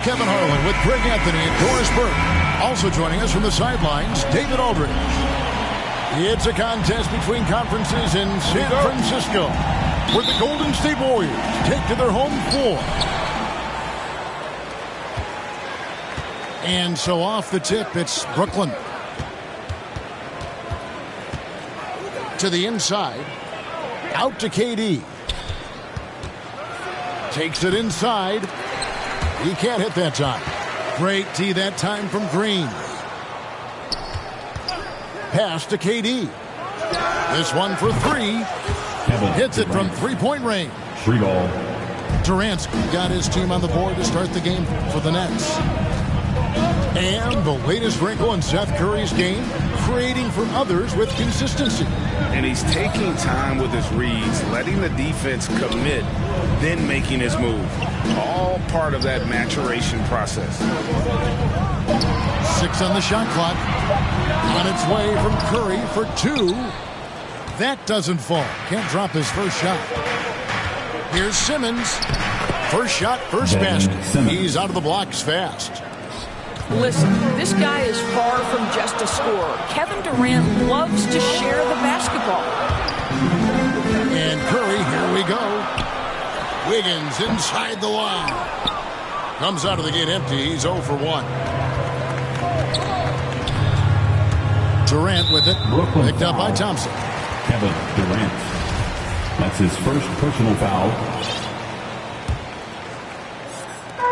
Kevin Harlan with Greg Anthony and Doris Burke. Also joining us from the sidelines, David Aldridge. It's a contest between conferences in San Francisco, where the Golden State Warriors take to their home floor. And so off the tip, it's Brooklyn. To the inside, out to KD. Takes it inside. He can't hit that time. Great tee that time from Green. Pass to KD. This one for three. Hits it from three-point range. Free ball. Durant's got his team on the board to start the game for the Nets. And the latest wrinkle in Seth Curry's game, creating for others with consistency. And he's taking time with his reads, letting the defense commit, then making his move. All part of that maturation process. 6 on the shot clock. On its way from Curry for 2. That doesn't fall. Can't drop his first shot. Here's Simmons. First shot, first basket. He's out of the blocks fast. Listen, this guy is far from just a scorer. Kevin Durant loves to share the basketball. And Curry, here we go. Wiggins inside the line. Comes out of the gate empty. He's 0 for 1. Durant with it. Brooklyn picked up foul. by Thompson. Kevin Durant. That's his first personal foul.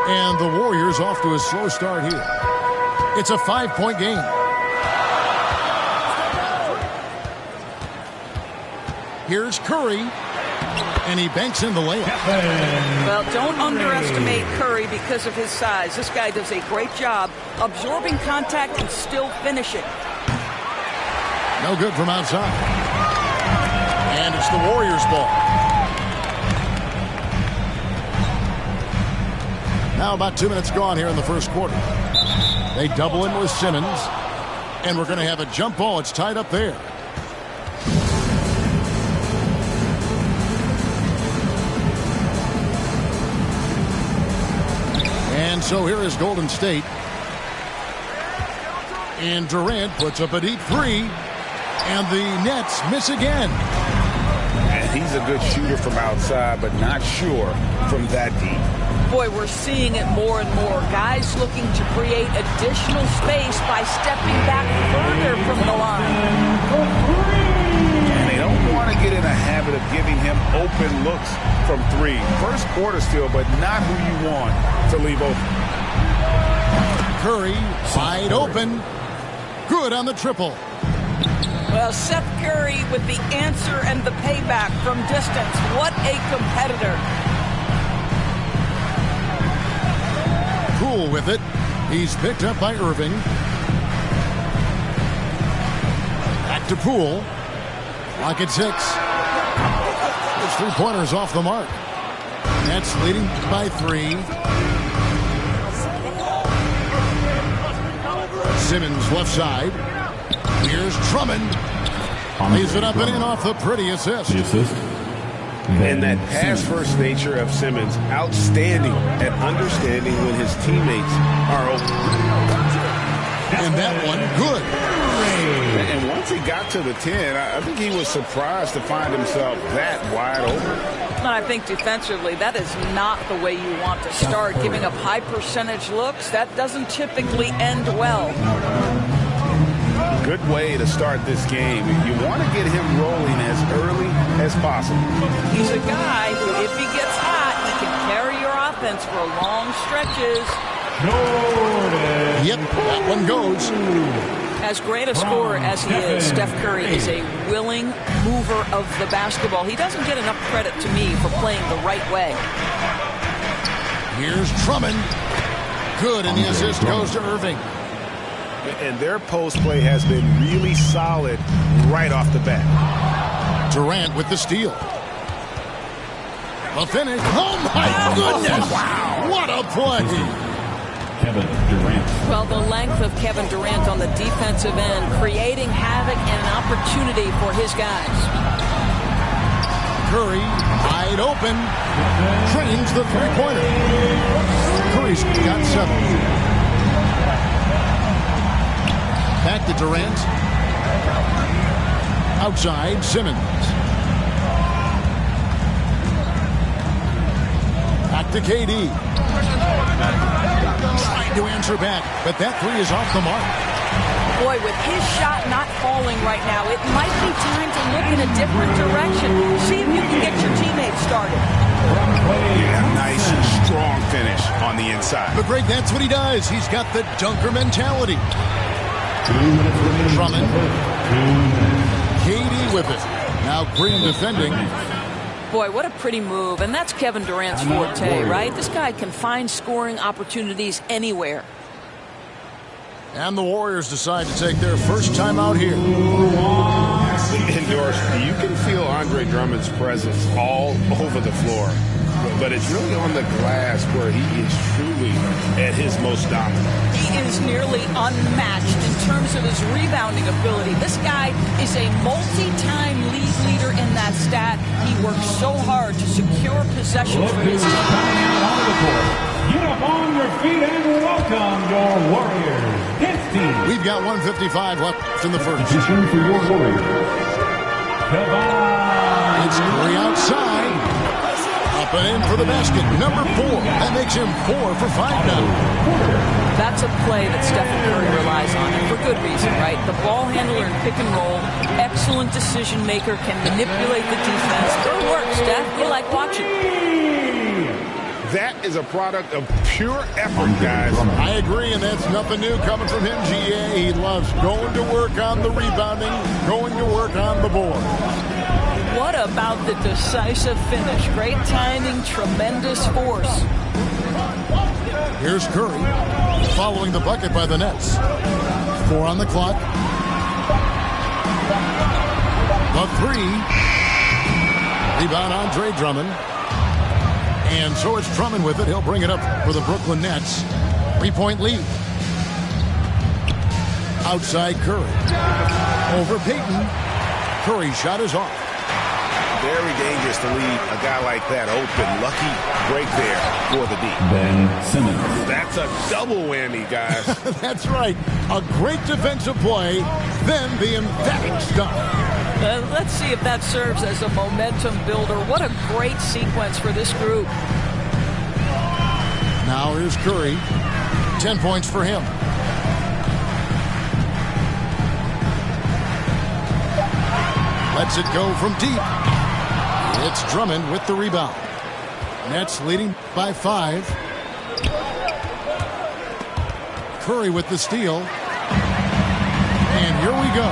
And the Warriors off to a slow start here. It's a 5-point game. Here's Curry. And he banks in the layup. Well, don't underestimate Curry because of his size. This guy does a great job absorbing contact and still finishing. No good from outside. And it's the Warriors' ball. Now about 2 minutes gone here in the first quarter. They double in with Simmons. And we're going to have a jump ball. It's tied up there. And so here is Golden State. And Durant puts up a deep 3. And the Nets miss again. And he's a good shooter from outside, but not sure from that deep. Boy, we're seeing it more and more. Guys looking to create additional space by stepping back further from the line. And they don't want to get in a habit of giving him open looks from 3. First quarter still, but not who you want to leave open. Curry wide open. Good on the triple. Well, Seth Curry with the answer and the payback from distance. What a competitor. Poole with it. He's picked up by Irving. Back to Poole. Clock at 6. His three-pointers off the mark. Nets leading by 3. Simmons left side. Here's Drummond. Lays it up and in off the pretty assist. The assist. And that pass-first nature of Simmons, outstanding at understanding when his teammates are open. And that one, good. And once he got to the 10, I think he was surprised to find himself that wide open. I think defensively, that is not the way you want to start. Giving up high percentage looks, that doesn't typically end well. Good way to start this game. You want to get him rolling as early as possible. He's a guy who, if he gets hot, he can carry your offense for long stretches. Yep, that one goes. As great a scorer as he is, Steph Curry is a willing mover of the basketball. He doesn't get enough credit to me for playing the right way. Here's Drummond. Good, and the assist goes to Irving. And their post play has been really solid right off the bat. Durant with the steal. The finish. Oh, my goodness. Wow. What a play. Kevin Durant. Well, the length of Kevin Durant on the defensive end, creating havoc and an opportunity for his guys. Curry, wide open, trains the three-pointer. Curry's got 7. Back to Durant. Outside, Simmons. Back to KD. Trying to answer back, but that 3 is off the mark. Boy, with his shot not falling right now, it might be time to look in a different direction. See if you can get your teammates started. Yeah, nice, strong finish on the inside. But Greg, that's what he does. He's got the dunker mentality. Drummond. KD with it. Now Green defending. Boy, what a pretty move. And that's Kevin Durant's forte, right? This guy can find scoring opportunities anywhere. And the Warriors decide to take their first time out here. Indoors, you can feel Andre Drummond's presence all over the floor. But it's really on the glass where he is truly at his most dominant. He is nearly unmatched in terms of his rebounding ability. This guy is a multi-time league leader in that stat. He works so hard to secure possessions for his team. Get up on your feet and welcome your Warriors. His team. We've got 1:55 left in the first. Position for your Warriors. It's Curry outside. Up and in for the basket. Number 4. That makes him 4 for 5 now. That's a play that Stephen Curry relies on, and for good reason, right? The ball handler in pick and roll, excellent decision maker, can manipulate the defense. Good work, Steph. You like watching. That is a product of pure effort, guys. I agree, and that's nothing new coming from him, GA. He loves going to work on the rebounding, going to work on the board. What about the decisive finish? Great timing, tremendous force. Here's Curry, following the bucket by the Nets. 4 on the clock. The 3. Rebound Andre Drummond. And so it's Drummond with it. He'll bring it up for the Brooklyn Nets. 3-point lead. Outside Curry. Over Payton. Curry's shot is off. Very dangerous to leave a guy like that open. Lucky break there for the D. Ben Simmons. That's a double whammy, guys. That's right. A great defensive play, then the emphatic stop. Let's see if that serves as a momentum builder. What a great sequence for this group. Now here's Curry. 10 points for him. Lets it go from deep. It's Drummond with the rebound. Nets leading by 5. Curry with the steal. And here we go.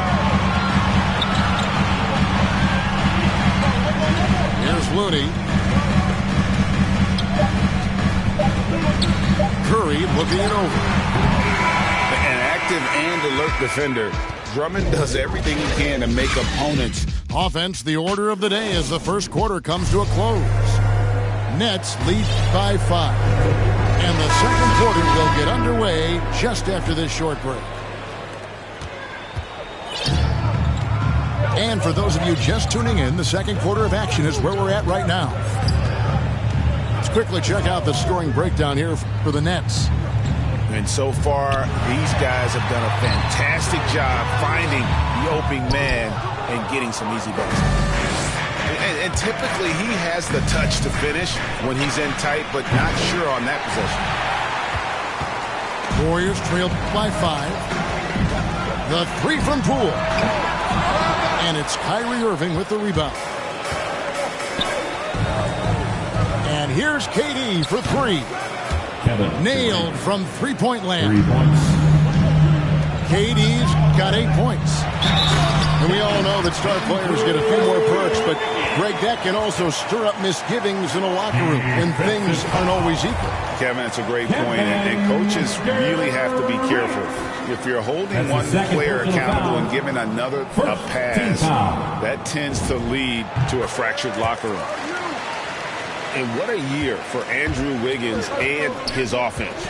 Here's Looney. Curry looking it over. An active and alert defender. Drummond does everything he can to make opponents. Offense, the order of the day as the first quarter comes to a close. Nets lead by 5. And the second quarter will get underway just after this short break. And for those of you just tuning in, the second quarter of action is where we're at right now. Let's quickly check out the scoring breakdown here for the Nets. And so far, these guys have done a fantastic job finding the opening man and getting some easy baskets. And typically, he has the touch to finish when he's in tight, but not sure on that possession. Warriors trailed by 5. The 3 from Poole. And it's Kyrie Irving with the rebound. And here's KD for 3. Kevin. Nailed from 3-point land. 3 points. KD's got 8 points. And we all know that star players get a few more perks, but Greg, that can also stir up misgivings in a locker room, and things aren't always equal. Kevin, that's a great point, and coaches really have to be careful. If you're holding one player accountable and giving another a pass, that tends to lead to a fractured locker room. And what a year for Andrew Wiggins and his offense.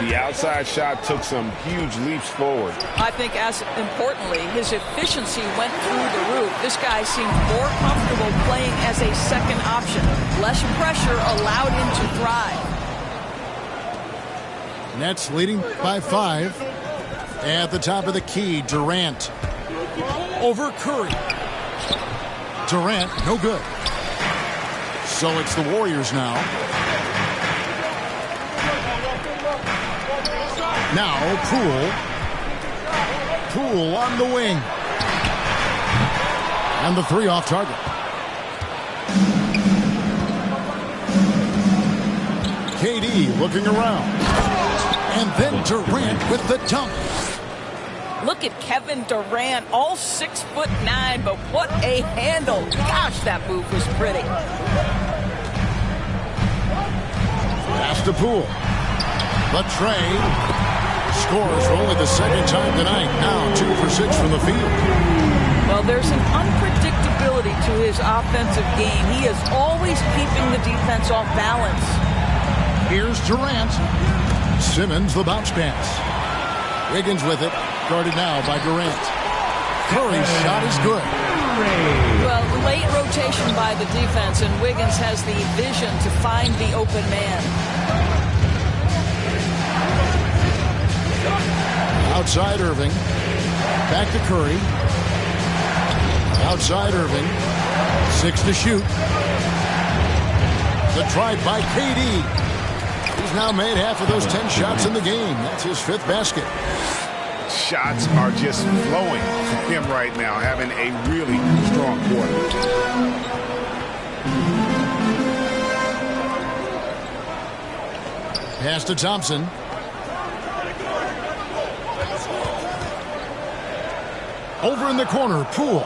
The outside shot took some huge leaps forward. I think as importantly, his efficiency went through the roof. This guy seemed more comfortable playing as a second option. Less pressure allowed him to thrive. Nets leading by 5. At the top of the key, Durant. Over Curry. Durant, no good. So it's the Warriors now. Now, Poole on the wing. And the 3 off target. KD looking around. And then Durant with the dunk. Look at Kevin Durant, all 6'9", but what a handle. Gosh, that move was pretty. Pass to Poole. Latrey scores for only the second time tonight. Now 2 for 6 from the field. Well, there's an unpredictability to his offensive game. He is always keeping the defense off balance. Here's Durant. Simmons, the bounce pass. Wiggins with it. Guarded now by Durant. Curry's shot is good. Well, late rotation by the defense, and Wiggins has the vision to find the open man. Outside Irving. Back to Curry. Outside Irving. 6 to shoot. The drive by KD. He's now made half of those 10 shots in the game. That's his 5th basket. Shots are just flowing from him right now, having a really strong quarter. Pass to Thompson. Over in the corner, Poole.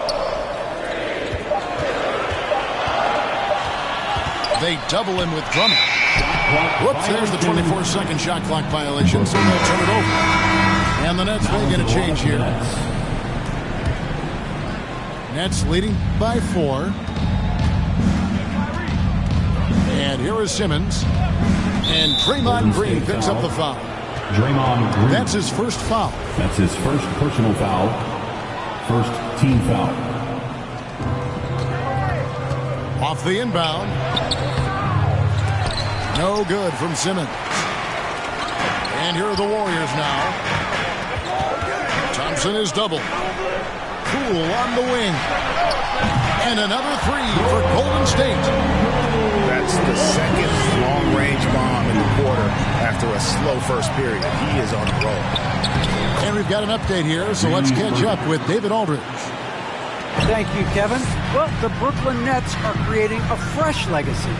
They double him with Drummond. Whoops, there's the 24-second shot clock violation, so they'll turn it over. And the Nets making a change here. Nets leading by 4. And here is Simmons. And Draymond Green picks up the foul. Draymond Green. That's his first foul. That's his first personal foul. First team foul. Off the inbound. No good from Simmons. And here are the Warriors now. Thompson is double. Poole on the wing. And another 3 for Golden State. That's the second long-range bomb in the quarter after a slow first period. He is on a roll. And we've got an update here, so let's catch up with David Aldridge. Thank you, Kevin. Well, the Brooklyn Nets are creating a fresh legacy.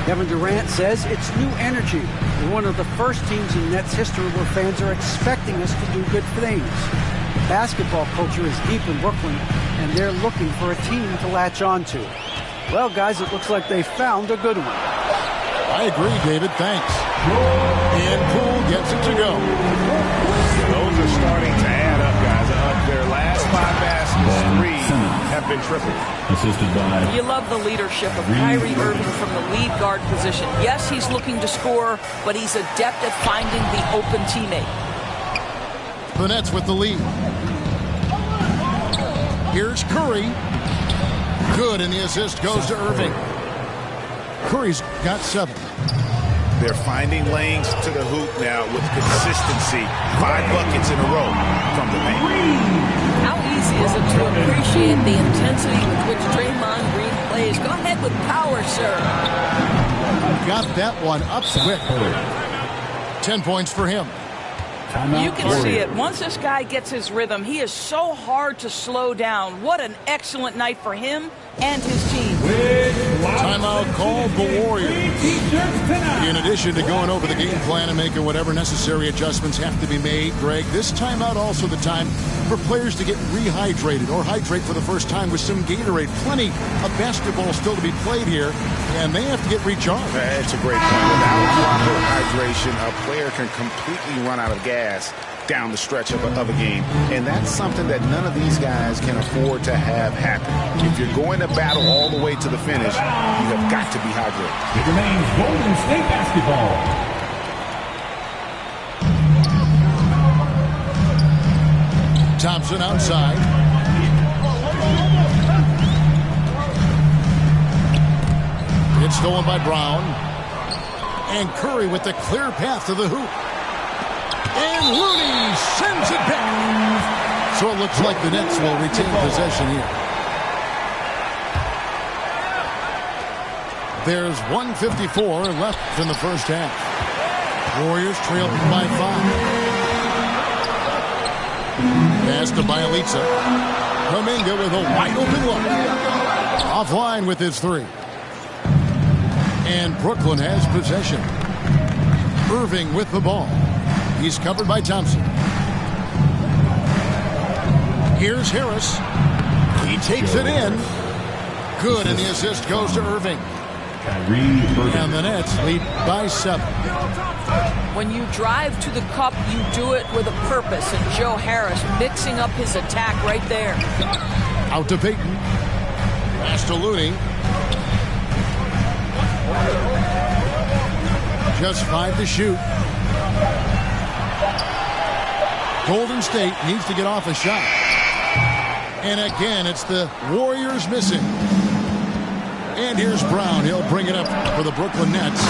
Kevin Durant says it's new energy. We're one of the first teams in Nets history where fans are expecting us to do good things. Basketball culture is deep in Brooklyn, and they're looking for a team to latch on to. Well, guys, it looks like they found a good one. I agree, David. Thanks. And Poole gets it to go. Those are starting to add up, guys. Up their last 5 baskets, 3 have been triple. Assisted by... You love the leadership of Kyrie Irving from the lead guard position. Yes, he's looking to score, but he's adept at finding the open teammate. The Nets with the lead. Here's Curry. Good, and the assist goes to Irving. Curry's got 7. They're finding lanes to the hoop now with consistency. 5 buckets in a row from the paint. How easy is it to appreciate the intensity with which Draymond Green plays? Go ahead with power, sir. Got that one up quick. 10 points for him. You can see it. Once this guy gets his rhythm, he is so hard to slow down. What an excellent night for him and his team. Timeout called the Warriors. In addition to going over the game plan and making whatever necessary adjustments have to be made, Greg, this timeout also the time for players to get rehydrated or hydrate for the first time with some Gatorade. Plenty of basketball still to be played here, and they have to get recharged. That's a great point. Without proper hydration, a player can completely run out of gas down the stretch of a game, and that's something that none of these guys can afford to have happen. If you're going to battle all the way to the finish, you have got to be hydrated. It remains Golden State basketball. Thompson outside. It's stolen by Brown. And Curry with the clear path to the hoop. Looney sends it back. So it looks like the Nets will retain possession here. There's 1:54 left in the first half. Warriors trail by 5. Pass to Bielitsa. Kuminga with a wide open look. Offline with his 3. And Brooklyn has possession. Irving with the ball. He's covered by Thompson. Here's Harris. He takes it in. Good, and the assist goes to Irving. And the Nets lead by 7. When you drive to the cup, you do it with a purpose, and Joe Harris mixing up his attack right there. Out to Payton. Pass to Looney. Just 5 to shoot. Golden State needs to get off a shot. And again, it's the Warriors missing. And here's Brown. He'll bring it up for the Brooklyn Nets.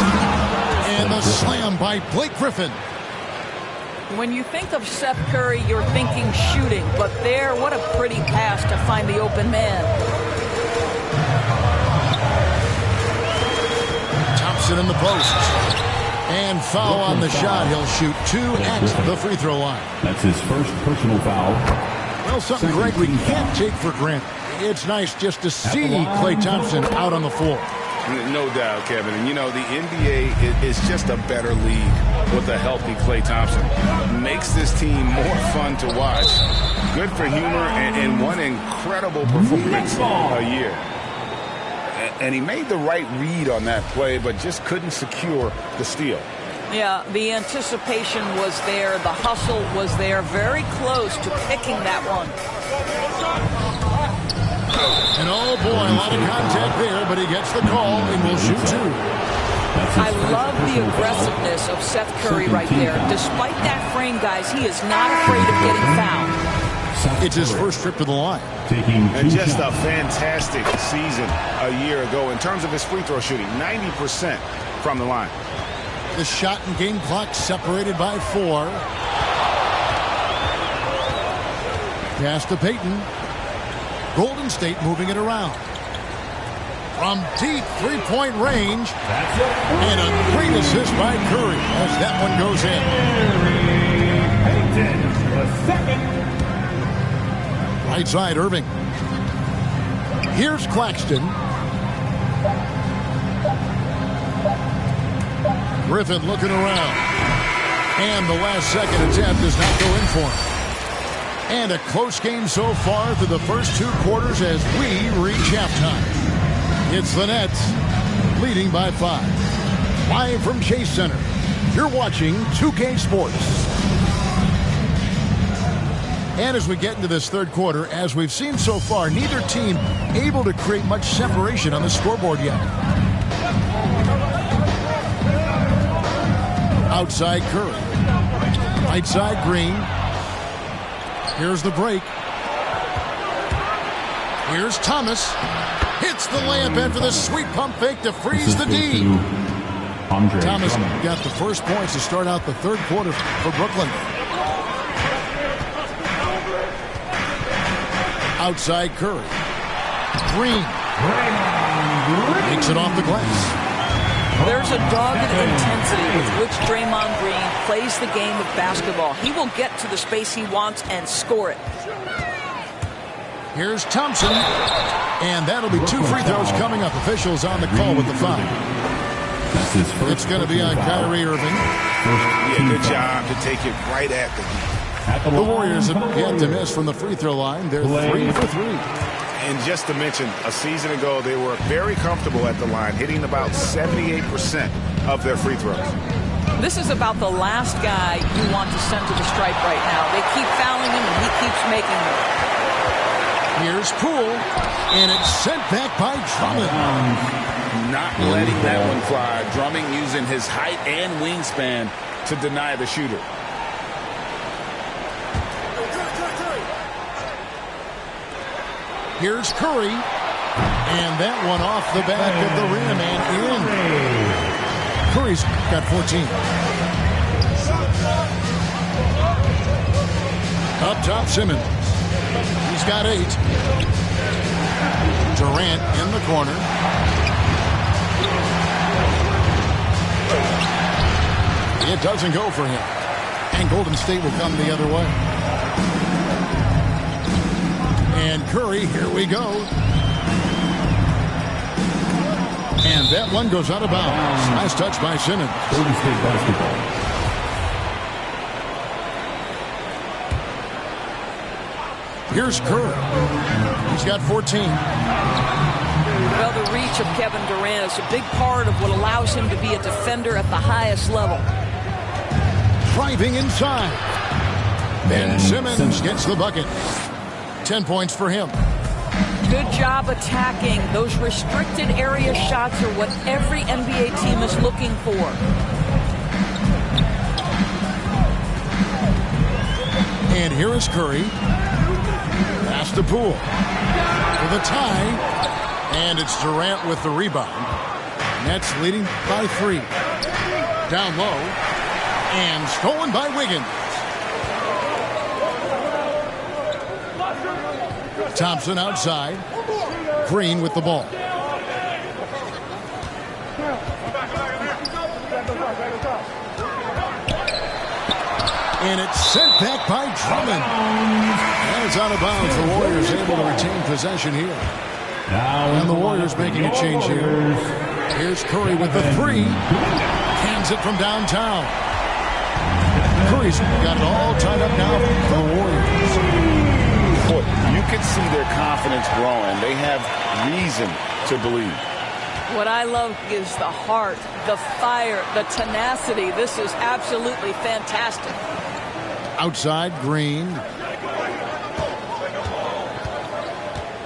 And the slam by Blake Griffin. When you think of Seth Curry, you're thinking shooting. But there, what a pretty pass to find the open man. Thompson in the post. And foul on the shot. He'll shoot 2 at the free throw line. That's his first personal foul. Well, something, Greg, we can't take for granted. It's nice just to see Klay Thompson out on the floor. No doubt, Kevin. And, you know, the NBA is just a better league with a healthy Klay Thompson. Makes this team more fun to watch. Good for humor and one incredible performance a year. And he made the right read on that play, but just couldn't secure the steal. Yeah, the anticipation was there. The hustle was there. Very close to picking that one. And oh boy, a lot of contact there, but he gets the call and will shoot 2. I love the aggressiveness of Seth Curry right there. Despite that frame, guys, he is not afraid of getting fouled. It's his first trip to the line. And just a fantastic season a year ago in terms of his free throw shooting. 90% from the line. The shot and game clock separated by 4. Pass to Payton. Golden State moving it around. From deep three-point range. And a great assist by Curry as that one goes in. Payton, the second. Right side, Irving. Here's Claxton. Griffin looking around. And the last second attempt does not go in for him. And a close game so far through the first 2 quarters as we reach halftime. It's the Nets leading by 5. Live from Chase Center, you're watching 2K Sports. And as we get into this third quarter, as we've seen so far, neither team able to create much separation on the scoreboard yet. Outside Curry. Right side Green. Here's the break. Here's Thomas. Hits the layup in for the sweet pump fake to freeze the D. Thomas got the first points to start out the third quarter for Brooklyn. Outside Curry. Green. Takes it off the glass. There's a dogged intensity with which Draymond Green plays the game of basketball. He will get to the space he wants and score it. Here's Thompson. And that'll be 2 free throws coming up. Officials on the call with the foul. It's going to be on Kyrie Irving. Yeah, good job to take it right at the heat. The Warriors have yet to miss from the free throw line. They're 3 for 3. And just to mention, a season ago, they were very comfortable at the line, hitting about 78% of their free throws. This is about the last guy you want to send to the stripe right now. They keep fouling him, and he keeps making them. Here's Poole, and it's sent back by Drummond. Not letting that one fly. Drummond using his height and wingspan to deny the shooter. Here's Curry. And that one off the back of the rim and in. Curry's got 14. Up top, Simmons. He's got 8. Durant in the corner. It doesn't go for him. And Golden State will come the other way. And Curry, here we go. And that one goes out of bounds. Nice touch by Simmons. Golden State basketball. Here's Curry. He's got 14. Well, the reach of Kevin Durant is a big part of what allows him to be a defender at the highest level. Driving inside. Ben Simmons gets the bucket. 10 points for him. Good job attacking. Those restricted area shots are what every NBA team is looking for. And here is Curry. Pass to Poole. For the tie. And it's Durant with the rebound. Nets leading by 3. Down low. And stolen by Wiggins. Thompson outside. Green with the ball. And it's sent back by Drummond. And it's out of bounds. The Warriors able to retain possession here. And the Warriors making a change here. Here's Curry with the 3. Hands it from downtown. Curry's got it all tied up now for the Warriors. Boy, you can see their confidence growing. They have reason to believe. What I love is the heart, the fire, the tenacity. This is absolutely fantastic. Outside, Green.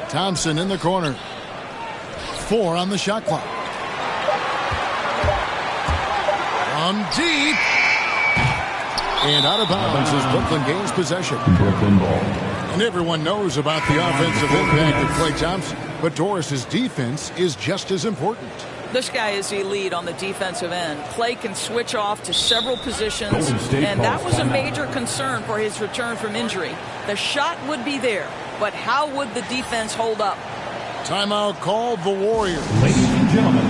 Thompson in the corner. 4 on the shot clock. From deep. And out of bounds as Brooklyn gains possession. Brooklyn ball. And everyone knows about the offensive impact of Klay Thompson. But Doris's defense is just as important. This guy is elite on the defensive end. Klay can switch off to several positions, and that was a major concern for his return from injury. The shot would be there, but how would the defense hold up? Timeout called the Warriors. Ladies and gentlemen,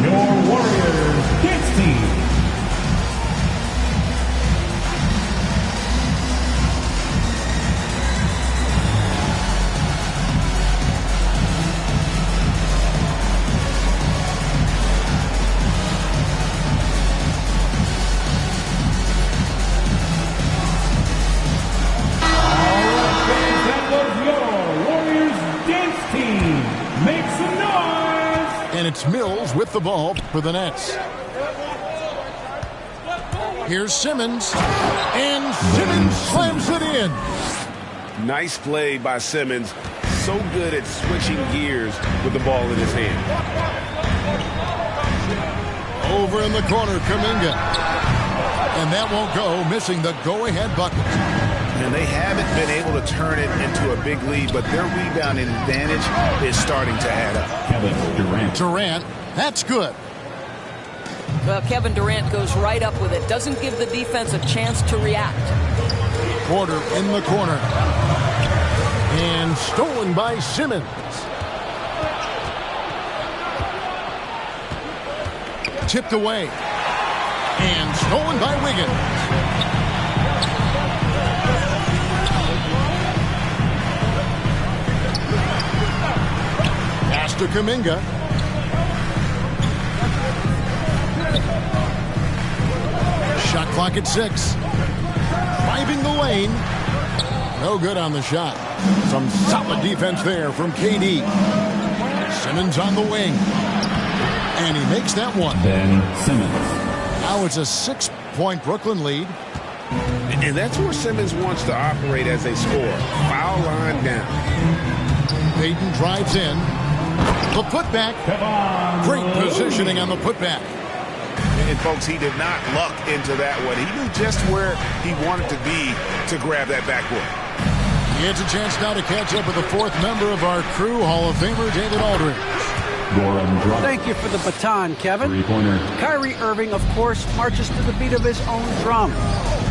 your Warriors dance team. It's Mills with the ball for the Nets. Here's Simmons. And Simmons slams it in. Nice play by Simmons. So good at switching gears with the ball in his hand. Over in the corner, Kuminga. And that won't go, missing the go-ahead bucket. And they haven't been able to turn it into a big lead, but their rebounding advantage is starting to add up. Kevin Durant. Durant, that's good. Well, Kevin Durant goes right up with it. Doesn't give the defense a chance to react. Porter in the corner. And stolen by Simmons. Tipped away. And stolen by Wiggins. To Kuminga. Shot clock at 6. Driving the lane. No good on the shot. Some solid defense there from KD. Simmons on the wing. And he makes that one. Ben Simmons. Now it's a 6-point Brooklyn lead. And that's where Simmons wants to operate as a scorer. Foul line down. Payton drives in. The putback. Great positioning on the putback. And, folks, he did not luck into that one. He knew just where he wanted to be to grab that backboard. He has a chance now to catch up with the 4th member of our crew, Hall of Famer David Aldridge. Thank you for the baton, Kevin. Three-pointer. Kyrie Irving, of course, marches to the beat of his own drum.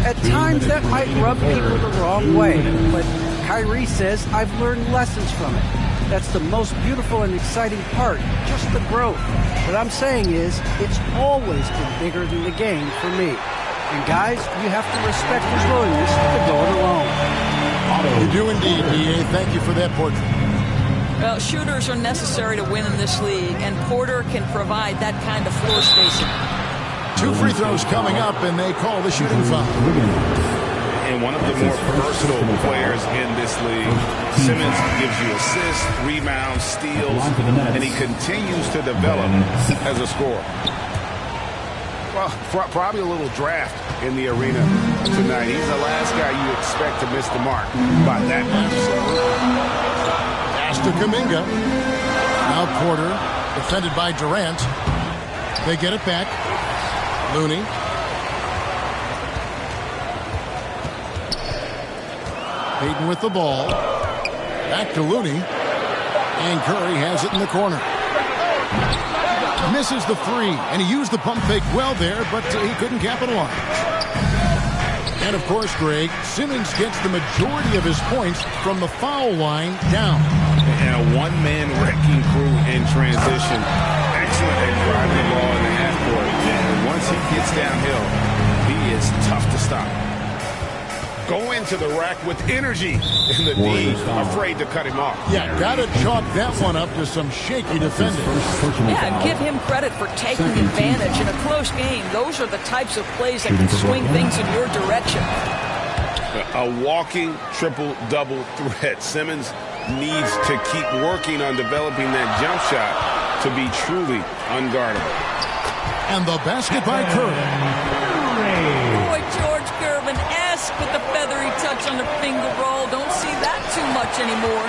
At times that might rub people the wrong way, but Kyrie says I've learned lessons from it. That's the most beautiful and exciting part, just the growth. What I'm saying is, it's always been bigger than the game for me. And guys, you have to respect his willingness to go it alone. You do indeed, D.A. Thank you for that portrait. Well, shooters are necessary to win in this league, and Porter can provide that kind of floor spacing. 2 free throws coming up, and they call the shooting foul. And one of the more versatile players in this league. Simmons gives you assists, rebounds, steals, and he continues to develop as a scorer. Well, probably a little draft in the arena tonight. He's the last guy you expect to miss the mark by that much. Pass to Kuminga. Now Porter, defended by Durant. They get it back. Looney. Payton with the ball. Back to Looney. And Curry has it in the corner. Misses the three, and he used the pump fake well there, but he couldn't capitalize. And of course, Greg, Simmons gets the majority of his points from the foul line down. And a one-man wrecking crew in transition. Excellent at driving the ball in the half court. And once he gets downhill, he is tough to stop. Go into the rack with energy, and the D afraid to cut him off. Yeah, gotta chalk that one up to some shaky defending. Yeah, give him credit for taking advantage in a close game. Those are the types of plays that can swing things in your direction. A walking triple-double threat. Simmons needs to keep working on developing that jump shot to be truly unguardable. And the basket by Curry. Boy, George Gervin with the feathery touch on the finger roll. Don't see that too much anymore.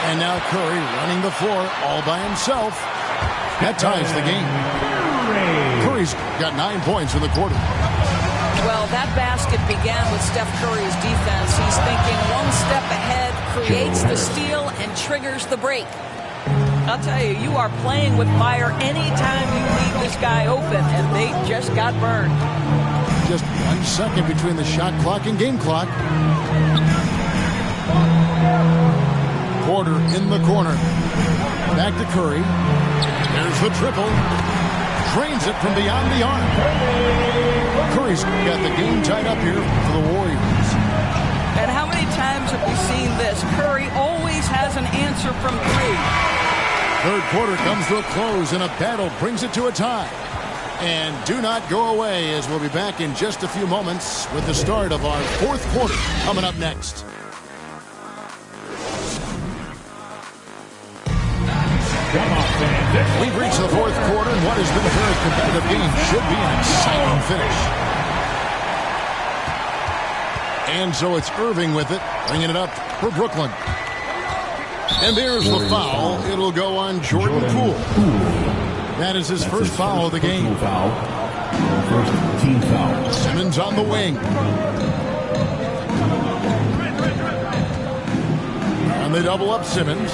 And now Curry running the floor all by himself. That ties the game. Curry's got 9 points in the quarter. Well, that basket began with Steph Curry's defense. He's thinking one step ahead, creates the steal, and triggers the break. I'll tell you, you are playing with fire anytime you leave this guy open, and they just got burned. Just 1 second between the shot clock and game clock. Porter in the corner. Back to Curry. There's the triple. Drains it from beyond the arc. Curry's got the game tied up here for the Warriors. And how many times have we seen this? Curry always has an answer from 3. Third quarter comes to a close, and a battle brings it to a tie. And do not go away, as we'll be back in just a few moments with the start of our fourth quarter coming up next. We've reached the fourth quarter, and what has been a very competitive game should be an exciting finish. And so it's Irving with it, bringing it up for Brooklyn. And there's the foul. It'll go on Jordan Poole. That is his first foul of the game. First team foul. Simmons on the wing. And they double up Simmons.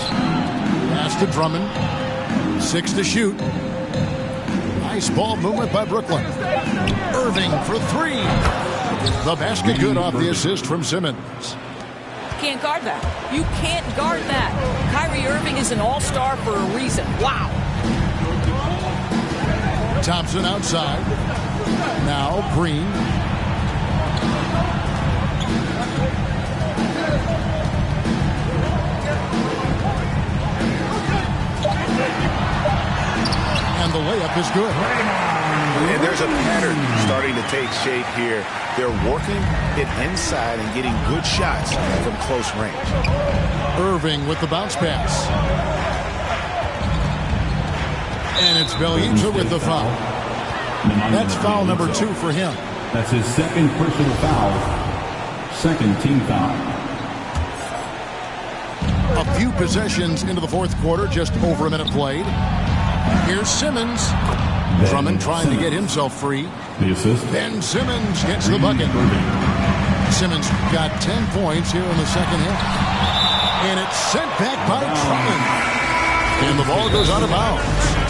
Pass to Drummond. 6 to shoot. Nice ball movement by Brooklyn. Irving for 3. The basket good off the assist from Simmons. Can't guard that. You can't guard that. Kyrie Irving is an all-star for a reason. Wow. Thompson outside. Now Green. And the layup is good. And there's a pattern starting to take shape here. They're working it inside and getting good shots from close range. Irving with the bounce pass. And it's Bjelica with the foul. That's foul number 2 for him. That's his second personal foul. Second team foul. A few possessions into the fourth quarter, just over a minute played. Here's Simmons. Drummond trying to get himself free. The assist. Then Simmons gets the bucket. Simmons got 10 points here in the second half. And it's sent back by Drummond. And the ball goes out of bounds.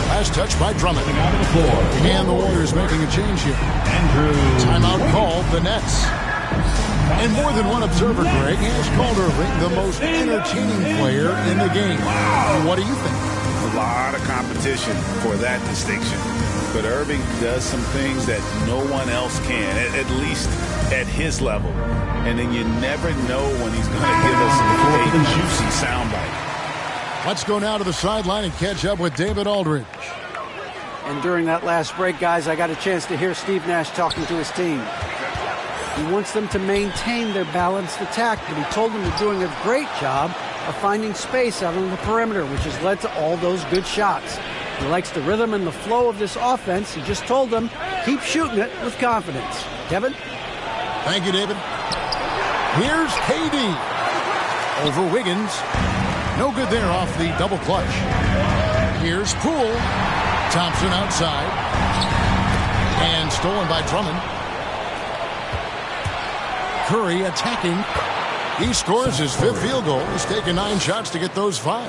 Last touch by Drummond. And the Warriors making a change here. Timeout called the Nets. And more than one observer, Greg, has called Irving the most entertaining player in the game. What do you think? A lot of competition for that distinction. But Irving does some things that no one else can, at least at his level. And then you never know when he's going to give us a juicy soundbite. Let's go now to the sideline and catch up with David Aldridge. And during that last break, guys, I got a chance to hear Steve Nash talking to his team. He wants them to maintain their balanced attack, but he told them they're doing a great job of finding space out on the perimeter, which has led to all those good shots. He likes the rhythm and the flow of this offense. He just told them, keep shooting it with confidence. Kevin? Thank you, David. Here's KD. Over Wiggins. No good there off the double clutch. Here's Poole. Thompson outside. And stolen by Drummond. Curry attacking. He scores his 5th field goal. He's taken 9 shots to get those 5.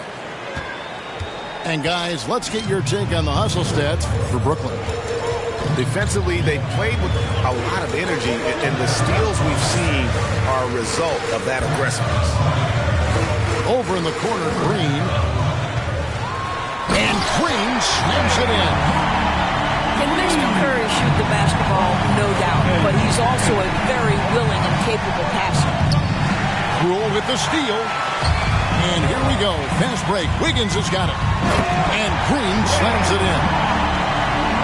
And guys, let's get your take on the hustle stats for Brooklyn. Defensively, they played with a lot of energy, and the steals we've seen are a result of that aggressiveness. Over in the corner, Green. And Green slams it in. Can Mr. Curry shoot the basketball? No doubt. But he's also a very willing and capable passer. Rule with the steal. And here we go. Fast break. Wiggins has got it. And Green slams it in.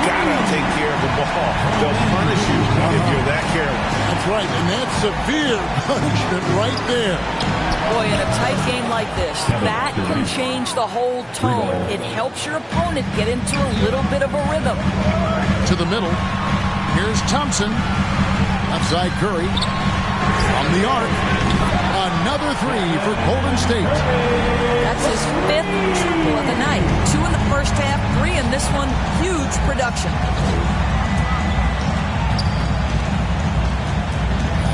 Gotta take care of the ball. They'll punish you if you're that careless. That's right. And that's severe punishment right there. Boy, in a tight game like this, that can change the whole tone. It helps your opponent get into a little bit of a rhythm. To the middle. Here's Thompson. Outside Curry. From the arc. Another 3 for Golden State. That's his 5th triple of the night. 2 in the first half, 3 in this one. Huge production.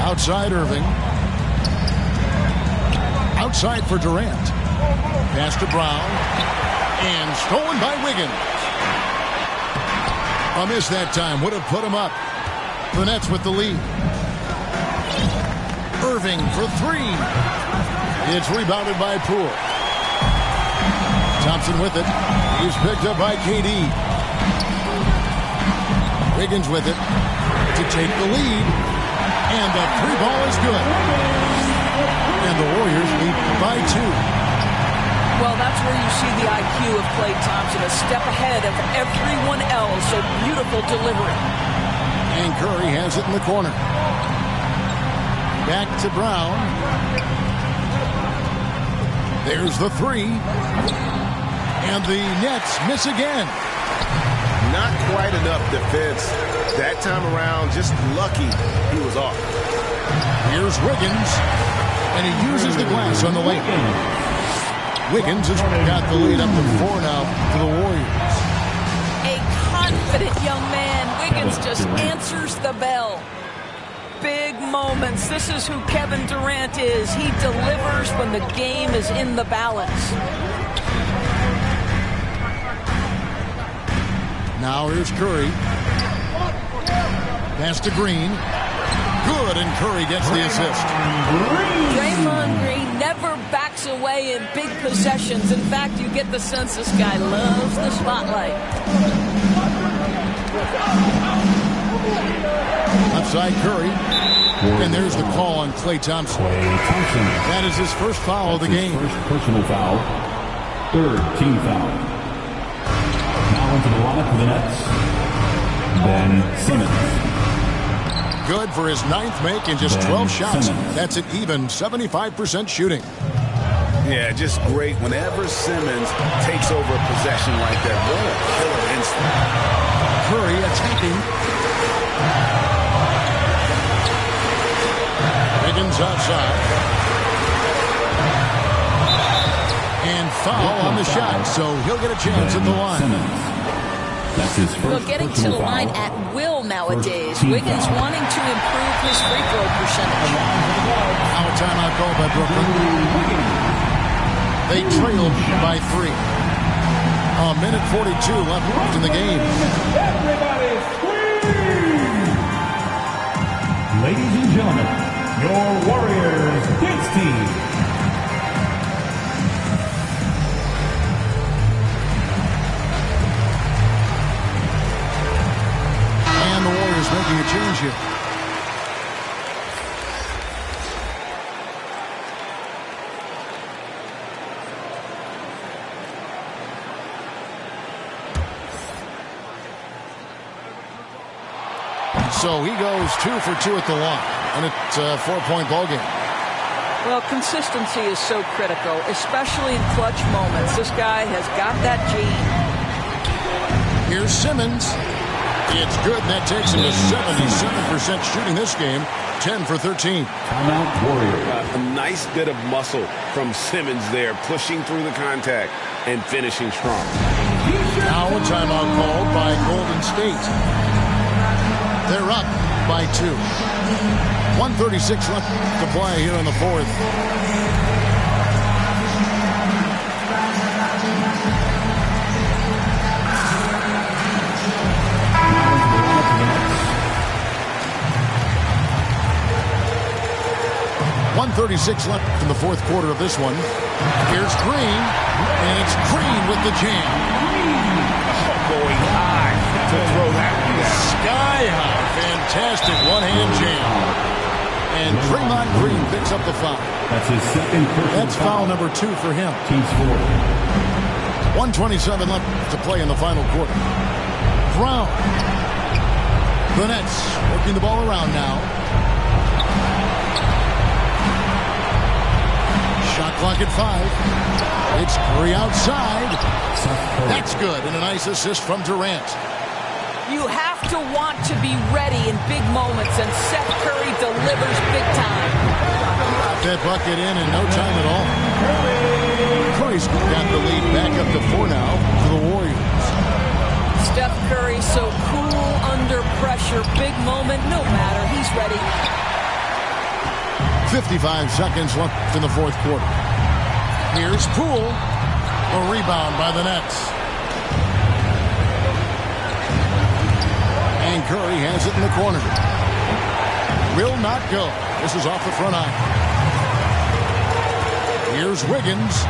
Outside Irving. Outside for Durant. Pass to Brown. And stolen by Wiggins. A miss that time. Would have put him up. The Nets with the lead. Irving for 3. It's rebounded by Poole. Thompson with it. He's picked up by KD. Wiggins with it to take the lead. And the 3 ball is good. And the Warriors lead by 2. Well, that's where you see the IQ of Klay Thompson, a step ahead of everyone else. A beautiful delivery. And Curry has it in the corner. Back to Brown. There's the 3. And the Nets miss again. Not quite enough defense. That time around, just lucky he was off. Here's Wiggins. And he uses the glass on the lane. Wiggins has got the lead up to 4 now for the Warriors. A confident young man. Wiggins just answers the bell. Big moments. This is who Kevin Durant is. He delivers when the game is in the balance. Now here's Curry. Pass to Green. Good, and Curry gets the assist. Draymond Green never backs away in big possessions. In fact, you get the sense this guy loves the spotlight. Outside Curry. And there's the call on Klay Thompson. That is his first foul of the game. First personal foul. 3rd team foul. Now into the lineup for the Nets. Ben Simmons. Good for his 9th make in just 12 shots. That's an even 75% shooting. Yeah, just great. Whenever Simmons takes over a possession like that, what a killer instinct. Curry attacking. Wiggins outside. And foul on the shot, so he'll get a chance at the line. That's his first. Well, getting to the line at will nowadays. Wiggins wanting to improve his free throw percentage. Now a timeout called by Brooklyn. They trailed by 3. A minute 42 left in the game. Everybody scream! Ladies and gentlemen, your Warriors Kids team. And the Warriors making a change here. So he goes 2 for 2 at the line, and it's a 4-point ball game. Well, consistency is so critical, especially in clutch moments. This guy has got that gene. Here's Simmons. It's good, and that takes him to 77% shooting this game, 10 for 13. Timeout Warriors. A nice bit of muscle from Simmons there, pushing through the contact and finishing strong. Now a timeout called by Golden State. They're up by 2. 1:36 left to play here in the fourth. .136 left in the fourth quarter of this one. Here's Green, and it's Green with the jam. Going high to throw that one down. Sky high. Fantastic one-hand jam. And Draymond Green picks up the foul. That's his second personal That's foul number 2 for him. Team score. 1:27 left to play in the final quarter. Brown. The Nets working the ball around now. Shot clock at 5. It's Curry outside. That's good, and a nice assist from Durant. You have to want to be ready in big moments, and Seth Curry delivers big time. Got that bucket in no time at all. Curry's got the lead back up to 4 now for the Warriors. Steph Curry so cool under pressure. Big moment, no matter. He's ready. 55 seconds left in the fourth quarter. Here's Poole. A rebound by the Nets. And Curry has it in the corner. Will not go. This is off the front eye. Here's Wiggins.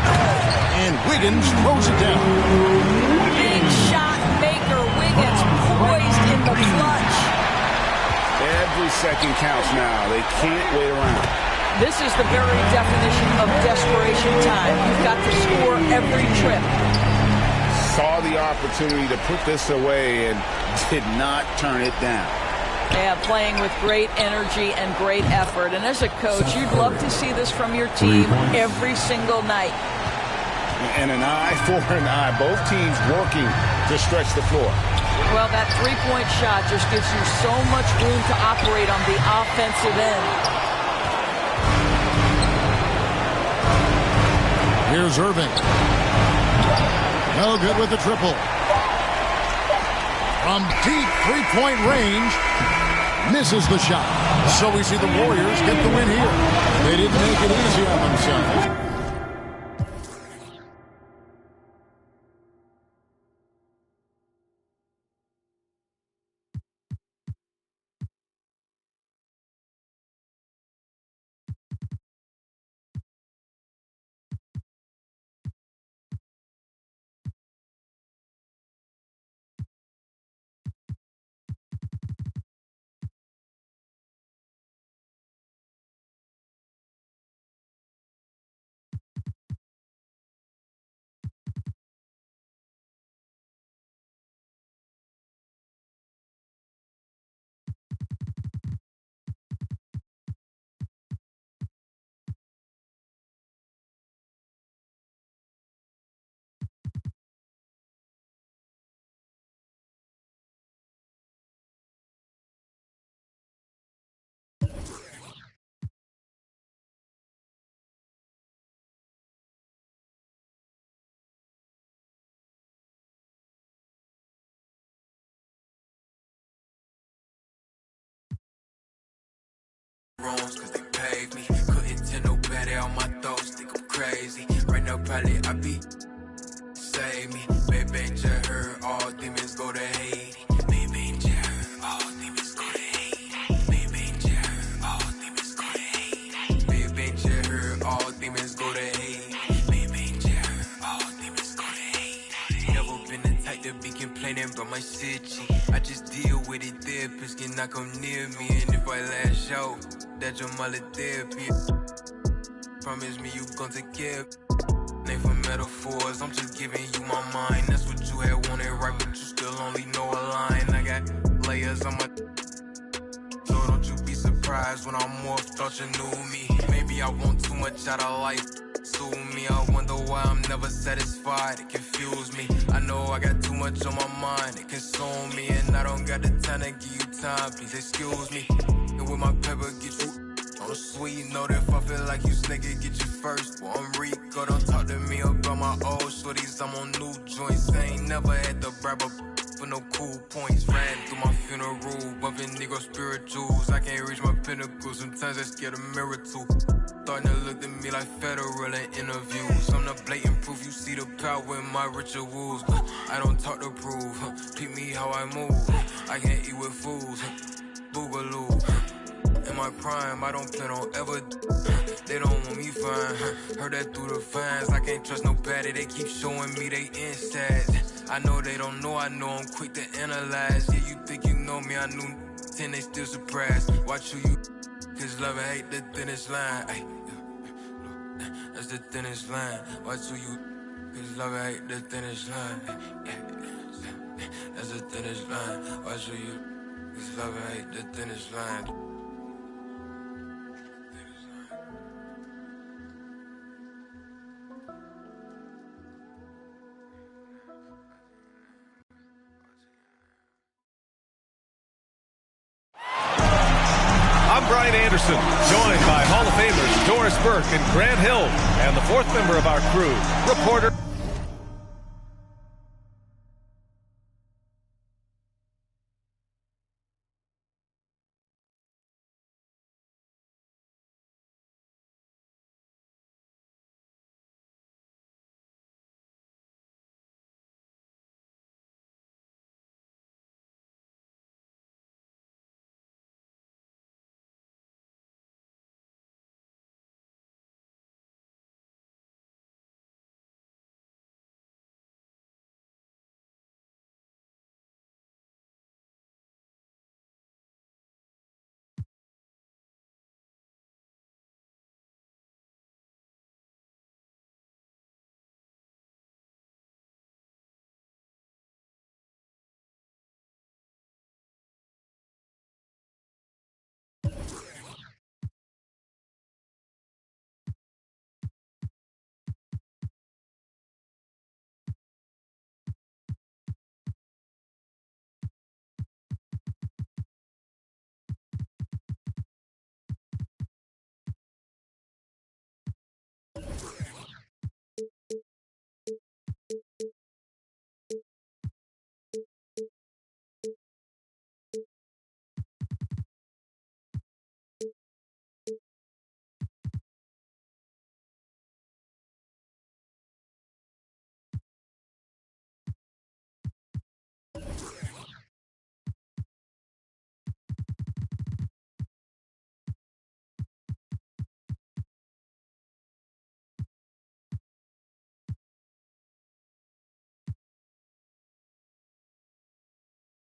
And Wiggins throws it down. Big shot maker. Wiggins poised in the clutch. Every second counts now. They can't wait around. This is the very definition of desperation time. You've got to score every trip. Saw the opportunity to put this away and did not turn it down. Yeah, playing with great energy and great effort. And as a coach, you'd love to see this from your team every single night. And an eye for an eye. Both teams working to stretch the floor. Well, that three-point shot just gives you so much room to operate on the offensive end. Here's Irving. No good with the triple. From deep three-point range, misses the shot. So we see the Warriors get the win here. They didn't make it easy on themselves. Cause they paid me. Couldn't tell nobody on my thoughts, think I'm crazy. Right now, probably I be save me. Baby, complaining about my city. I just deal with it, therapists cannot come near me. And if I lash out, that's your molly therapy. Promise me you gon' take care of me. Name for metaphors, I'm just giving you my mind. That's what you had wanted right, but you still only know a line. I got layers on my... So don't you be surprised when I'm off, thought you knew me. Maybe I want too much out of life. Sue me, I wonder why I'm never satisfied. It confused me. I know I got too much on my mind. It consumed me, and I don't got the time to give you time. Please excuse me. And with my pepper, get you on a sweet note. If I feel like you nigga, get you first. Well, I'm Rico. Don't talk to me about my old shorties. I'm on new joints. I ain't never had to bribe up for no cool points. Ran through my funeral, bumping Negro spirituals. I can't reach my pinnacle. Sometimes I scared a mirror too. Starting to look at me like federal in interviews. I'm the blatant proof, you see the power in my rituals. I don't talk to prove, peep me how I move. I can't eat with fools, boogaloo. In my prime, I don't plan on ever. They don't want me fine, heard that through the fans. I can't trust nobody, they keep showing me they instats. I know they don't know, I know I'm quick to analyze. Yeah, you think you know me, I knew 10, they still surprised. Watch who you, cause love and hate the thinnest line. Ay. That's the thinnest line. Watch who you, cause love and hate the thinnest line. That's the thinnest line. Watch who you, cause love and hate the thinnest line. I'm Brian Anderson, joined by Hall of Famers Doris Burke and Grant Hill, and the fourth member of our crew, reporter.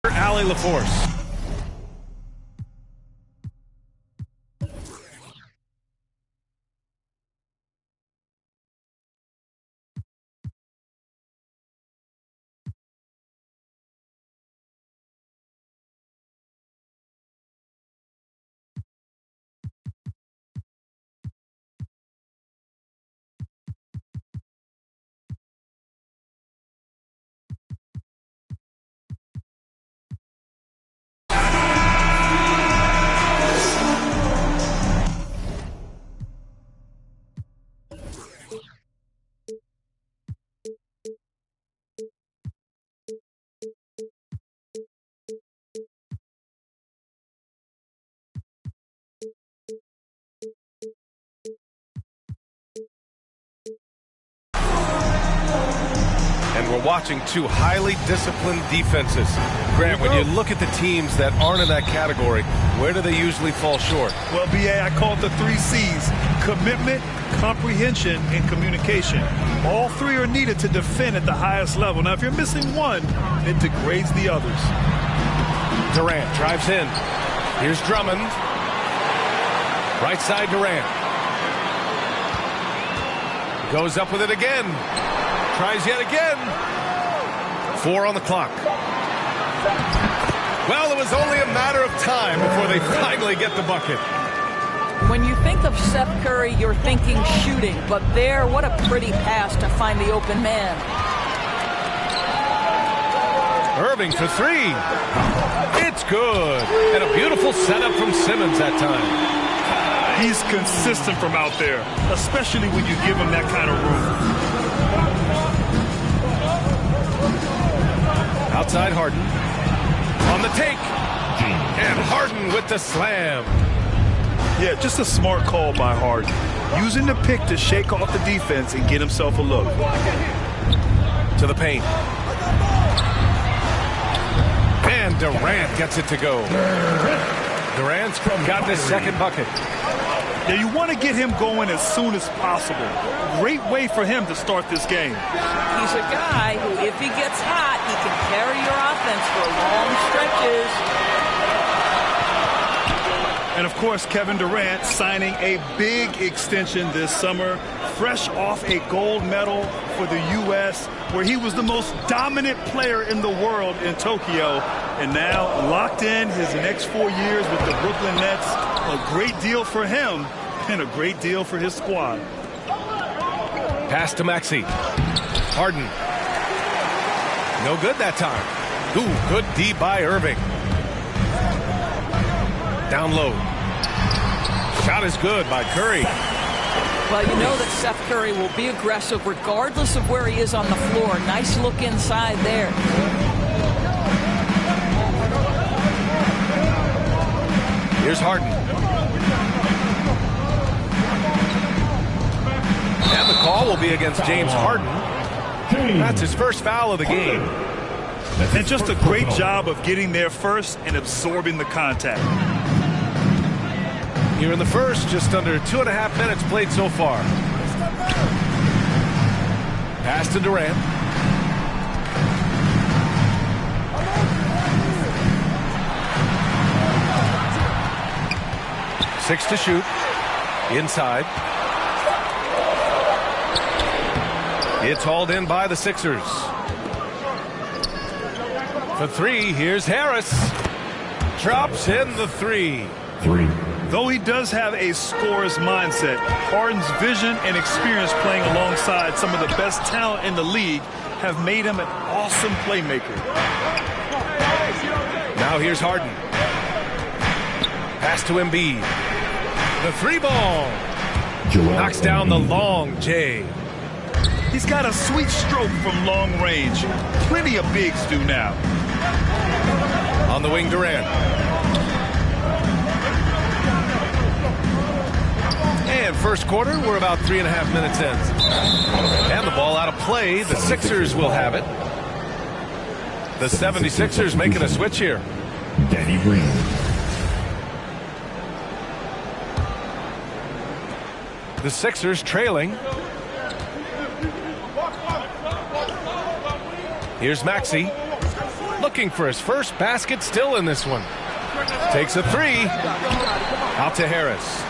Allie LaForce. And we're watching two highly disciplined defenses. Grant, when you look at the teams that aren't in that category, where do they usually fall short? Well, BA, I call it the 3 C's. commitment, comprehension, and communication. All three are needed to defend at the highest level. Now, if you're missing one, it degrades the others. Durant drives in. Here's Drummond. Right side Durant. Goes up with it again. Tries yet again. 4 on the clock. Well, it was only a matter of time before they finally get the bucket. When you think of Seth Curry, you're thinking shooting. But there, what a pretty pass to find the open man. Irving for 3. It's good. And a beautiful setup from Simmons that time. He's consistent from out there, especially when you give him that kind of room. Outside Harden. On the take. And Harden with the slam. Yeah, just a smart call by Harden. Using the pick to shake off the defense and get himself a look. To the paint. And Durant gets it to go. Durant's got his second bucket. Yeah, you want to get him going as soon as possible. Great way for him to start this game. He's a guy who, if he gets hot, he can carry your offense for long stretches. And, of course, Kevin Durant signing a big extension this summer, fresh off a gold medal for the U.S., where he was the most dominant player in the world in Tokyo. And now locked in his next 4 years with the Brooklyn Nets. A great deal for him and a great deal for his squad. Pass to Maxey. Harden. No good that time. Ooh, good D by Irving. Down low. Shot is good by Curry. Well, you know that Seth Curry will be aggressive regardless of where he is on the floor. Nice look inside there. Here's Harden. And the call will be against James Harden. That's his first foul of the game. And just a great job of getting there first and absorbing the contact. Here in the first, just under 2.5 minutes played so far. Pass to Durant. Six to shoot. Inside. It's hauled in by the Sixers. For 3, here's Harris. Drops in the 3. Though he does have a scorer's mindset, Harden's vision and experience playing alongside some of the best talent in the league have made him an awesome playmaker. Now here's Harden. Pass to Embiid. The 3-ball. Knocks down the long J. He's got a sweet stroke from long range. Plenty of bigs do now. On the wing, Durant. And first quarter, we're about 3.5 minutes in. And the ball out of play. The Sixers will have it. The 76ers making a switch here. Danny Green. The Sixers trailing. Here's Maxey. Looking for his first basket still in this one. Takes a 3. Out to Harris.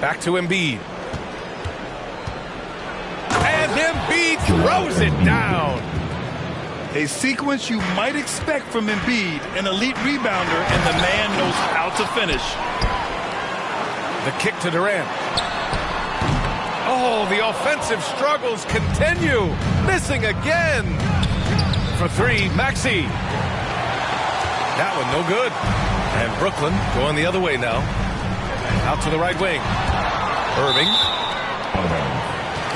Back to Embiid. And Embiid throws it down. A sequence you might expect from Embiid, an elite rebounder, and the man knows how to finish. The kick to Durant. Oh, the offensive struggles continue. Missing again. For 3, Maxey. That one no good. And Brooklyn going the other way now. Out to the right wing. Irving.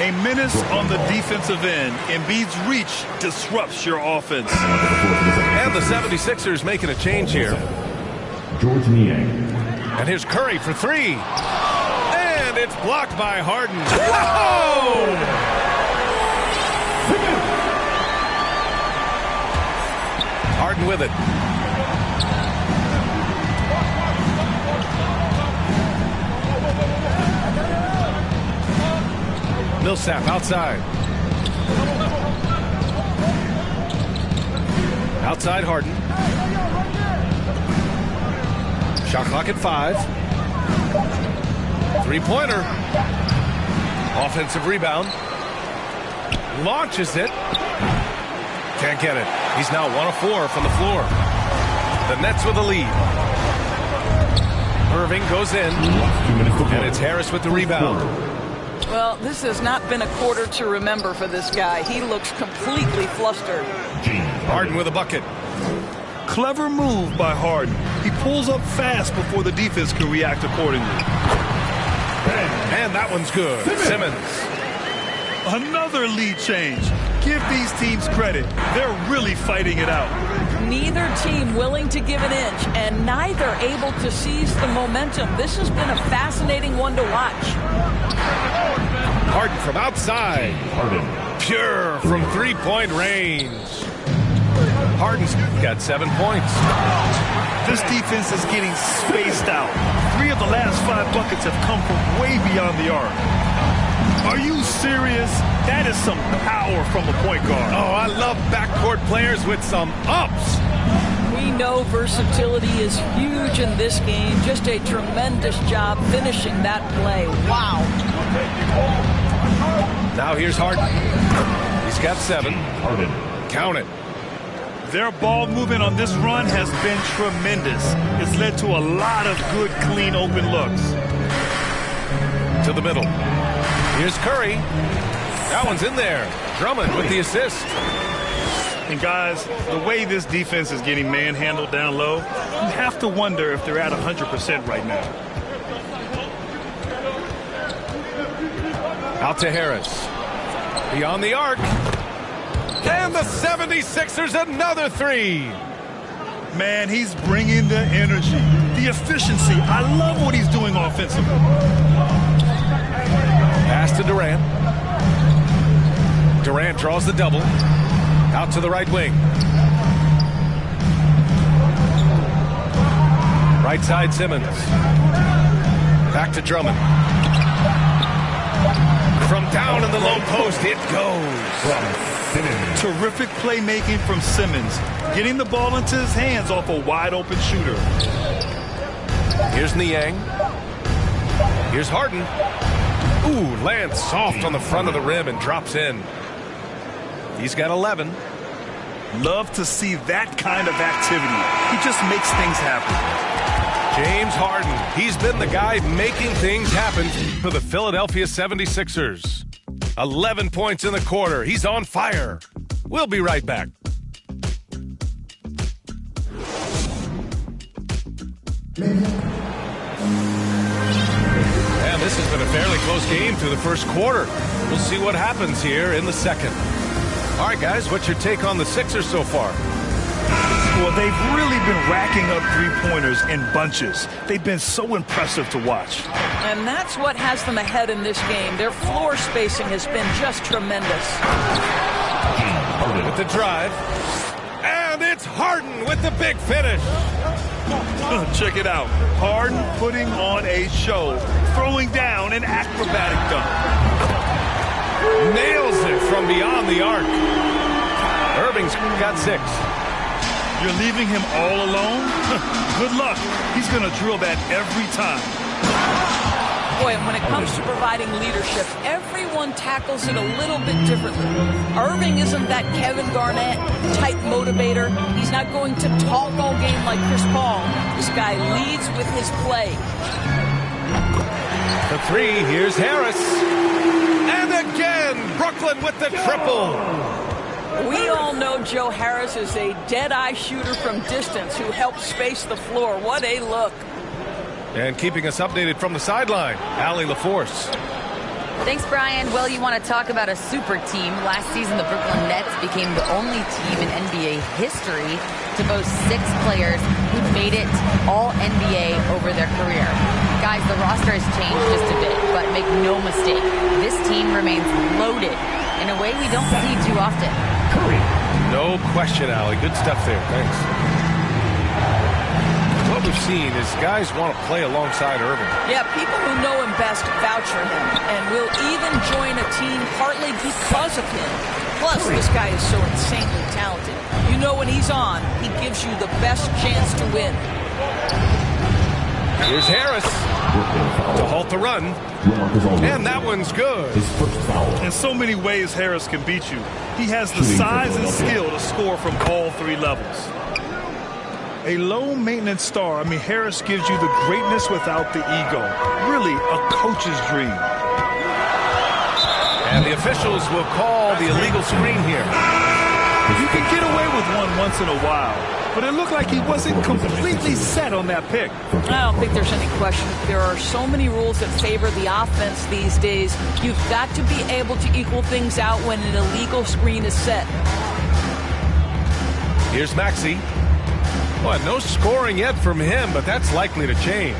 A menace on the defensive end. Embiid's reach disrupts your offense. And the 76ers making a change here. George Niang. And here's Curry for 3. And it's blocked by Harden. Oh! Harden with it. Millsap outside. Outside Harden. Shot clock at 5. Three-pointer. Offensive rebound. Launches it. Can't get it. He's now 1 of 4 from the floor. The Nets with a lead. Irving goes in. And it's Harris with the rebound. Well, this has not been a quarter to remember for this guy. He looks completely flustered. Harden with a bucket. Clever move by Harden. He pulls up fast before the defense can react accordingly. And that one's good. Simmons. Another lead change. Give these teams credit. They're really fighting it out. Neither team willing to give an inch, and neither able to seize the momentum. This has been a fascinating one to watch. Harden from outside. Pure from three-point range. Harden's got 7 points. This defense is getting spaced out. 3 of the last 5 buckets have come from way beyond the arc. Are you serious? That is some power from a point guard. Oh, I love backcourt players with some ups. We know versatility is huge in this game. Just a tremendous job finishing that play. Wow. Now here's Harden. He's got 7. Harden. Count it. Their ball movement on this run has been tremendous. It's led to a lot of good, clean, open looks. To the middle. Here's Curry. That one's in there. Drummond with the assist. And guys, the way this defense is getting manhandled down low, you have to wonder if they're at 100% right now. Out to Harris. Beyond the arc. And the 76ers another 3. Man, he's bringing the energy, the efficiency. I love what he's doing offensively. Pass to Durant. Durant draws the double. Out to the right wing. Right side Simmons. Back to Drummond. From down in the low post, it goes. Terrific playmaking from Simmons. Getting the ball into his hands off a wide-open shooter. Here's Niang. Here's Harden. Ooh, lands soft on the front of the rim and drops in. He's got 11. Love to see that kind of activity. He just makes things happen. James Harden. He's been the guy making things happen for the Philadelphia 76ers. 11 points in the quarter. He's on fire. We'll be right back. And this has been a fairly close game through the first quarter. We'll see what happens here in the second. All right, guys, what's your take on the Sixers so far? Well, they've really been racking up three-pointers in bunches. They've been so impressive to watch. And that's what has them ahead in this game. Their floor spacing has been just tremendous. With the drive. And it's Harden with the big finish. Check it out. Harden putting on a show, throwing down an acrobatic dunk. Nails it from beyond the arc. Irving's got 6. You're leaving him all alone? Good luck. He's going to drill that every time. Boy, and when it comes to providing leadership, everyone tackles it a little bit differently. Irving isn't that Kevin Garnett type motivator. He's not going to talk all game like Chris Paul. This guy leads with his play. The 3, here's Harris. And again, Brooklyn with the triple. We all know Joe Harris is a dead-eye shooter from distance who helps space the floor. What a look. And keeping us updated from the sideline, Allie LaForce. Thanks, Brian. Well, you want to talk about a super team. Last season, the Brooklyn Nets became the only team in NBA history to boast 6 players who made it all NBA over their career. Guys, the roster has changed just a bit, but make no mistake, this team remains loaded in a way we don't see too often. No question, Allie. Good stuff there. Thanks. ever seen is guys want to play alongside Irving. Yeah, people who know him best vouch for him and will even join a team partly because of him. Plus, this guy is so insanely talented. You know when he's on, he gives you the best chance to win. Here's Harris to halt the run. And that one's good. In so many ways, Harris can beat you. He has the size and skill to score from all three levels. A low-maintenance star. I mean, Harris gives you the greatness without the ego. Really, a coach's dream. And the officials will call the illegal screen here. You can get away with one once in a while, but it looked like he wasn't completely set on that pick. I don't think there's any question. There are so many rules that favor the offense these days. You've got to be able to equal things out when an illegal screen is set. Here's Maxey. Well, no scoring yet from him, but that's likely to change.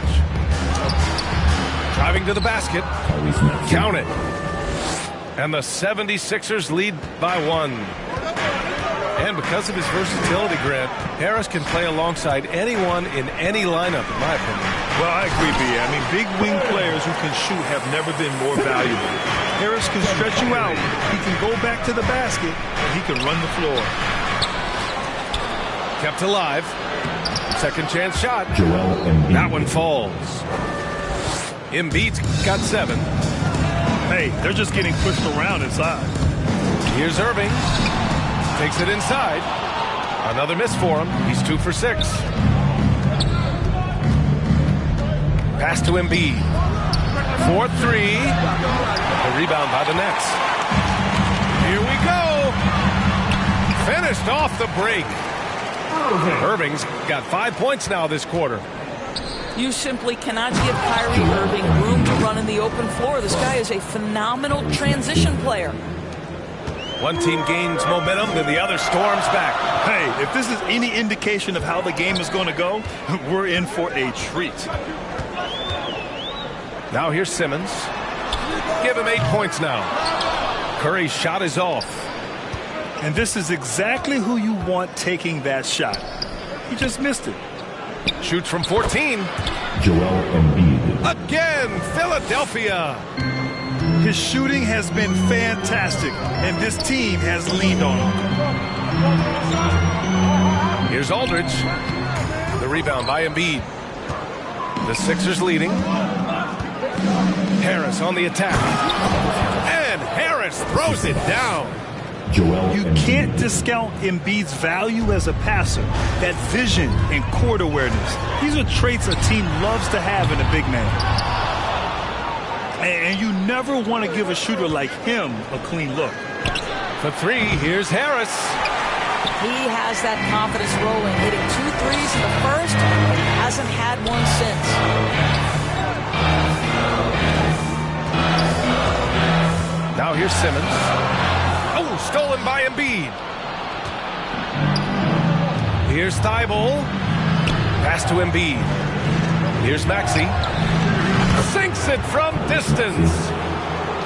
Driving to the basket. Count it. And the 76ers lead by 1. And because of his versatility, Grant, Harris can play alongside anyone in any lineup, in my opinion. Well, I agree, B.A. I mean, big wing players who can shoot have never been more valuable. Harris can stretch you out. He can go back to the basket, and he can run the floor. Kept alive. Second chance shot. That one falls. Embiid's got 7. Hey, they're just getting pushed around inside. Here's Irving. Takes it inside. Another miss for him. He's 2 for 6. Pass to Embiid. 4-3. The rebound by the Nets. Here we go. Finished off the break. Irving's got 5 points now this quarter. You simply cannot give Kyrie Irving room to run in the open floor. This guy is a phenomenal transition player. One team gains momentum, then the other storms back. Hey, if this is any indication of how the game is going to go, we're in for a treat. Now here's Simmons. Give him 8 points now. Curry's shot is off. And this is exactly who you want taking that shot. He just missed it. Shoots from 14. Joel Embiid. Again, Philadelphia. His shooting has been fantastic, and this team has leaned on him. Here's Aldridge. The rebound by Embiid. The Sixers leading. Harris on the attack. And Harris throws it down. You can't discount Embiid's value as a passer. That vision and court awareness. These are traits a team loves to have in a big man. And you never want to give a shooter like him a clean look. For 3, here's Harris. He has that confidence rolling, hitting 2 threes in the first, but hasn't had one since. Now here's Simmons. Oh, stolen by Embiid. Here's Thibault. Pass to Embiid. Here's Maxey. Sinks it from distance.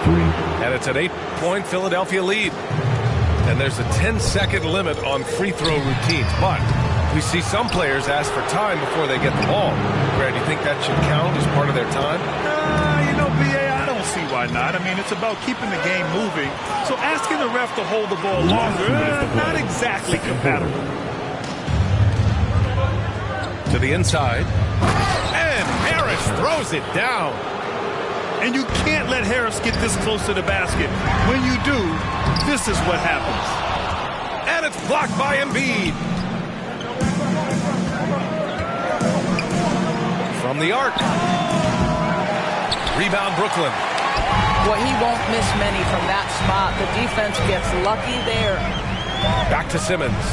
3. And it's an 8-point Philadelphia lead. And there's a 10-second limit on free throw routines. But we see some players ask for time before they get the ball. Brad, do you think that should count as part of their time? You know, B.A., I don't see why not. I mean, it's about keeping the game moving. So asking the ref to hold the ball longer, not exactly compatible. To the inside. And Harris throws it down. And you can't let Harris get this close to the basket. When you do, this is what happens. And it's blocked by Embiid. From the arc. Rebound Brooklyn. Well, he won't miss many from that spot. The defense gets lucky there. Back to Simmons.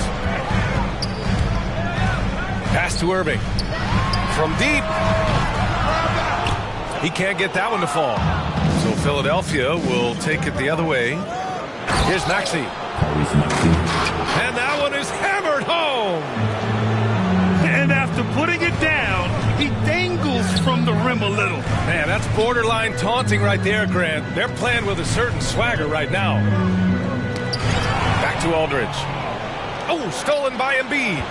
Pass to Irving. From deep. He can't get that one to fall. So Philadelphia will take it the other way. Here's Maxey. And that one is hammered home. And after putting it down, he dangles from the rim a little. Man, that's borderline taunting right there, Grant. They're playing with a certain swagger right now. Back to Aldridge. Oh, stolen by Embiid.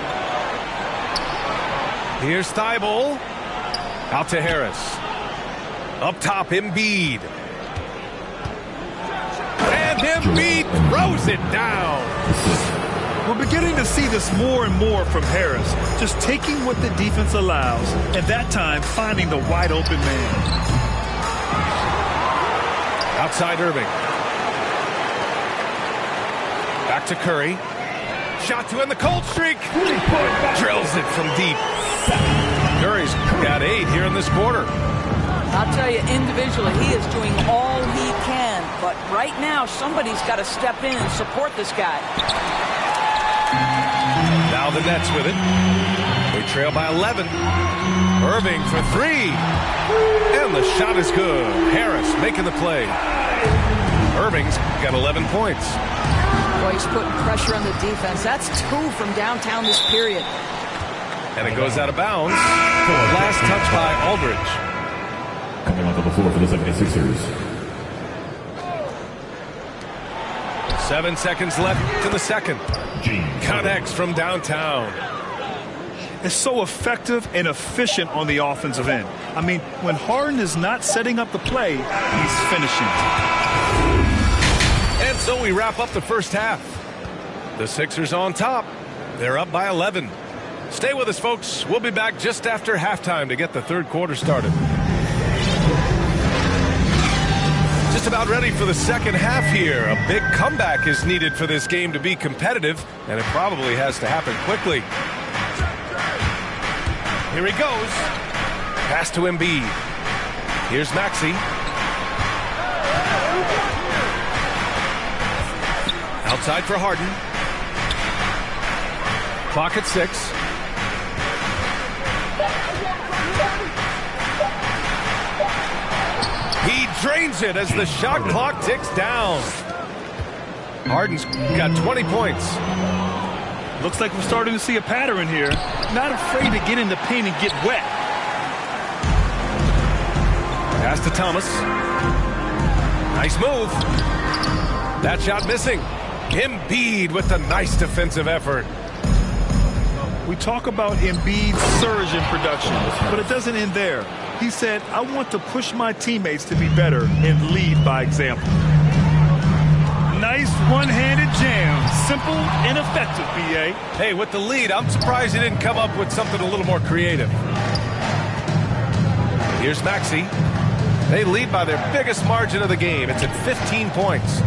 Here's Thibault. Out to Harris. Up top, Embiid. And Embiid throws it down. We're beginning to see this more and more from Harris. Just taking what the defense allows, and that time finding the wide open man. Outside Irving. Back to Curry. Shot to end the cold streak. Drills it from deep. Curry's got 8 here in this quarter. I'll tell you, individually, he is doing all he can. But right now, somebody's got to step in and support this guy. Now the Nets with it. They trail by 11. Irving for 3. And the shot is good. Harris making the play. Irving's got 11 points. Boy, he's putting pressure on the defense. That's 2 from downtown this period. And it goes out of bounds. Last touch by Aldridge. Coming onto the floor for the 76ers. 7 seconds left in the second. Connects from downtown. Is so effective and efficient on the offensive end. I mean, when Harden is not setting up the play, he's finishing. And so we wrap up the first half. The Sixers on top. They're up by 11. Stay with us, folks. We'll be back just after halftime to get the third quarter started. Just about ready for the second half here. A big comeback is needed for this game to be competitive, and it probably has to happen quickly. Here he goes. Pass to Embiid. Here's Maxey. Outside for Harden. Clock at 6. He drains it as the shot clock ticks down. Harden's got 20 points. Looks like we're starting to see a pattern here. Not afraid to get in the paint and get wet. Pass to Thomas. Nice move. That shot missing. Embiid with a nice defensive effort. We talk about Embiid's surge in production, but it doesn't end there. He said, I want to push my teammates to be better and lead by example. Nice one-handed jam. Simple and effective, B.A. Hey, with the lead, I'm surprised he didn't come up with something a little more creative. Here's Maxey. They lead by their biggest margin of the game. It's at 15 points.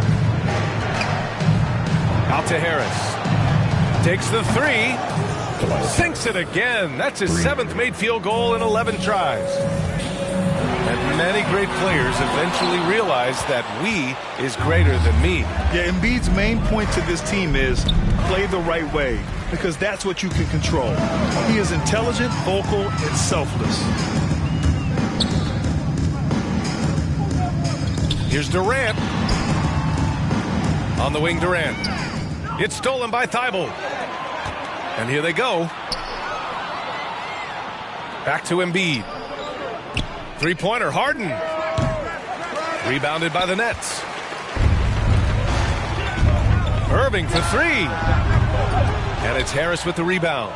Out to Harris. Takes the 3. Sinks it again. That's his 7th made field goal in 11 tries. And many great players eventually realize that we is greater than me. Yeah, Embiid's main point to this team is play the right way, because that's what you can control. He is intelligent, vocal, and selfless. Here's Durant. On the wing, Durant. It's stolen by Thibault. And here they go. Back to Embiid. Three-pointer, Harden. Rebounded by the Nets. Irving for 3. And it's Harris with the rebound.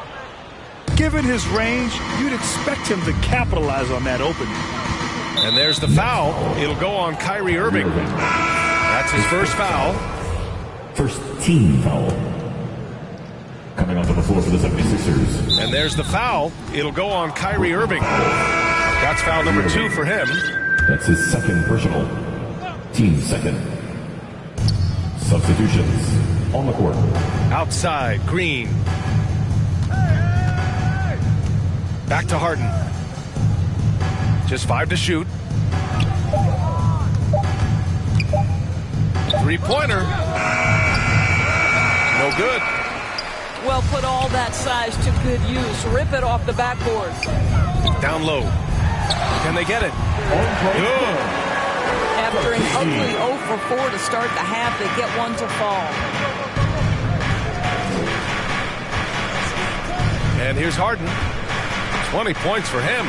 Given his range, you'd expect him to capitalize on that opening. And there's the foul. It'll go on Kyrie Irving. That's his first foul. First team foul. Coming onto the floor for the 76ers. And there's the foul. It'll go on Kyrie Irving. That's foul number 2 for him. That's his second personal. Team second. Substitutions on the court. Outside, Green. Back to Harden. Just 5 to shoot. Three-pointer. No good. Well, put all that size to good use. Rip it off the backboard. Down low. Can they get it? Good. After an ugly 0 for 4 to start the half, they get one to fall. And here's Harden. 20 points for him.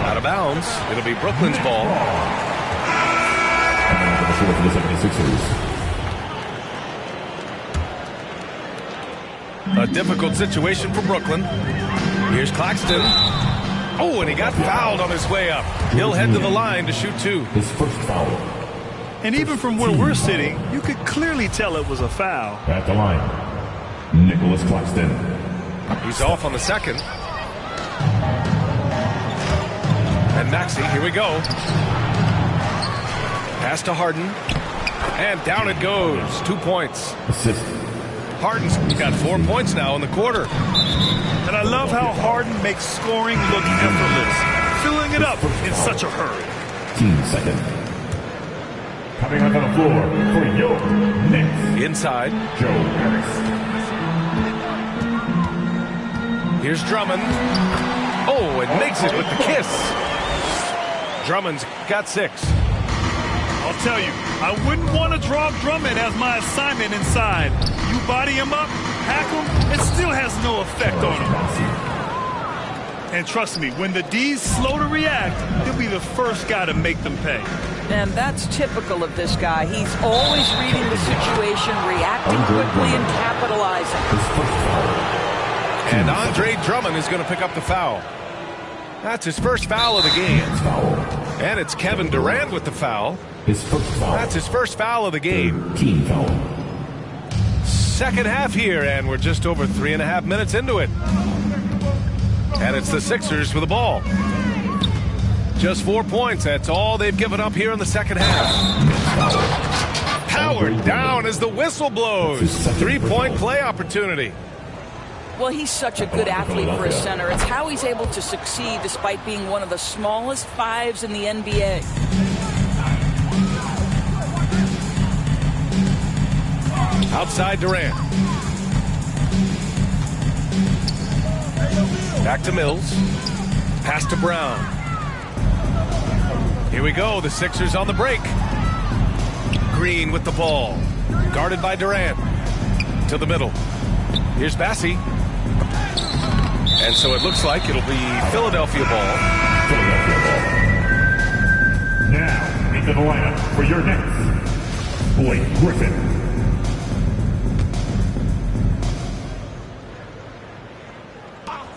Out of bounds. It'll be Brooklyn's ball. Coming onto the floor for the 76ers. A difficult situation for Brooklyn. Here's Claxton. Oh, and he got fouled on his way up. He'll head to the line to shoot 2. His first foul. And even from where we're sitting, you could clearly tell it was a foul. At the line, Nicholas Claxton. He's off on the second. And Maxey, here we go. Pass to Harden. And down it goes. 2 points. Assist. Harden's got 4 points now in the quarter. And I love how Harden makes scoring look effortless, filling it up in such a hurry. Team second. Coming up on the floor for your Knicks. Inside. Joe Harris. Here's Drummond. Oh, and makes it with the kiss. Drummond's got 6. I'll tell you, I wouldn't want to drop Drummond as my assignment inside. You body him up, hack him, it still has no effect on him. And trust me, when the D's slow to react, he'll be the first guy to make them pay. And that's typical of this guy. He's always reading the situation, reacting quickly, and capitalizing. And Andre Drummond is going to pick up the foul. That's his first foul of the game. And it's Kevin Durant with the foul. His first foul. That's his first foul of the game. Team foul. Second half here, and we're just over 3.5 minutes into it. And it's the Sixers with the ball. Just 4 points. That's all they've given up here in the second half. Powered down as the whistle blows. 3-point play opportunity. Well, he's such a good athlete for a center. It's how he's able to succeed despite being one of the smallest 5s in the NBA. Outside Durant. Back to Mills. Pass to Brown. Here we go. The Sixers on the break. Green with the ball. Guarded by Durant. To the middle. Here's Bassey. And so it looks like it'll be Philadelphia ball. Philadelphia ball. Now, into the lineup for your Knicks, Blake Griffin.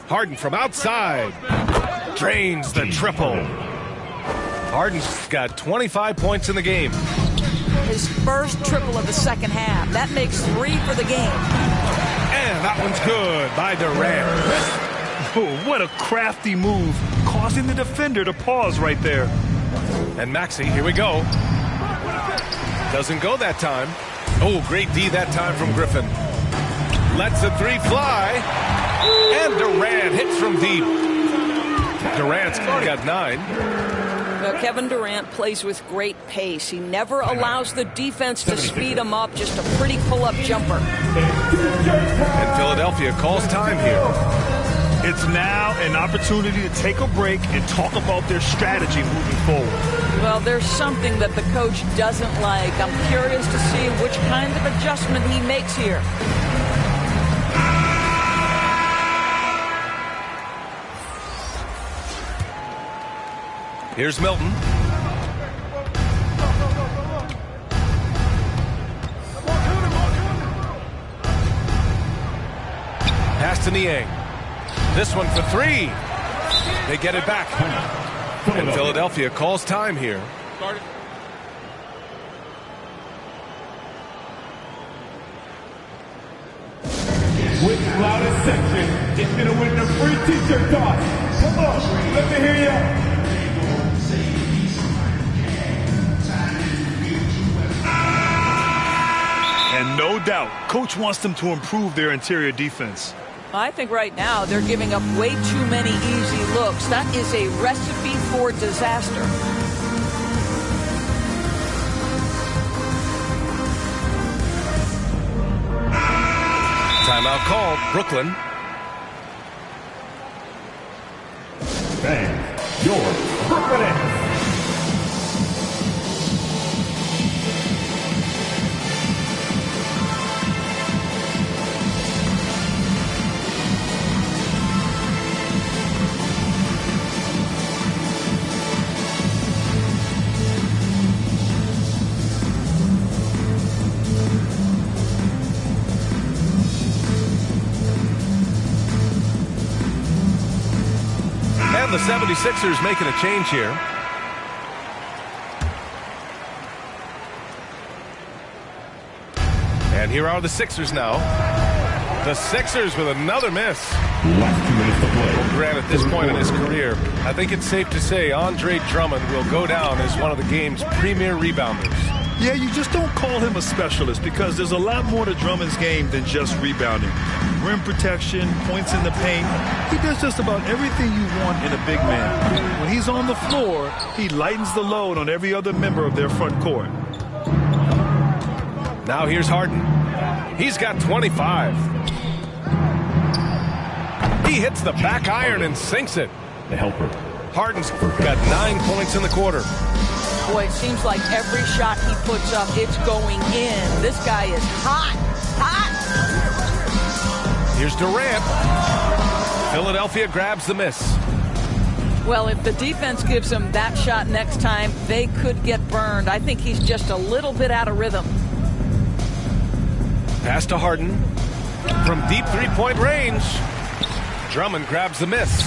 Harden from outside. Drains the triple. Harden's got 25 points in the game. His first triple of the second half. That makes 3 for the game. And that one's good by Durant. Oh, what a crafty move, causing the defender to pause right there. And Maxey, here we go. Doesn't go that time. Oh, great D that time from Griffin. Lets the 3 fly. And Durant hits from deep. Durant's got 9. Now, Kevin Durant plays with great pace. He never allows the defense to speed him up. Just a pretty pull-up jumper. And Philadelphia calls time here. It's now an opportunity to take a break and talk about their strategy moving forward. Well, there's something that the coach doesn't like. I'm curious to see which kind of adjustment he makes here. Here's Milton. Pass to Niang. This one for 3. They get it back. And Philadelphia calls time here. With the loudest section, it's going to win the free t-shirt toss. Come on, let me hear you. And no doubt, coach wants them to improve their interior defense. I think right now they're giving up way too many easy looks. That is a recipe for disaster. Timeout called. Brooklyn. Bang. Your Brooklyn Nets. 76ers making a change here. And here are the Sixers now. The Sixers with another miss. Last 2 minutes to play. Well, Grant, at this point in his career, I think it's safe to say Andre Drummond will go down as one of the game's premier rebounders. Yeah, you just don't call him a specialist because there's a lot more to Drummond's game than just rebounding. Rim protection, points in the paint. He does just about everything you want in a big man. When he's on the floor, he lightens the load on every other member of their front court. Now here's Harden. He's got 25. He hits the back iron and sinks it. The helper. Harden's got 9 points in the quarter. Boy, it seems like every shot he puts up, it's going in. This guy is hot. Here's Durant. Philadelphia grabs the miss. Well, if the defense gives him that shot next time, they could get burned. I think he's just a little bit out of rhythm. Pass to Harden. From deep three-point range. Drummond grabs the miss.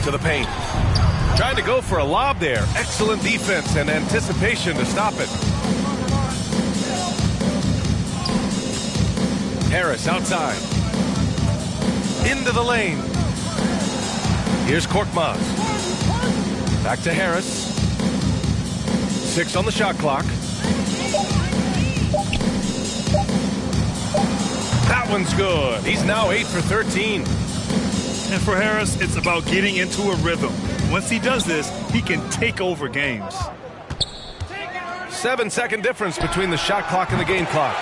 To the paint. Trying to go for a lob there. Excellent defense and anticipation to stop it. Harris outside. Into the lane. Here's Korkmaz. Back to Harris. 6 on the shot clock. That one's good. He's now 8 for 13. And for Harris, it's about getting into a rhythm. Once he does this, he can take over games. 7-second difference between the shot clock and the game clock.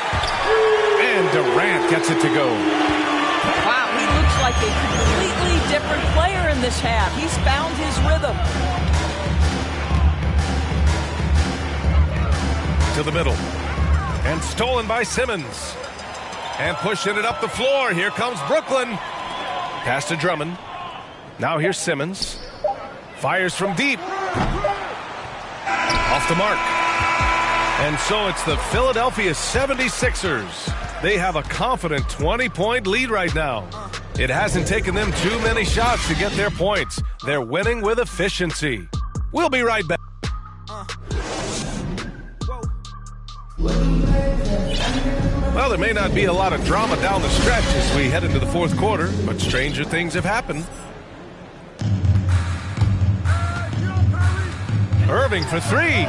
And Durant gets it to go. Wow, he looks like a completely different player in this half. He's found his rhythm. To the middle. And stolen by Simmons. And pushing it up the floor. Here comes Brooklyn. Pass to Drummond. Now here's Simmons. Fires from deep. Off the mark. And so it's the Philadelphia 76ers. They have a confident 20-point lead right now. It hasn't taken them too many shots to get their points. They're winning with efficiency. We'll be right back. Well, there may not be a lot of drama down the stretch as we head into the fourth quarter, but stranger things have happened. Irving for 3.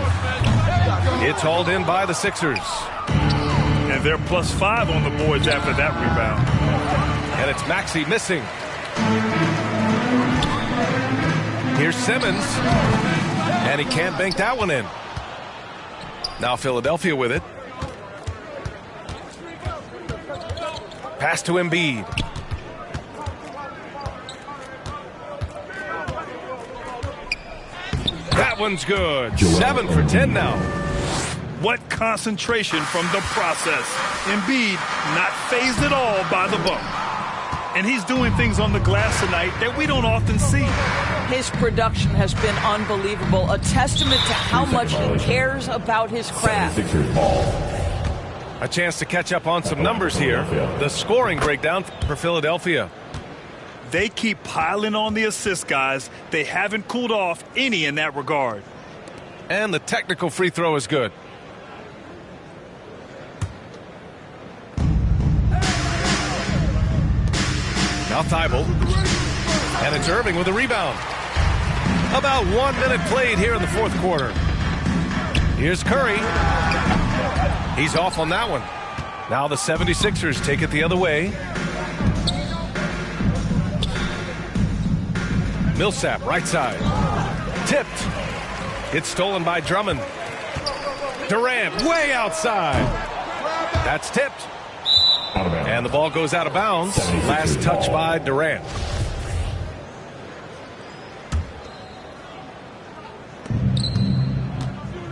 It's hauled in by the Sixers. And they're +5 on the boards after that rebound. And it's Maxey missing. Here's Simmons. And he can't bank that one in. Now Philadelphia with it. Pass to Embiid. That one's good. 7 for 10 now. What concentration from the process. Embiid not fazed at all by the bump. And he's doing things on the glass tonight that we don't often see. His production has been unbelievable. A testament to how much he cares about his craft. A chance to catch up on some numbers here. The scoring breakdown for Philadelphia. They keep piling on the assist guys. They haven't cooled off any in that regard. And the technical free throw is good. Now Thibault. And it's Irving with a rebound. About 1 minute played here in the fourth quarter. Here's Curry. He's off on that one. Now the 76ers take it the other way. Millsap, right side. Tipped. It's stolen by Drummond. Durant, way outside. That's tipped. And the ball goes out of bounds. Last touch by Durant.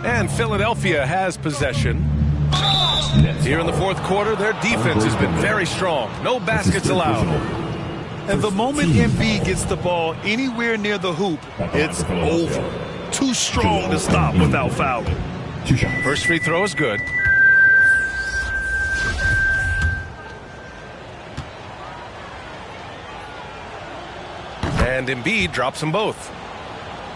And Philadelphia has possession. Here in the fourth quarter, their defense has been very strong. No baskets allowed. And the moment Embiid gets the ball anywhere near the hoop, it's over. Too strong to stop without fouling. First free throw is good. and Embiid drops them both.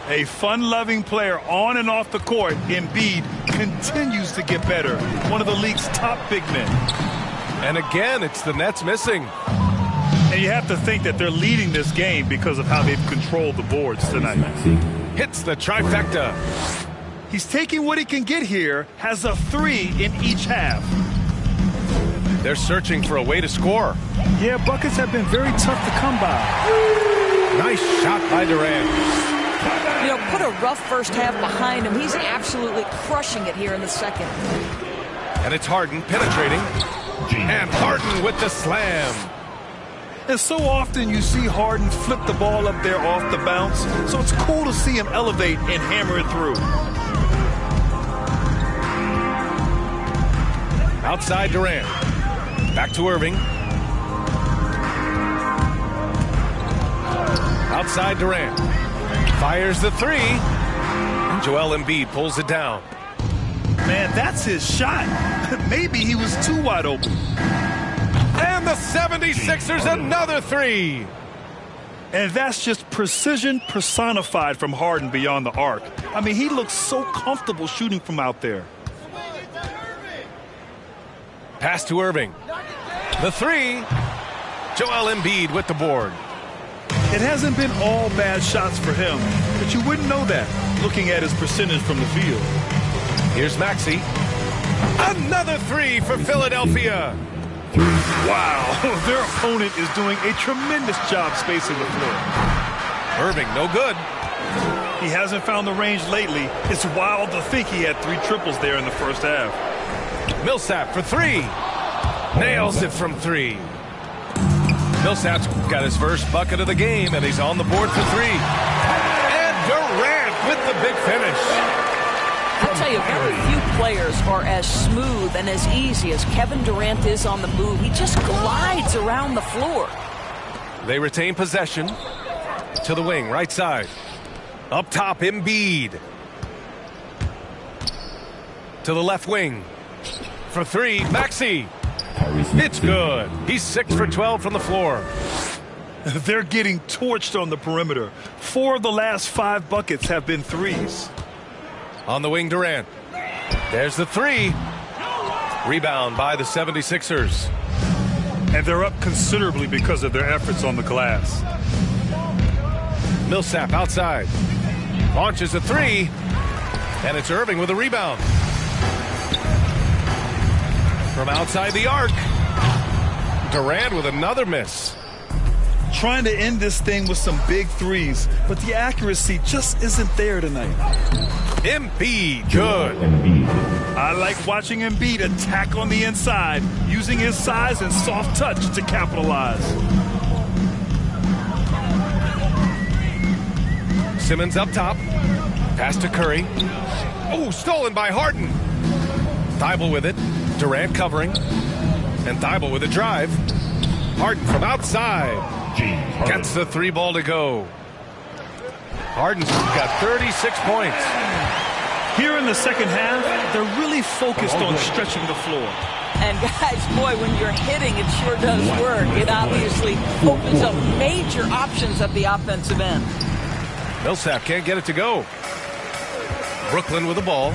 A fun-loving player on and off the court, Embiid continues to get better. One of the league's top big men. And again, it's the Nets missing. And you have to think that they're leading this game because of how they've controlled the boards tonight. Hits the trifecta. He's taking what he can get here, has a 3 in each half. They're searching for a way to score. Yeah, buckets have been very tough to come by. Nice shot by Durant. You know, put a rough first half behind him. He's absolutely crushing it here in the second. And it's Harden penetrating. And Harden with the slam. And so often you see Harden flip the ball up there off the bounce. So it's cool to see him elevate and hammer it through. Outside Durant. Back to Irving. Outside Durant. Fires the 3. And Joel Embiid pulls it down. Man, that's his shot. Maybe he was too wide open. And the 76ers another 3. And that's just precision personified from Harden beyond the arc. I mean, he looks so comfortable shooting from out there. Pass to Irving. The 3. Joel Embiid with the board. It hasn't been all bad shots for him, but you wouldn't know that looking at his percentage from the field. Here's Maxey. Another 3 for Philadelphia. Wow, their opponent is doing a tremendous job spacing the floor. Irving, no good. He hasn't found the range lately. It's wild to think he had 3 triples there in the first half. Millsap for 3. Nails it from 3. Millsap's got his first bucket of the game, and he's on the board for 3. And Durant with the big finish. I'll tell you, very few players are as smooth and as easy as Kevin Durant is on the move. He just glides around the floor. They retain possession. To the wing, right side. Up top, Embiid. To the left wing. For 3, Maxey. It's good. He's 6 for 12 from the floor. They're getting torched on the perimeter. 4 of the last 5 buckets have been 3s. On the wing, Durant. There's the 3. Rebound by the 76ers. And they're up considerably because of their efforts on the glass. Millsap outside. Launches a 3. And it's Irving with a rebound. From outside the arc. Durant with another miss. Trying to end this thing with some big 3s, but the accuracy just isn't there tonight. Embiid, good. I like watching Embiid attack on the inside, using his size and soft touch to capitalize. Simmons up top. Pass to Curry. Oh, stolen by Harden. Thibault with it. Durant covering. And Thibault with a drive. Harden from outside. Gets the 3 ball to go. Harden's got 36 points. Here in the second half, they're really focused on stretching the floor. And guys, boy, when you're hitting, it sure does work. It obviously opens up major options at the offensive end. Millsap can't get it to go. Brooklyn with the ball.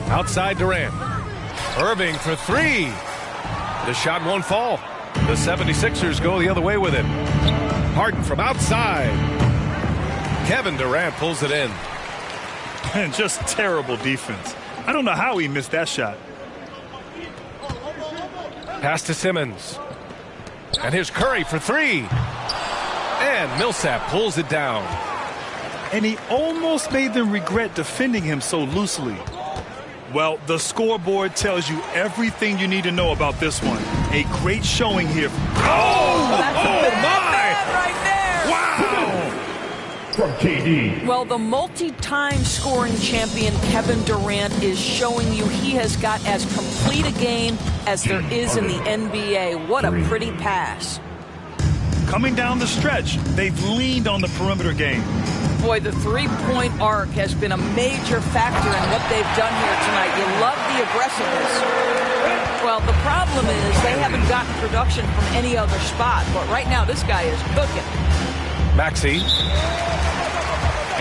Outside Durant. Irving for 3. The shot won't fall. The 76ers go the other way with it. Harden from outside. Kevin Durant pulls it in. And just terrible defense. I don't know how he missed that shot. Pass to Simmons. And here's Curry for 3. And Millsap pulls it down. And he almost made them regret defending him so loosely. Well, the scoreboard tells you everything you need to know about this one. A great showing here. That's my! Right there! Wow! From KD. Well, the multi-time scoring champion Kevin Durant is showing you he has got as complete a game as there is in the NBA. What a pretty pass. Coming down the stretch, they've leaned on the perimeter game. Boy, the three-point arc has been a major factor in what they've done here tonight. You love the aggressiveness. Well, the problem is they haven't gotten production from any other spot, but right now this guy is cooking. Maxey.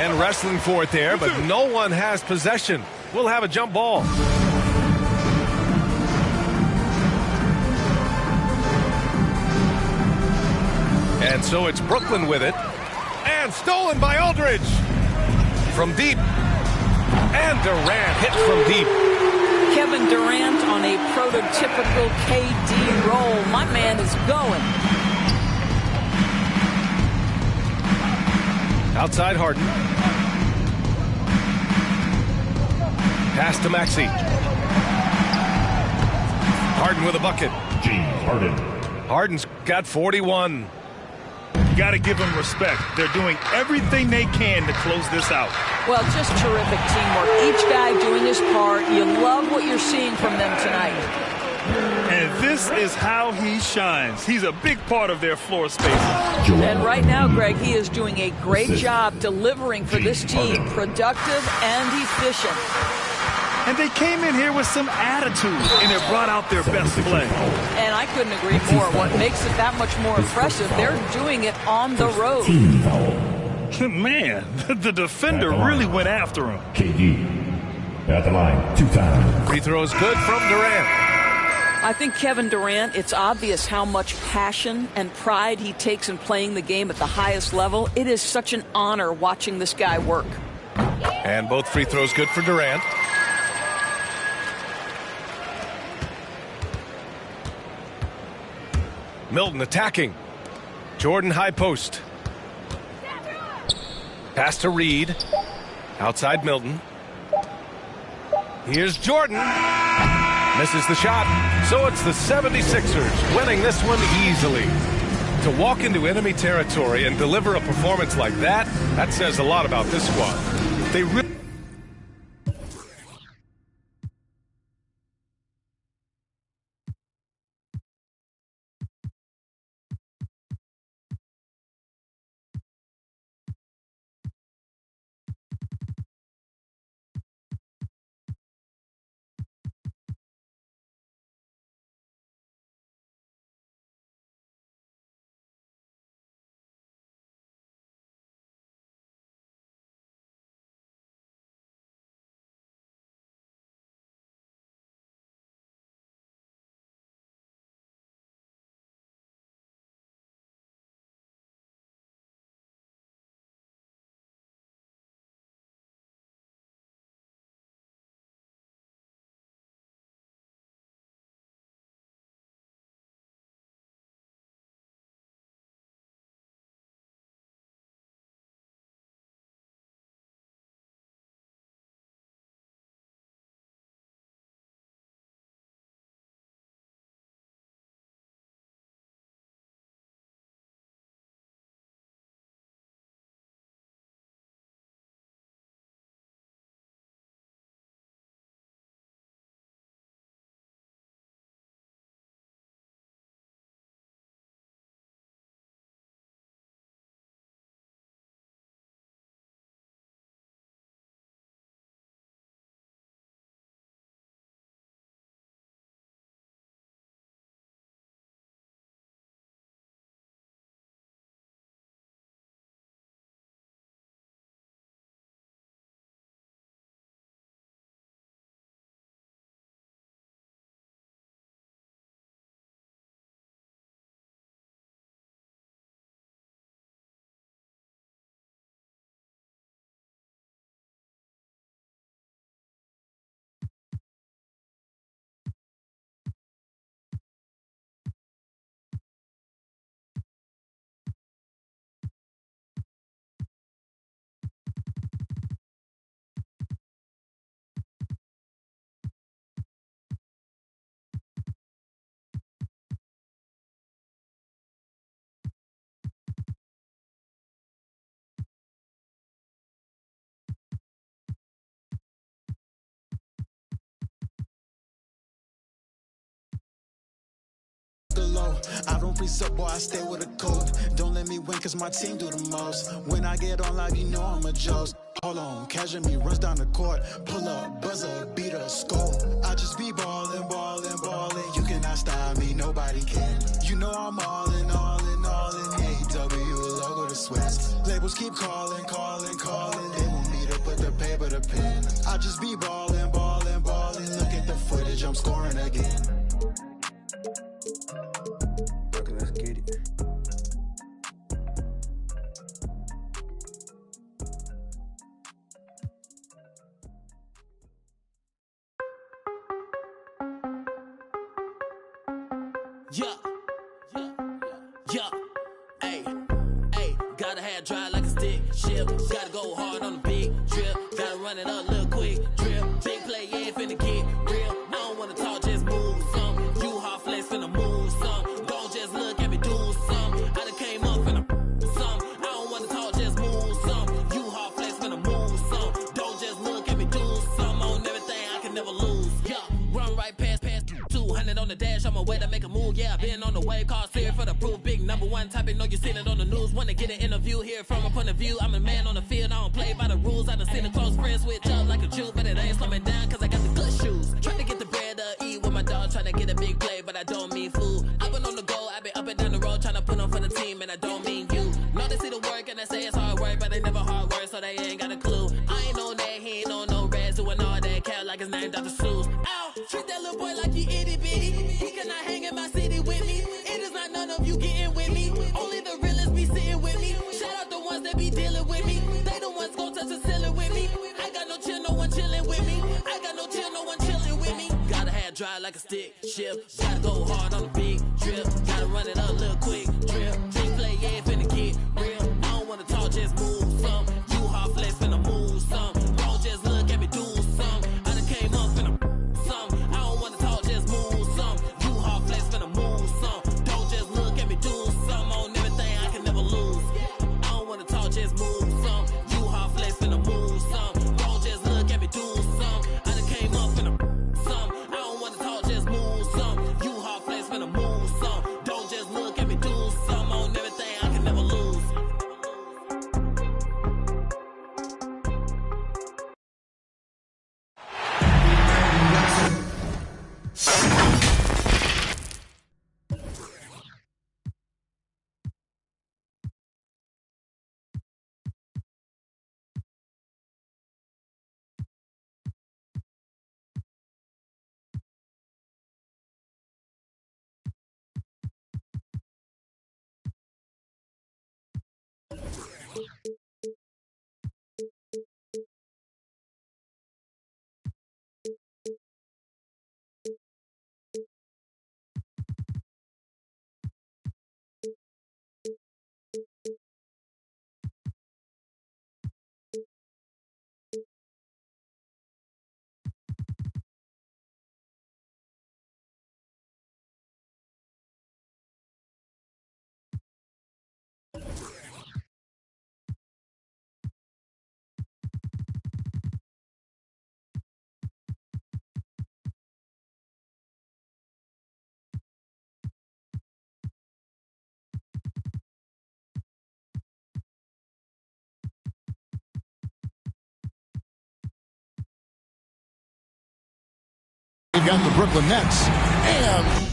And wrestling for it there, but no one has possession. We'll have a jump ball. And so it's Brooklyn with it. And stolen by Aldridge. From deep. And Durant hit from deep. Kevin Durant on a prototypical KD roll. My man is going. Outside Harden. Pass to Maxey. Harden with a bucket. James Harden. Harden's got 41. You got to give them respect. They're doing everything they can to close this out. Well, just terrific teamwork. Each guy doing his part. You love what you're seeing from them tonight. And this is how he shines. He's a big part of their floor space. And right now, Greg, he is doing a great job delivering for this team. Productive and efficient. And they came in here with some attitude, and it brought out their best play. And I couldn't agree more. What makes it that much more impressive, they're doing it on the road. Man, the defender really went after him. KD at the line, 2 times. Free throws good from Durant. I think Kevin Durant, it's obvious how much passion and pride he takes in playing the game at the highest level. It is such an honor watching this guy work. And both free throws good for Durant. Milton attacking. Jordan high post. Pass to Reed. Outside Milton. Here's Jordan. Misses the shot. So it's the 76ers winning this one easily. To walk into enemy territory and deliver a performance like that, that says a lot about this squad. They really... I don't pre-sub, boy, I stay with a code. Don't let me win, cause my team do the most. When I get on live, you know I'm a joke. Hold on, catching me, runs down the court. Pull up, buzzer, beat a score. I just be ballin', ballin', ballin'. cannot stop me, nobody can. You know I'm all in, all in, all in. AEW logo to Swiss. Labels keep calling, calling, calling. They want me to put the paper to pen. I just be balling, balling, balling. Look at the footage, I'm scoring again. Okay, let's get it. Yeah, hey, gotta have dry like a stick shift. Gotta go hard on the big drip. Gotta run it up, little quick drip. Big play, yeah, finna get real. I don't wanna talk, just move some. You hot flex finna move some. Don't just look at me do some. I done came up finna some. I don't wanna talk, just move some. You hot flex finna move some. Don't just look at me do some. On everything, I can never lose. Yeah, run right past 200 on the dash. On my way to make a move. Yeah, I've been on the wave, call serious for the proof. Big number one topic, know you seen it on the news. Wanna get an interview here from a point of view. I'm a man on the field, I don't play by the rules. I done seen a close friend switch up like a Jew, but it ain't slow me down cause I got the good shoes. Trying to get the bread to eat with my dog, trying to get a big play, but I don't mean food. I've been on the go, I've been up and down the road, trying to put on for the team, and I don't mean you. Know they see the work and they say it's hard work, but they never hard work, so they ain't got a clue. I ain't on that, he ain't on no reds, doing all that cat like his name Dr. Seuss. Ow, treat that little boy like he itty bitty. He cannot hang in my city with me. It is not none of you getting with me. Only the realists be sitting with me. Shout out the ones that be dealing with me. They the ones gon' touch the ceiling with me. I got no chill, no one chilling with me. I got no chill, no one chilling with me. Gotta have dry like a stick shift. Gotta go hard on the big drip. Gotta run it up, little quick drip. Big play, yeah, finna get real. I don't wanna talk, just move some. You hot flex finna move some. Don't just look at me do some. I done came up finna some. I don't wanna talk, just move some. You hot flex finna move some. Don't just look at me do some. On everything, I can never lose. I don't wanna talk, just move some. You hot flex finna move some. Don't just look at me do some. I done came up finna some. I don't wanna talk, just move some. You hot flex finna move some. Don't just look at me do some. On everything, I can never lose. You've got the Brooklyn Nets and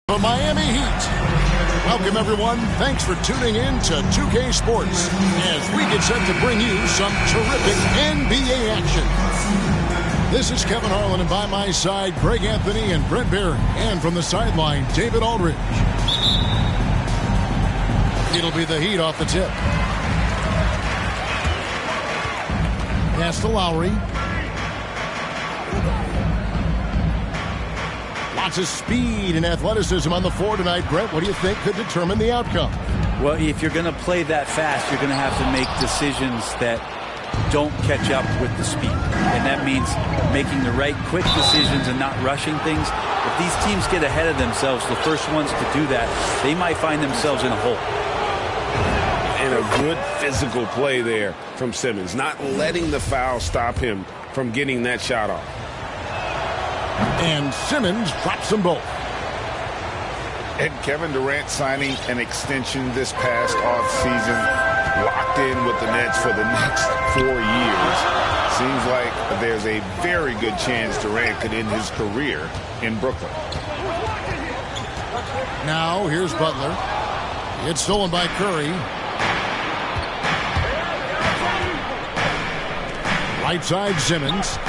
the Miami Heat. Welcome, everyone. Thanks for tuning in to 2K Sports as we get set to bring you some terrific NBA action. This is Kevin Harlan, and by my side, Greg Anthony and Brent Barry. And from the sideline, David Aldridge. It'll be the Heat off the tip. Pass to Lowry. Lots of speed and athleticism on the floor tonight. Brett, what do you think could determine the outcome? Well, if you're going to play that fast, you're going to have to make decisions that don't catch up with the speed. And that means making the right quick decisions and not rushing things. If these teams get ahead of themselves, the first ones to do that, they might find themselves in a hole. And a good physical play there from Simmons, not letting the foul stop him from getting that shot off. And Simmons drops them both. And Kevin Durant signing an extension this past offseason, locked in with the Nets for the next 4 years. Seems like there's a very good chance Durant could end his career in Brooklyn. Now here's Butler. It's stolen by Curry. Right side Simmons.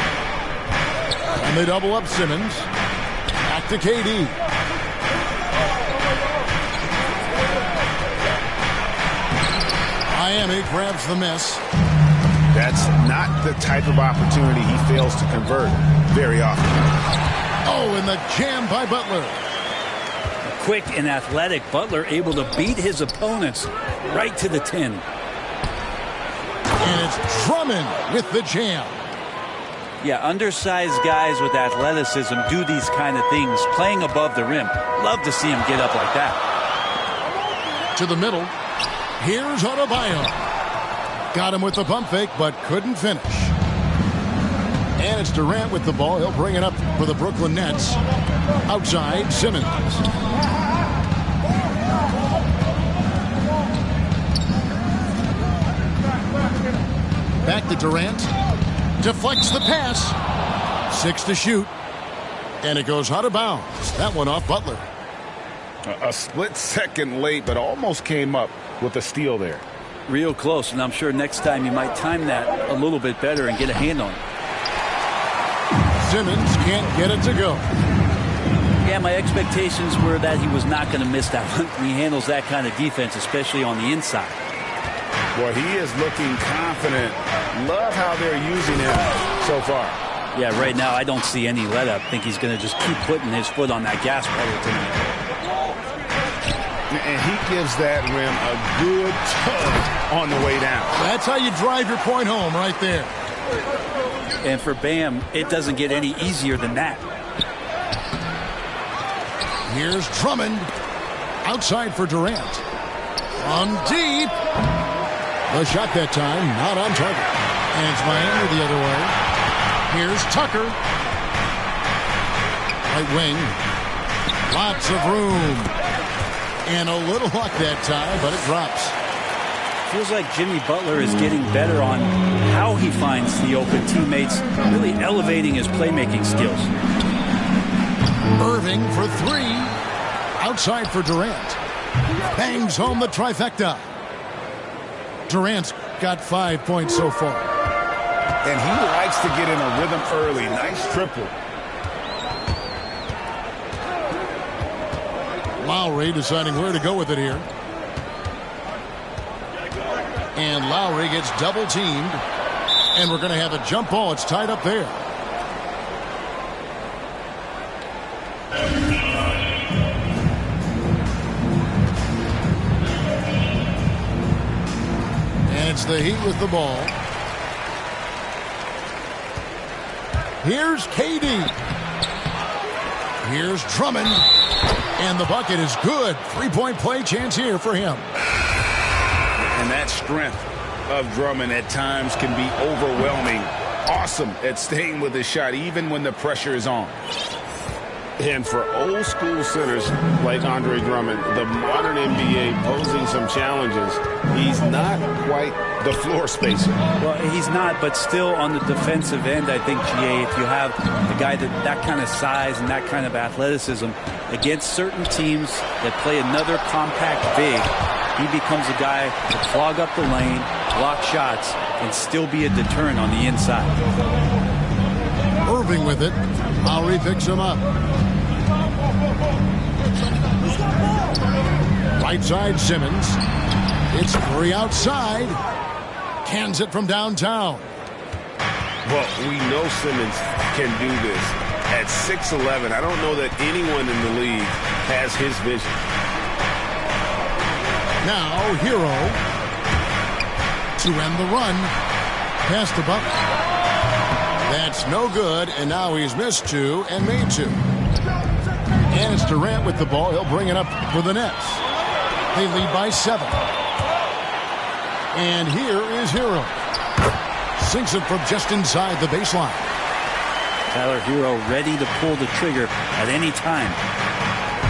And they double up Simmons. Back to KD. Miami grabs the miss. That's not the type of opportunity he fails to convert very often. Oh, and the jam by Butler. Quick and athletic, Butler able to beat his opponents right to the 10. And it's Drummond with the jam. Yeah, undersized guys with athleticism do these kind of things, playing above the rim. Love to see him get up like that. To the middle. Here's Adebayo. Got him with the pump fake, but couldn't finish. And it's Durant with the ball. He'll bring it up for the Brooklyn Nets. Outside, Simmons. Back to Durant. Deflects the pass. 6 to shoot. And it goes out of bounds. That one off Butler. A split second late, but almost came up with a steal there. Real close, and I'm sure next time you might time that a little bit better and get a hand on it. Simmons can't get it to go. Yeah, my expectations were that he was not going to miss that one. He handles that kind of defense, especially on the inside. Well, he is looking confident. Love how they're using him so far. Yeah, right now I don't see any let up. I think he's going to just keep putting his foot on that gas pedal tonight. And he gives that rim a good tug on the way down. That's how you drive your point home right there. And for Bam, it doesn't get any easier than that. Here's Drummond. Outside for Durant. From deep. The shot that time, not on target. And it's Miami the other way. Here's Tucker. Right wing. Lots of room. And a little luck that time, but it drops. Feels like Jimmy Butler is getting better on how he finds the open teammates, really elevating his playmaking skills. Irving for 3. Outside for Durant. Bangs home the trifecta. Durant's got 5 points so far. And he likes to get in a rhythm early. Nice triple. Lowry deciding where to go with it here. And Lowry gets double teamed. And we're going to have a jump ball. It's tied up there. And it's the Heat with the ball. Here's KD. Here's Drummond. And the bucket is good. 3-point play chance here for him. And that strength of Drummond at times can be overwhelming. Awesome at staying with his shot even when the pressure is on. And for old school centers like Andre Drummond, the modern NBA posing some challenges. He's not quite the floor spacer. Well, he's not, but still on the defensive end, I think, GA, if you have a guy that kind of size and that kind of athleticism against certain teams that play another compact big, he becomes a guy to clog up the lane, block shots, and still be a deterrent on the inside. Irving with it. Lowry picks him up. Right side Simmons. It's Curry outside. Cans it from downtown. Well, we know Simmons can do this. At 6'11", I don't know that anyone in the league has his vision. Now, Hero to end the run. Past the Butler. That's no good, and now he's missed two and made two. And it's Durant with the ball. He'll bring it up for the Nets. They lead by 7. And here is Hero. Sinks it from just inside the baseline. Tyler Hero ready to pull the trigger at any time.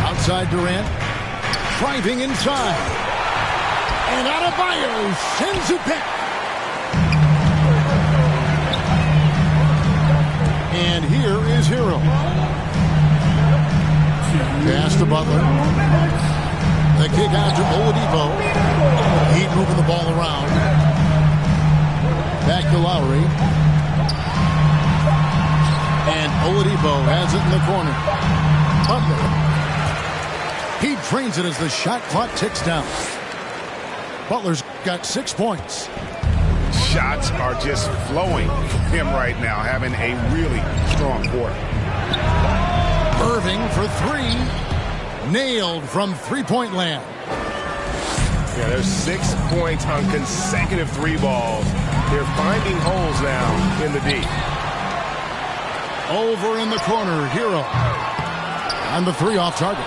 Outside Durant. Driving inside. And Adebayo sends it back. And here is Hero. Pass to Butler. The kick out to Oladipo. Heat moving the ball around. Back to Lowry. And Oladipo has it in the corner. Butler. He drains it as the shot clock ticks down. Butler's got 6 points. Shots are just flowing from him right now, having a really strong quarter. Irving for 3. Nailed from three-point land. Yeah, there's 6 points on consecutive 3 balls. They're finding holes now in the D. Over in the corner, Hero. And the 3 off target.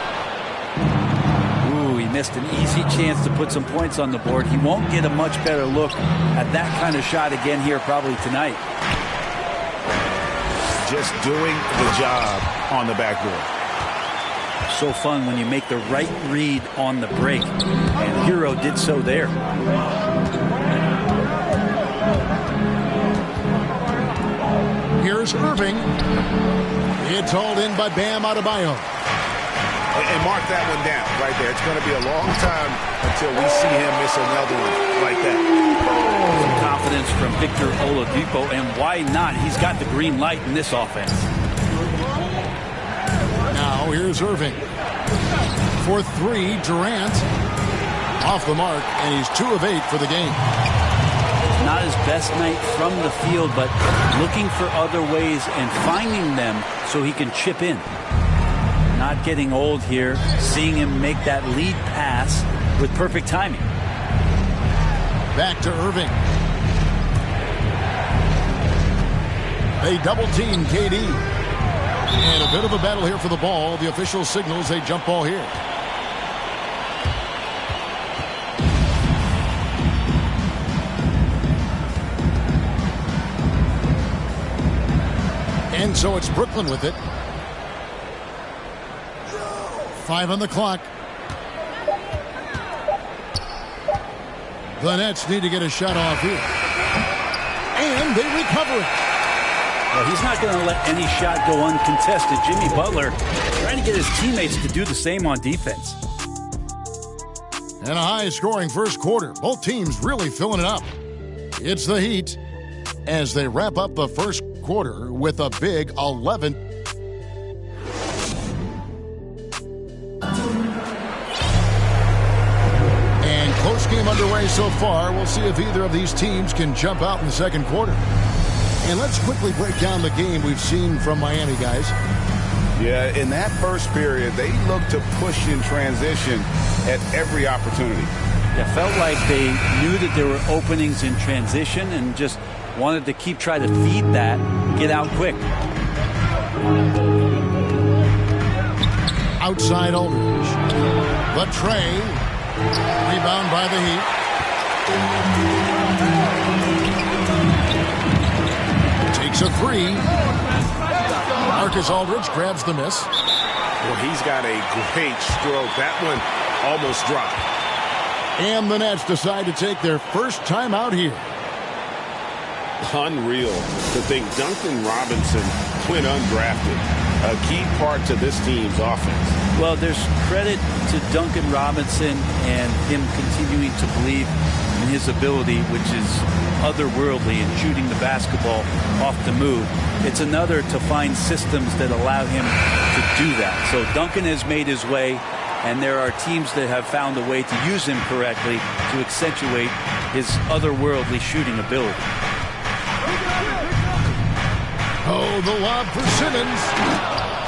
Ooh, he missed an easy chance to put some points on the board. He won't get a much better look at that kind of shot again here probably tonight. Just doing the job on the backboard. So fun when you make the right read on the break. And Hero did so there. Here's Irving. It's hauled in by Bam Adebayo. And mark that one down right there. It's going to be a long time until we see him miss another one like that. Some confidence from Victor Oladipo, and why not? He's got the green light in this offense. Now here's Irving. For 3, Durant. Off the mark, and he's 2 of 8 for the game. Not his best night from the field, but looking for other ways and finding them so he can chip in. Not getting old here, seeing him make that lead pass with perfect timing. Back to Irving. They double team KD. And a bit of a battle here for the ball. The official signals a jump ball here. And so it's Brooklyn with it. 5 on the clock. The Nets need to get a shot off here. And they recover it. Well, he's not going to let any shot go uncontested. Jimmy Butler trying to get his teammates to do the same on defense. And a high-scoring first quarter. Both teams really filling it up. It's the Heat as they wrap up the first quarter with a big 11. And close game underway so far. We'll see if either of these teams can jump out in the second quarter. And let's quickly break down the game we've seen from Miami, guys. Yeah, in that first period, they looked to push in transition at every opportunity. It felt like they knew that there were openings in transition and just wanted to keep trying to feed that, get out quick. Outside Aldridge. The tray. Rebound by the Heat. Takes a 3. Marcus Aldridge grabs the miss. Well, he's got a great stroke. That one almost dropped. And the Nets decide to take their first time out here. Unreal to think Duncan Robinson went undrafted. A key part to this team's offense. Well, there's credit to Duncan Robinson and him continuing to believe in his ability, which is otherworldly in shooting the basketball off the move. It's another to find systems that allow him to do that. So Duncan has made his way, and there are teams that have found a way to use him correctly to accentuate his otherworldly shooting ability. Oh, the lob for Simmons.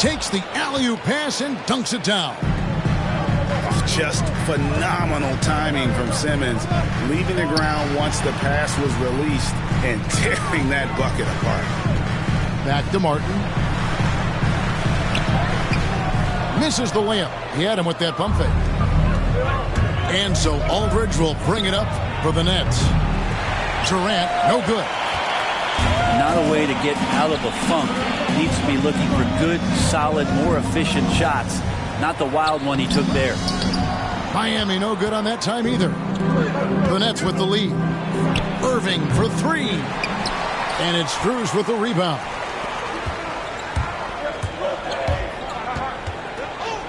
Takes the alley-oop pass and dunks it down. Just phenomenal timing from Simmons, leaving the ground once the pass was released and tearing that bucket apart. Back to Martin. Misses the layup. He had him with that pump fake. And so Aldridge will bring it up for the Nets. Durant, no good. Not a way to get out of a funk. Needs to be looking for good, solid, more efficient shots. Not the wild one he took there. Miami no good on that time either. The Nets with the lead. Irving for three. And it's Strus with the rebound.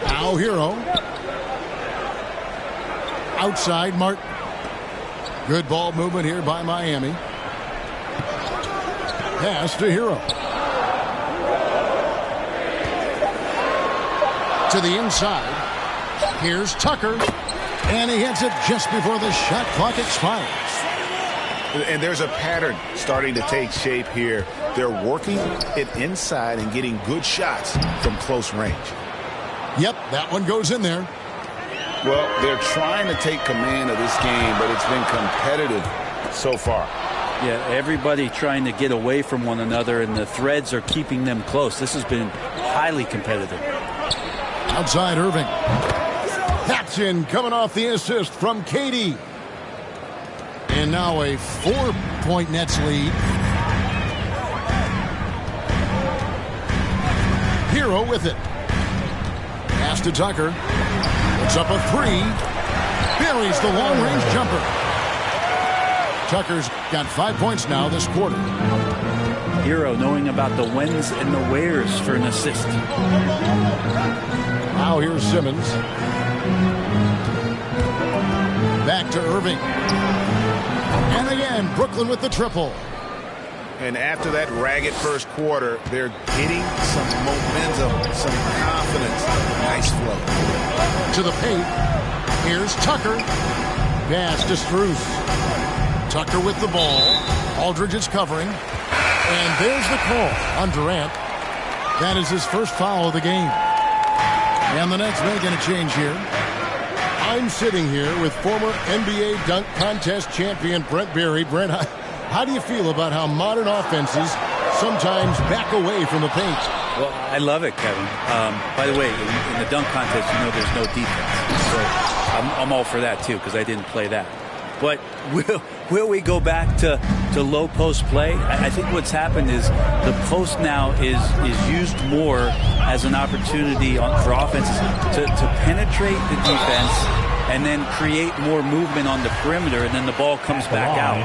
Now Hero. Outside Martin. Good ball movement here by Miami. Pass to Hero. To the inside. Here's Tucker. And he hits it just before the shot clock expires. And there's a pattern starting to take shape here. They're working it inside and getting good shots from close range. Yep, that one goes in there. Well, they're trying to take command of this game, but it's been competitive so far. Yeah, everybody trying to get away from one another, and the threads are keeping them close. This has been highly competitive. Outside Irving. That's in, coming off the assist from Katie. And now a 4-point Nets lead. Hero with it. Pass to Tucker. Puts up a three. Buries the long-range jumper. Tucker's got 5 points now this quarter. Hero knowing about the whens and the wheres for an assist. Now here's Simmons. Back to Irving. And again, Brooklyn with the triple. And after that ragged first quarter, they're getting some momentum, some confidence. Nice flow. To the paint. Here's Tucker. Pass to Strus. Tucker with the ball. Aldridge is covering. And there's the call on Durant. That is his first foul of the game. And the Nets making a change here. I'm sitting here with former NBA dunk contest champion Brent Berry. Brent, how do you feel about how modern offenses sometimes back away from the paint? Well, I love it, Kevin. By the way, in the dunk contest, you know there's no defense. So I'm all for that, too, because I didn't play that. But will we go back to low post play? I think what's happened is the post now is used more as an opportunity for offenses to penetrate the defense and then create more movement on the perimeter, and then the ball comes back out.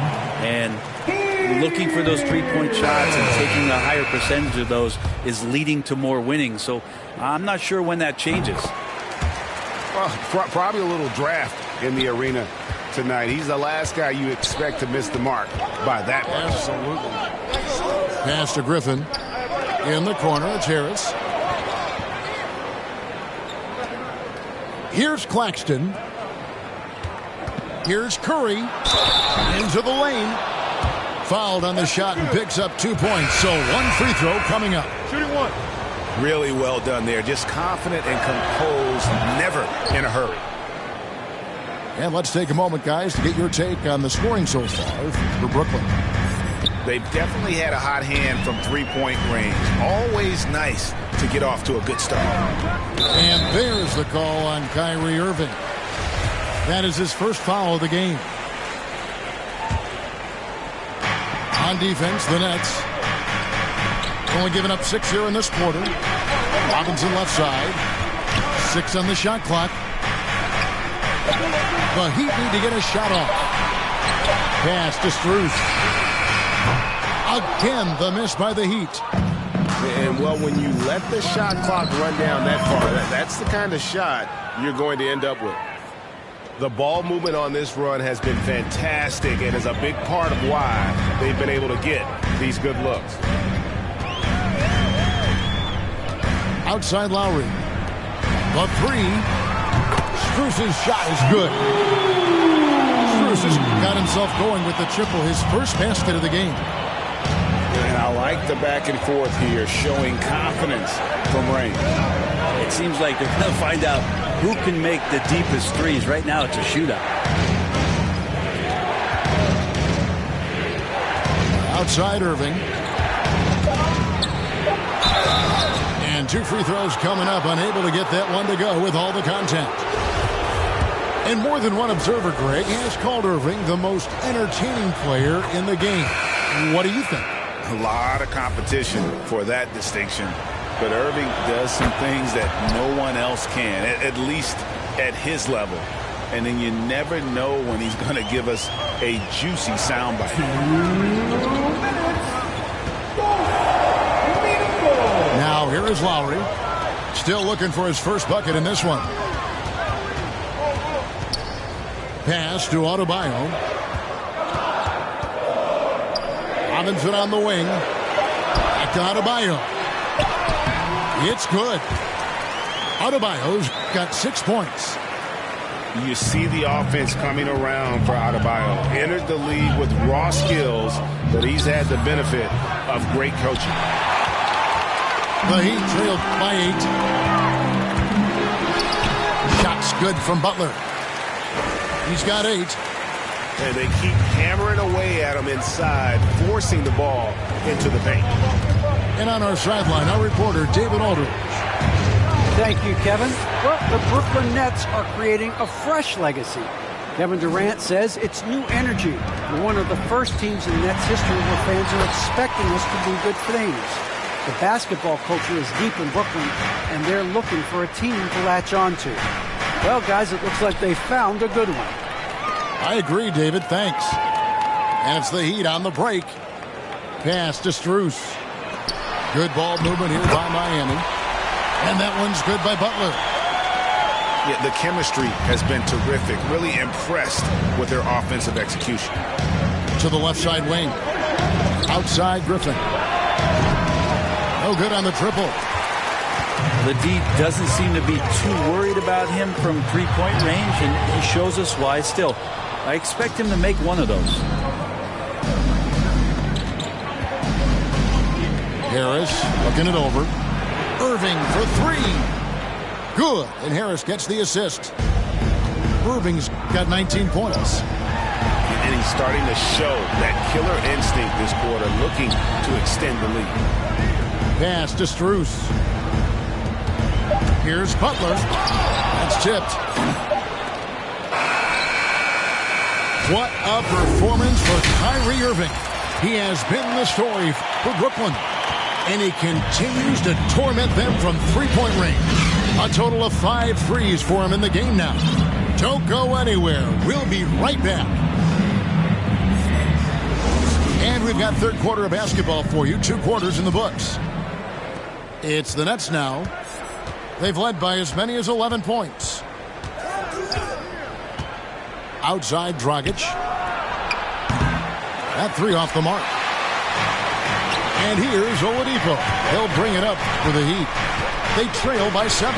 And looking for those three-point shots and taking a higher percentage of those is leading to more winning. So I'm not sure when that changes. Well, probably a little draft in the arena tonight. He's the last guy you expect to miss the mark by that much. Absolutely. Pass to Griffin. In the corner, it's Harris. Here's Claxton. Here's Curry. Into the lane. Fouled on the shot and picks up 2 points. So one free throw coming up. Shooting one. Really well done there. Just confident and composed. Never in a hurry. And let's take a moment, guys, to get your take on the scoring so far for Brooklyn. They've definitely had a hot hand from three-point range. Always nice to get off to a good start. And there's the call on Kyrie Irving. That is his first foul of the game. On defense, the Nets only giving up 6 here in this quarter. Robinson left side. 6 on the shot clock. The Heat need to get a shot off. Pass to Strus. Again, the miss by the Heat. And, well, when you let the shot clock run down that far, that's the kind of shot you're going to end up with. The ball movement on this run has been fantastic and is a big part of why they've been able to get these good looks. Outside Lowry. The three. Strus's shot is good. Strus has got himself going with the triple, his first basket of the game. And I like the back and forth here, showing confidence from Rain. It seems like they're going to find out who can make the deepest threes. Right now, it's a shootout. Outside Irving. And 2 free throws coming up, unable to get that one to go with all the contact. And more than one observer, Greg, has called Irving the most entertaining player in the game. What do you think? A lot of competition for that distinction. But Irving does some things that no one else can, at least at his level. And then you never know when he's going to give us a juicy soundbite. Now here is Lowry. Still looking for his first bucket in this one. Pass to Adebayo. Robinson on the wing. Back to Adebayo. It's good. Adebayo's got 6 points. You see the offense coming around for Adebayo. Entered the league with raw skills, but he's had the benefit of great coaching. The Heat trailed by 8. Shots good from Butler. He's got 8. And they keep hammering away at him inside, forcing the ball into the paint. And on our sideline, our reporter, David Aldridge. Thank you, Kevin. Well, the Brooklyn Nets are creating a fresh legacy. Kevin Durant says it's new energy. We're one of the first teams in Nets history where fans are expecting us to do good things. The basketball culture is deep in Brooklyn, and they're looking for a team to latch on to. Well, guys, it looks like they found a good one. I agree, David. Thanks. And it's the Heat on the break. Pass to Strus. Good ball movement here by Miami. And that one's good by Butler. Yeah, the chemistry has been terrific. Really impressed with their offensive execution. To the left side wing. Outside Griffin. No good on the triple. The D doesn't seem to be too worried about him from three-point range, and he shows us why. Still, I expect him to make one of those. Harris looking it over. Irving for 3. Good. And Harris gets the assist. Irving's got 19 points. And he's starting to show that killer instinct this quarter, looking to extend the lead. Pass to Strus. Here's Butler. That's tipped. What a performance for Kyrie Irving. He has been the story for Brooklyn. And he continues to torment them from three-point range. A total of 5 threes for him in the game now. Don't go anywhere. We'll be right back. And we've got third quarter of basketball for you. 2 quarters in the books. It's the Nets now. They've led by as many as 11 points. Outside Dragic. That 3 off the mark. And here's Oladipo. He'll bring it up for the Heat. They trail by 7.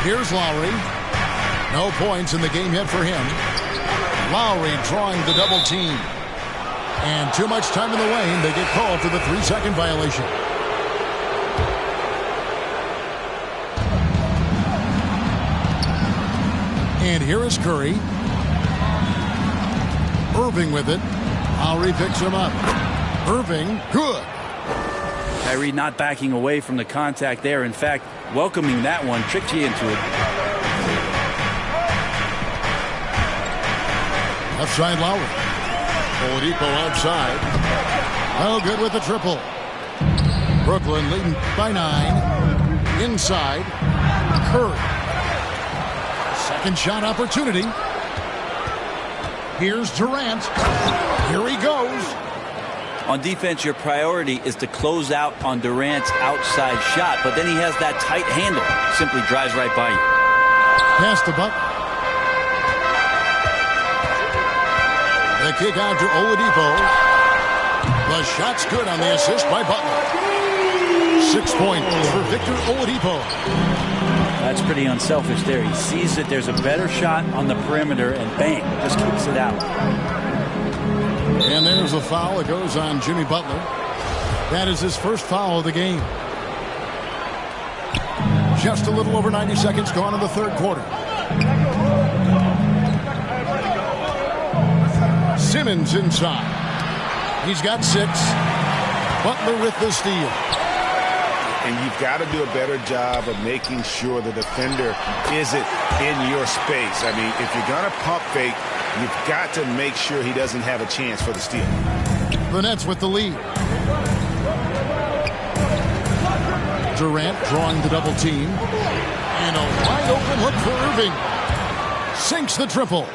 Here's Lowry. No points in the game yet for him. Lowry drawing the double team. And too much time in the lane. They get called for the 3-second violation. And here is Curry. Irving with it. Lowry picks him up. Irving, good. Kyrie not backing away from the contact there. In fact, welcoming that one, tricked you into it. Left side Lowry. Oladipo outside. Oh, good with the triple. Brooklyn leading by 9. Inside. Curry. Second shot opportunity. Here's Durant. Here he goes. On defense, your priority is to close out on Durant's outside shot, but then he has that tight handle. Simply drives right by you. Pass to Butler. The kick out to Oladipo. The shot's good on the assist by Butler. 6 points for Victor Oladipo. That's pretty unselfish there. He sees that there's a better shot on the perimeter, and bang, just kicks it out. And there's the foul. It goes on Jimmy Butler. That is his first foul of the game. Just a little over 90 seconds gone in the third quarter. Simmons inside. He's got 6. Butler with the steal. And you've got to do a better job of making sure the defender isn't in your space. I mean, if you're going to pump fake, you've got to make sure he doesn't have a chance for the steal. The Nets with the lead. Durant drawing the double team. And a wide open look for Irving. Sinks the triple.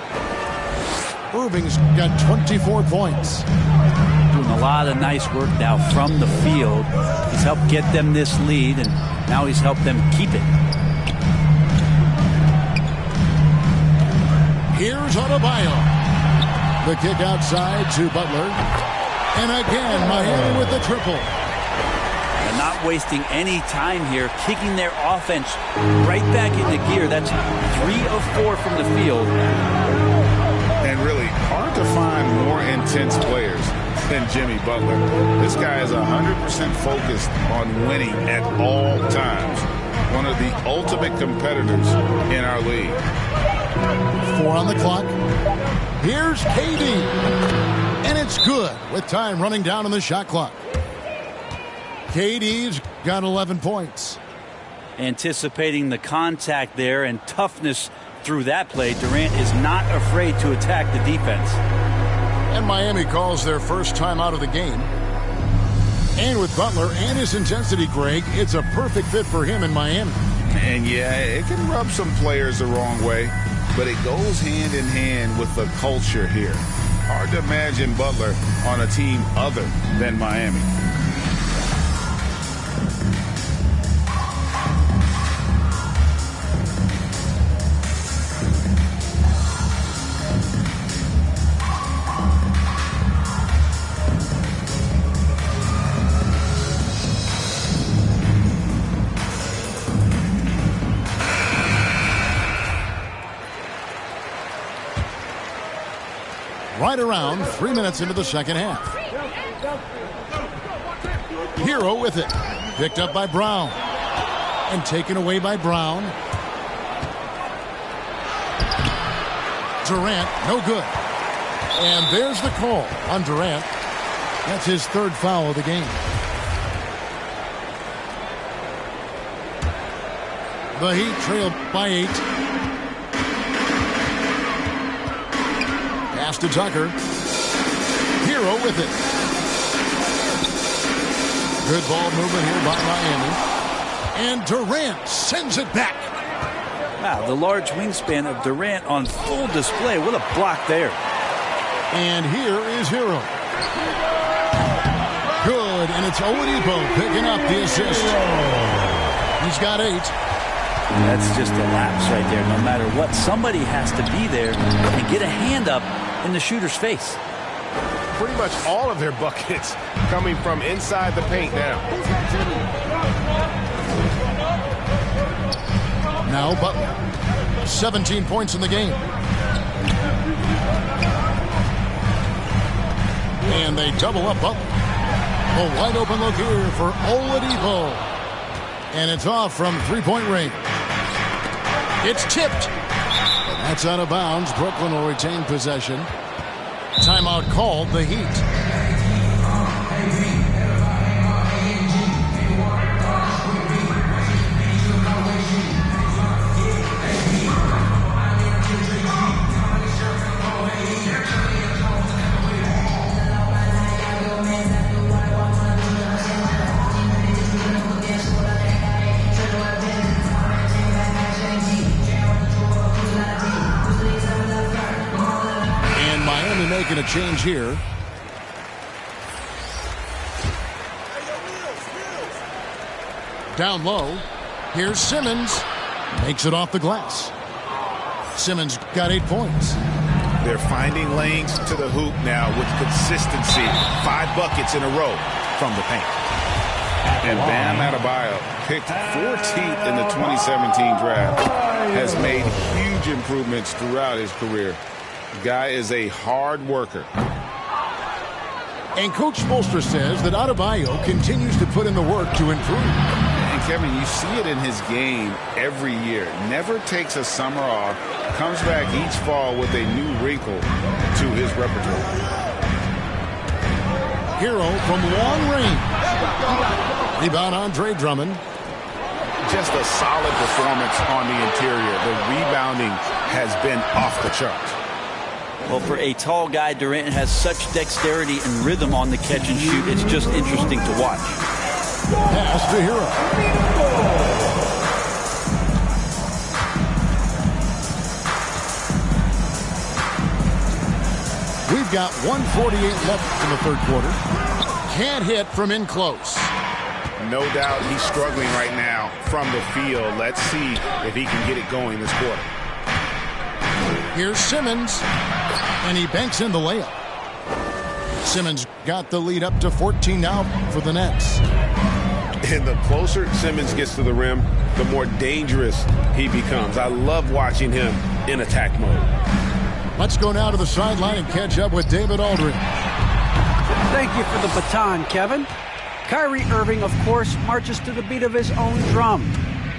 Irving's got 24 points. Doing a lot of nice work now from the field. He's helped get them this lead, and now he's helped them keep it. Here's Adebayo. The kick outside to Butler. And again, Miami with the triple. And not wasting any time here, kicking their offense right back into gear. That's 3 of 4 from the field. And really hard to find more intense players than Jimmy Butler. This guy is 100% focused on winning at all times. One of the ultimate competitors in our league. 4 on the clock. Here's KD. And it's good with time running down on the shot clock. KD's got 11 points. Anticipating the contact there and toughness through that play, Durant is not afraid to attack the defense. And Miami calls their first time out of the game. And with Butler and his intensity, Greg, it's a perfect fit for him in Miami. And yeah, it can rub some players the wrong way, but it goes hand in hand with the culture here. Hard to imagine Butler on a team other than Miami. Right around 3 minutes into the second half. Hero with it. Picked up by Brown. And taken away by Brown. Durant, no good. And there's the call on Durant. That's his third foul of the game. The Heat trail by 8. Pass to Tucker. Hero with it. Good ball movement here by Miami. And Durant sends it back. Wow, the large wingspan of Durant on full display. What a block there. And here is Hero. Good, and it's Oladipo picking up the assist. He's got 8. That's just a lapse right there. No matter what, somebody has to be there and get a hand up in the shooter's face. Pretty much all of their buckets coming from inside the paint now. Now Butler. 17 points in the game. And they double up Butler. A wide open look here for Oladipo. And it's off from three-point range. It's tipped. That's out of bounds. Brooklyn will retain possession. Timeout called, the Heat. Making a change here. Down low. Here's Simmons. Makes it off the glass. Simmons got 8 points. They're finding lanes to the hoop now with consistency. 5 buckets in a row from the paint. And Bam Adebayo, picked 14th in the 2017 draft, has made huge improvements throughout his career. Guy is a hard worker. And Coach Spoelstra says that Adebayo continues to put in the work to improve. And Kevin, you see it in his game every year. Never takes a summer off, comes back each fall with a new wrinkle to his repertoire. Hero from long range. Rebound, Andre Drummond. Just a solid performance on the interior. The rebounding has been off the charts. Well, for a tall guy, Durant has such dexterity and rhythm on the catch and shoot. It's just interesting to watch. Pass to Hero. We've got 1:48 left in the third quarter. Can't hit from in close. No doubt he's struggling right now from the field. Let's see if he can get it going this quarter. Here's Simmons, and he banks in the layup. Simmons got the lead up to 14 now for the Nets. And the closer Simmons gets to the rim, the more dangerous he becomes. I love watching him in attack mode. Let's go now to the sideline and catch up with David Aldridge. Thank you for the baton, Kevin. Kyrie Irving, of course, marches to the beat of his own drum.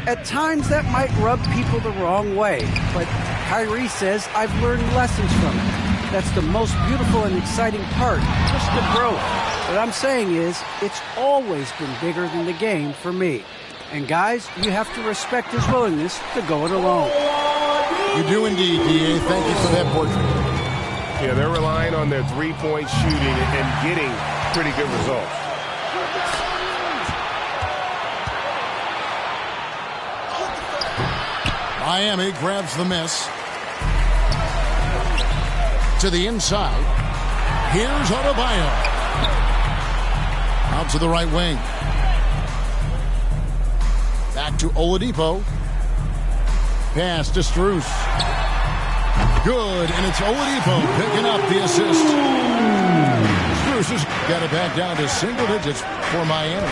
At times, that might rub people the wrong way, but Kyrie says, I've learned lessons from it. That's the most beautiful and exciting part, just the growth. What I'm saying is, it's always been bigger than the game for me. And guys, you have to respect his willingness to go it alone. You do indeed, D.A. Thank you for that portrait. Yeah, they're relying on their three-point shooting and getting pretty good results. Miami grabs the miss. To the inside. Here's Adebayo. Out to the right wing. Back to Oladipo. Pass to Strus. Good, and it's Oladipo picking up the assist. Strus has got it back down to single digits for Miami.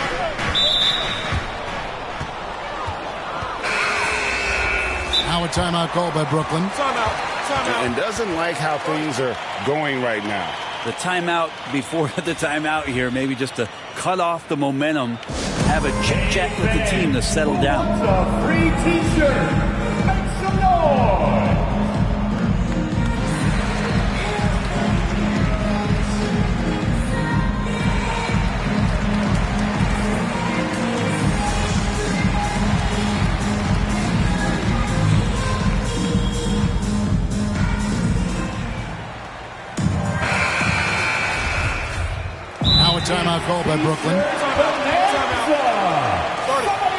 Now a timeout called by Brooklyn. And doesn't like how things are going right now. The timeout before the timeout here, maybe just to cut off the momentum, have a chit-chat with the team to settle down. A free t-shirt. Make some noise. Now a timeout called by Brooklyn. Somebody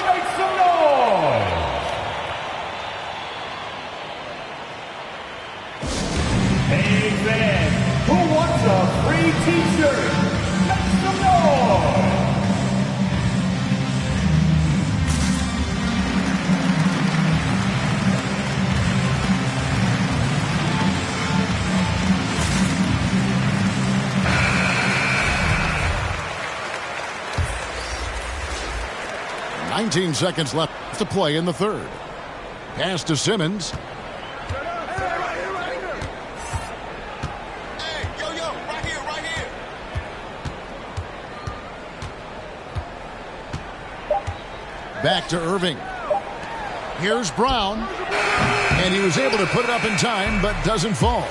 make some noise. Hey, man, who wants a free t-shirt? Make some noise. Nineteen seconds left to play in the third. Pass to Simmons. Back to Irving. Here's Brown. And he was able to put it up in time, but doesn't fall.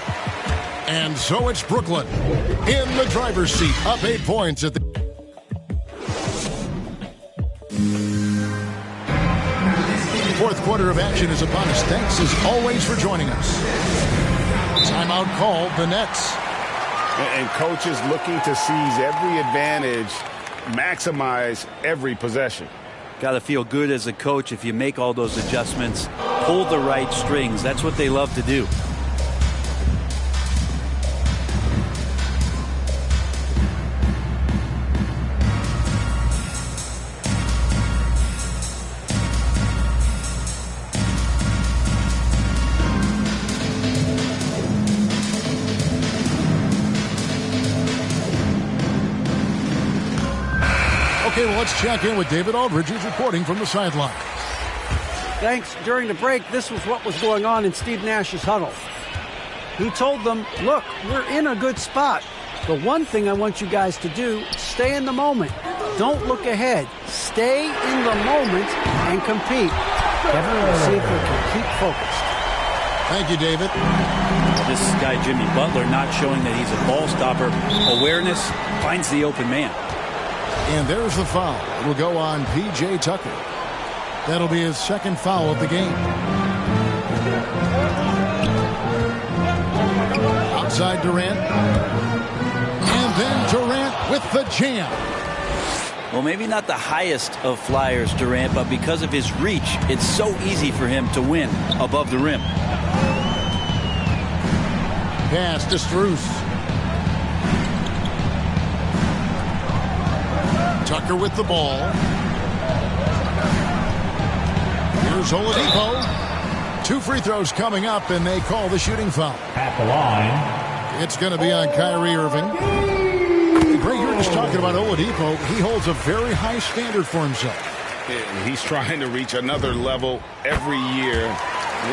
And so it's Brooklyn in the driver's seat, up 8 points at the fourth quarter of action is upon us. Thanks as always for joining us. Timeout called the Nets. And coaches looking to seize every advantage, maximize every possession. Got to feel good as a coach if you make all those adjustments, pull the right strings. That's what they love to do. Okay, well, let's check in with David Aldridge, who's reporting from the sideline. Thanks. During the break, this was what was going on in Steve Nash's huddle. He told them, look, we're in a good spot. The one thing I want you guys to do, stay in the moment. Don't look ahead. Stay in the moment and compete. Kevin, we'll see if we can keep focused. Thank you, David. This guy, Jimmy Butler, not showing that he's a ball stopper. Awareness, finds the open man. And there's the foul. It will go on P.J. Tucker. That'll be his second foul of the game. Outside Durant. And then Durant with the jam. Well, maybe not the highest of flyers, Durant, but because of his reach, it's so easy for him to win above the rim. Pass to Strus. Tucker with the ball. Here's Oladipo. 2 free throws coming up, and they call the shooting foul. At the line. It's going to be on Kyrie Irving. Greg, you were just talking about Oladipo. He holds a very high standard for himself. He's trying to reach another level every year.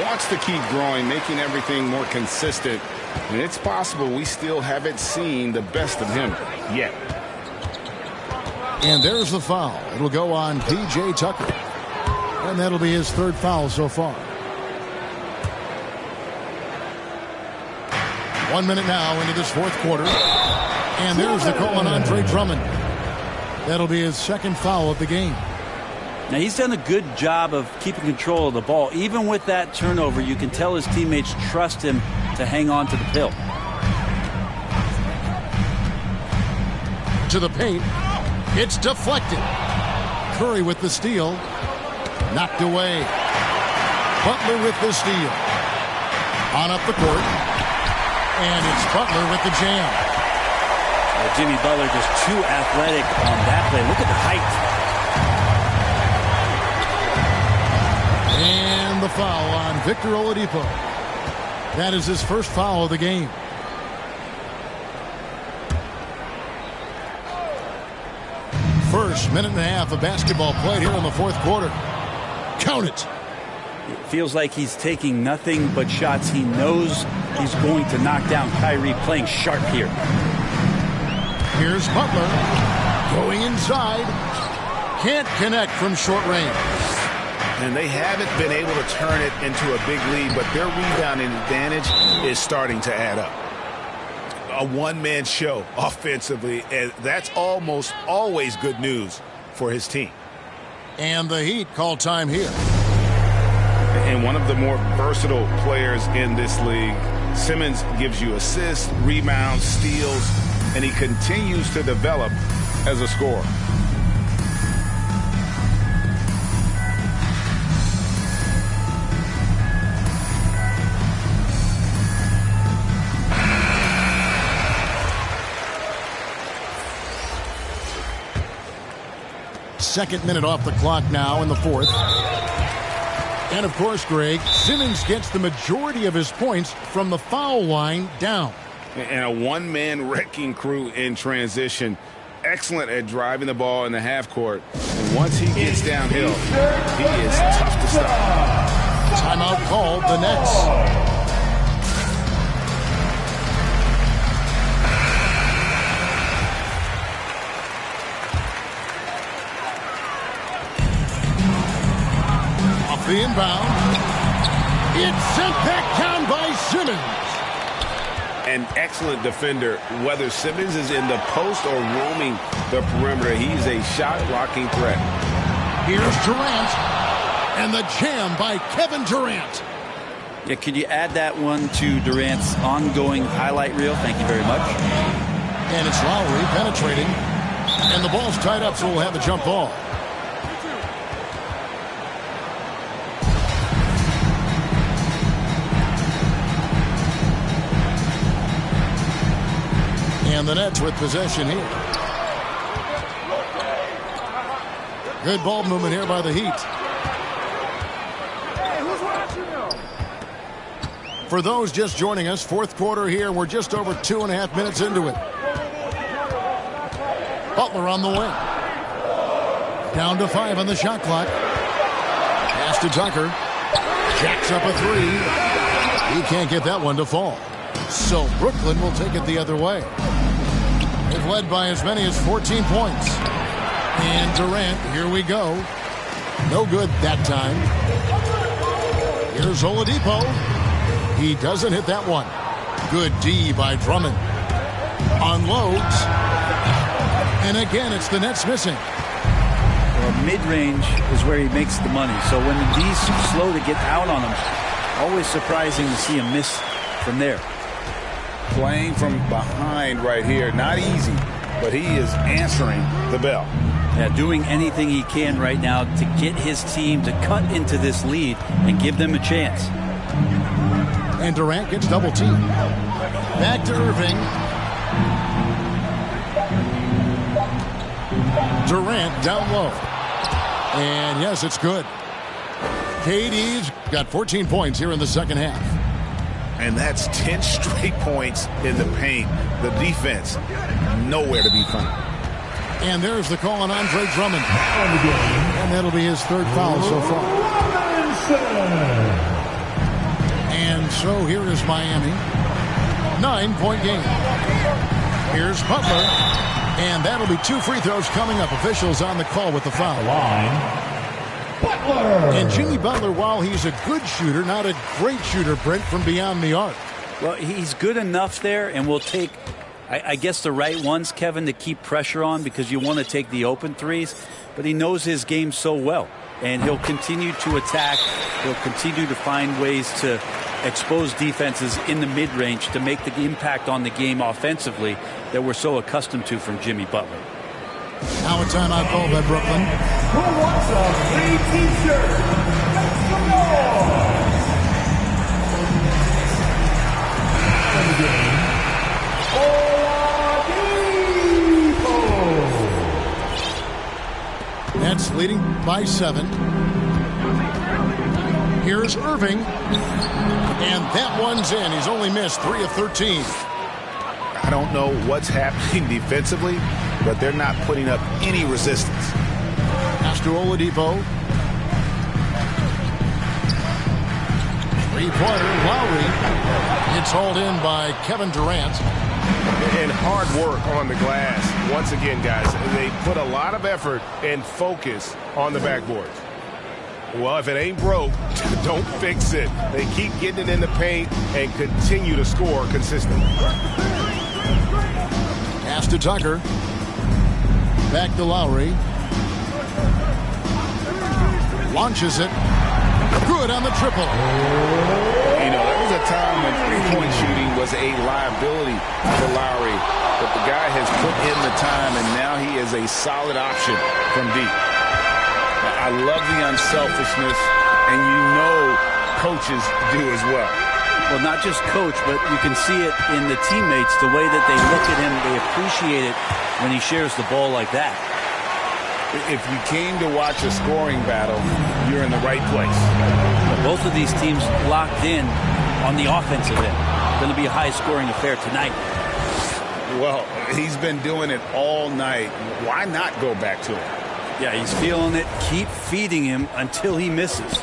Wants to keep growing, making everything more consistent. And it's possible we still haven't seen the best of him yet. And there's the foul. It'll go on P.J. Tucker. And that'll be his third foul so far. 1 minute now into this fourth quarter. And there's the call on Andre Drummond. That'll be his second foul of the game. Now, he's done a good job of keeping control of the ball. Even with that turnover, you can tell his teammates trust him to hang on to the pill. To the paint. It's deflected. Curry with the steal. Knocked away. Butler with the steal. On up the court. And it's Butler with the jam. Jimmy Butler just too athletic on that play. Look at the height. And the foul on Victor Oladipo. That is his first foul of the game. First minute and a half of basketball played here in the fourth quarter. Count it. It feels like he's taking nothing but shots he knows he's going to knock down. Kyrie playing sharp here. Here's Butler going inside. Can't connect from short range. And they haven't been able to turn it into a big lead, but their rebounding advantage is starting to add up. A one-man show offensively, and that's almost always good news for his team. And the Heat call time here. And one of the more versatile players in this league. Simmons gives you assists, rebounds, steals, and he continues to develop as a scorer. Second minute off the clock now in the fourth. And of course, Greg, Simmons gets the majority of his points from the foul line down. And a one-man wrecking crew in transition. Excellent at driving the ball in the half court. And once he gets downhill, he is tough to stop. Timeout called, the Nets. The inbound. It's sent back down by Simmons. An excellent defender, whether Simmons is in the post or roaming the perimeter. He's a shot-blocking threat. Here's Durant. And the jam by Kevin Durant. Yeah, could you add that one to Durant's ongoing highlight reel? Thank you very much. And it's Lowry penetrating. And the ball's tied up, so we'll have a jump ball. And the Nets with possession here. Good ball movement here by the Heat. For those just joining us, fourth quarter here. We're just over 2.5 minutes into it. Butler on the wing. Down to 5 on the shot clock. Pass to Tucker. Jacks up a 3. He can't get that one to fall. So Brooklyn will take it the other way. They've led by as many as 14 points. And Durant, here we go. No good that time. Here's Oladipo. He doesn't hit that one. Good D by Drummond. Unloads. And again, it's the Nets missing. Well, mid-range is where he makes the money. So when D's slow to get out on him, always surprising to see him miss from there. Playing from behind right here, not easy, but he is answering the bell. Yeah, doing anything he can right now to get his team to cut into this lead and give them a chance. And Durant gets double teamed. Back to Irving. Durant down low. And yes, it's good. KD's got 14 points here in the second half. And that's 10 straight points in the paint. The defense, nowhere to be found. And there's the call on Andre Drummond. And that'll be his third foul so far. And so here is Miami. 9-point game. Here's Butler. And that'll be 2 free throws coming up. Officials on the call with the foul. And Jimmy Butler, while he's a good shooter, not a great shooter, Brent, from beyond the arc. Well, he's good enough there, and will take, I guess, the right ones, Kevin, to keep pressure on, because you want to take the open threes. But he knows his game so well, and he'll continue to attack. He'll continue to find ways to expose defenses in the mid-range to make the impact on the game offensively that we're so accustomed to from Jimmy Butler. Now a timeout called by Brooklyn. Who wants a free t-shirt? Make some noise! Oladipo! Nets leading by 7. Here's Irving. And that one's in. He's only missed 3 of 13. I don't know what's happening defensively, but they're not putting up any resistance. Pass to Oladipo. Three-pointer, Lowry. It's hauled in by Kevin Durant. And hard work on the glass. Once again, guys, they put a lot of effort and focus on the backboard. Well, if it ain't broke, don't fix it. They keep getting it in the paint and continue to score consistently. Pass to Tucker. Back to Lowry. Launches it. Good on the triple. You know, there was a time when three-point shooting was a liability for Lowry, but the guy has put in the time, and now he is a solid option from deep. I love the unselfishness, and you know coaches do as well. Well, not just coach, but you can see it in the teammates, the way that they look at him, they appreciate it when he shares the ball like that. If you came to watch a scoring battle, you're in the right place. Well, both of these teams locked in on the offensive end. Going to be a high-scoring affair tonight. Well, he's been doing it all night. Why not go back to it? Yeah, he's feeling it. Keep feeding him until he misses.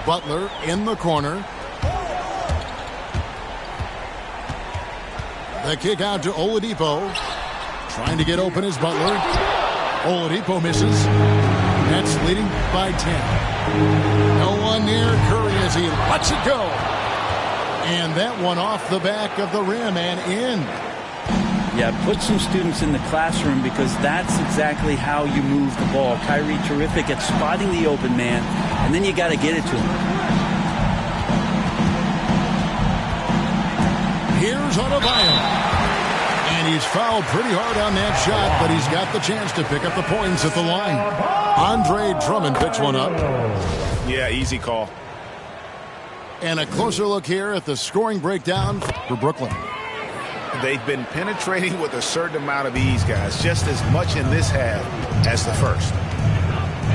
Butler in the corner. The kick out to Oladipo. Trying to get open is Butler. Oladipo misses. Nets leading by 10. No one near Curry as he lets it go. And that one off the back of the rim and in. Yeah, put some students in the classroom, because that's exactly how you move the ball. Kyrie terrific at spotting the open man, and then you got to get it to him. Here's Adebayo. And he's fouled pretty hard on that shot, but he's got the chance to pick up the points at the line. Andre Drummond picks one up. Yeah, easy call. And a closer look here at the scoring breakdown for Brooklyn. They've been penetrating with a certain amount of ease, guys, just as much in this half as the first.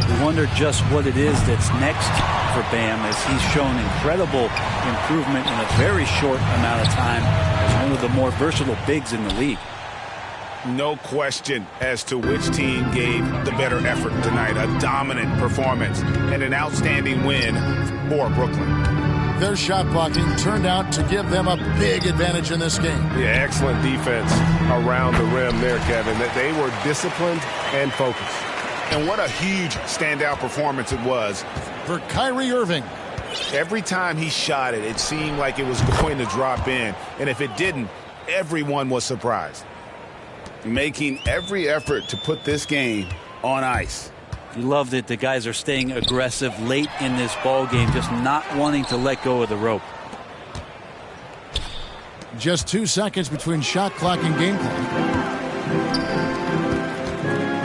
We wonder just what it is that's next for Bam, as he's shown incredible improvement in a very short amount of time as one of the more versatile bigs in the league. No question as to which team gave the better effort tonight. A dominant performance and an outstanding win for Brooklyn. Their shot blocking turned out to give them a big advantage in this game. Yeah, excellent defense around the rim there, Kevin. They were disciplined and focused. And what a huge standout performance it was for Kyrie Irving. Every time he shot it, it seemed like it was going to drop in. And if it didn't, everyone was surprised. Making every effort to put this game on ice. You love that the guys are staying aggressive late in this ball game, just not wanting to let go of the rope. Just 2 seconds between shot clock and game clock.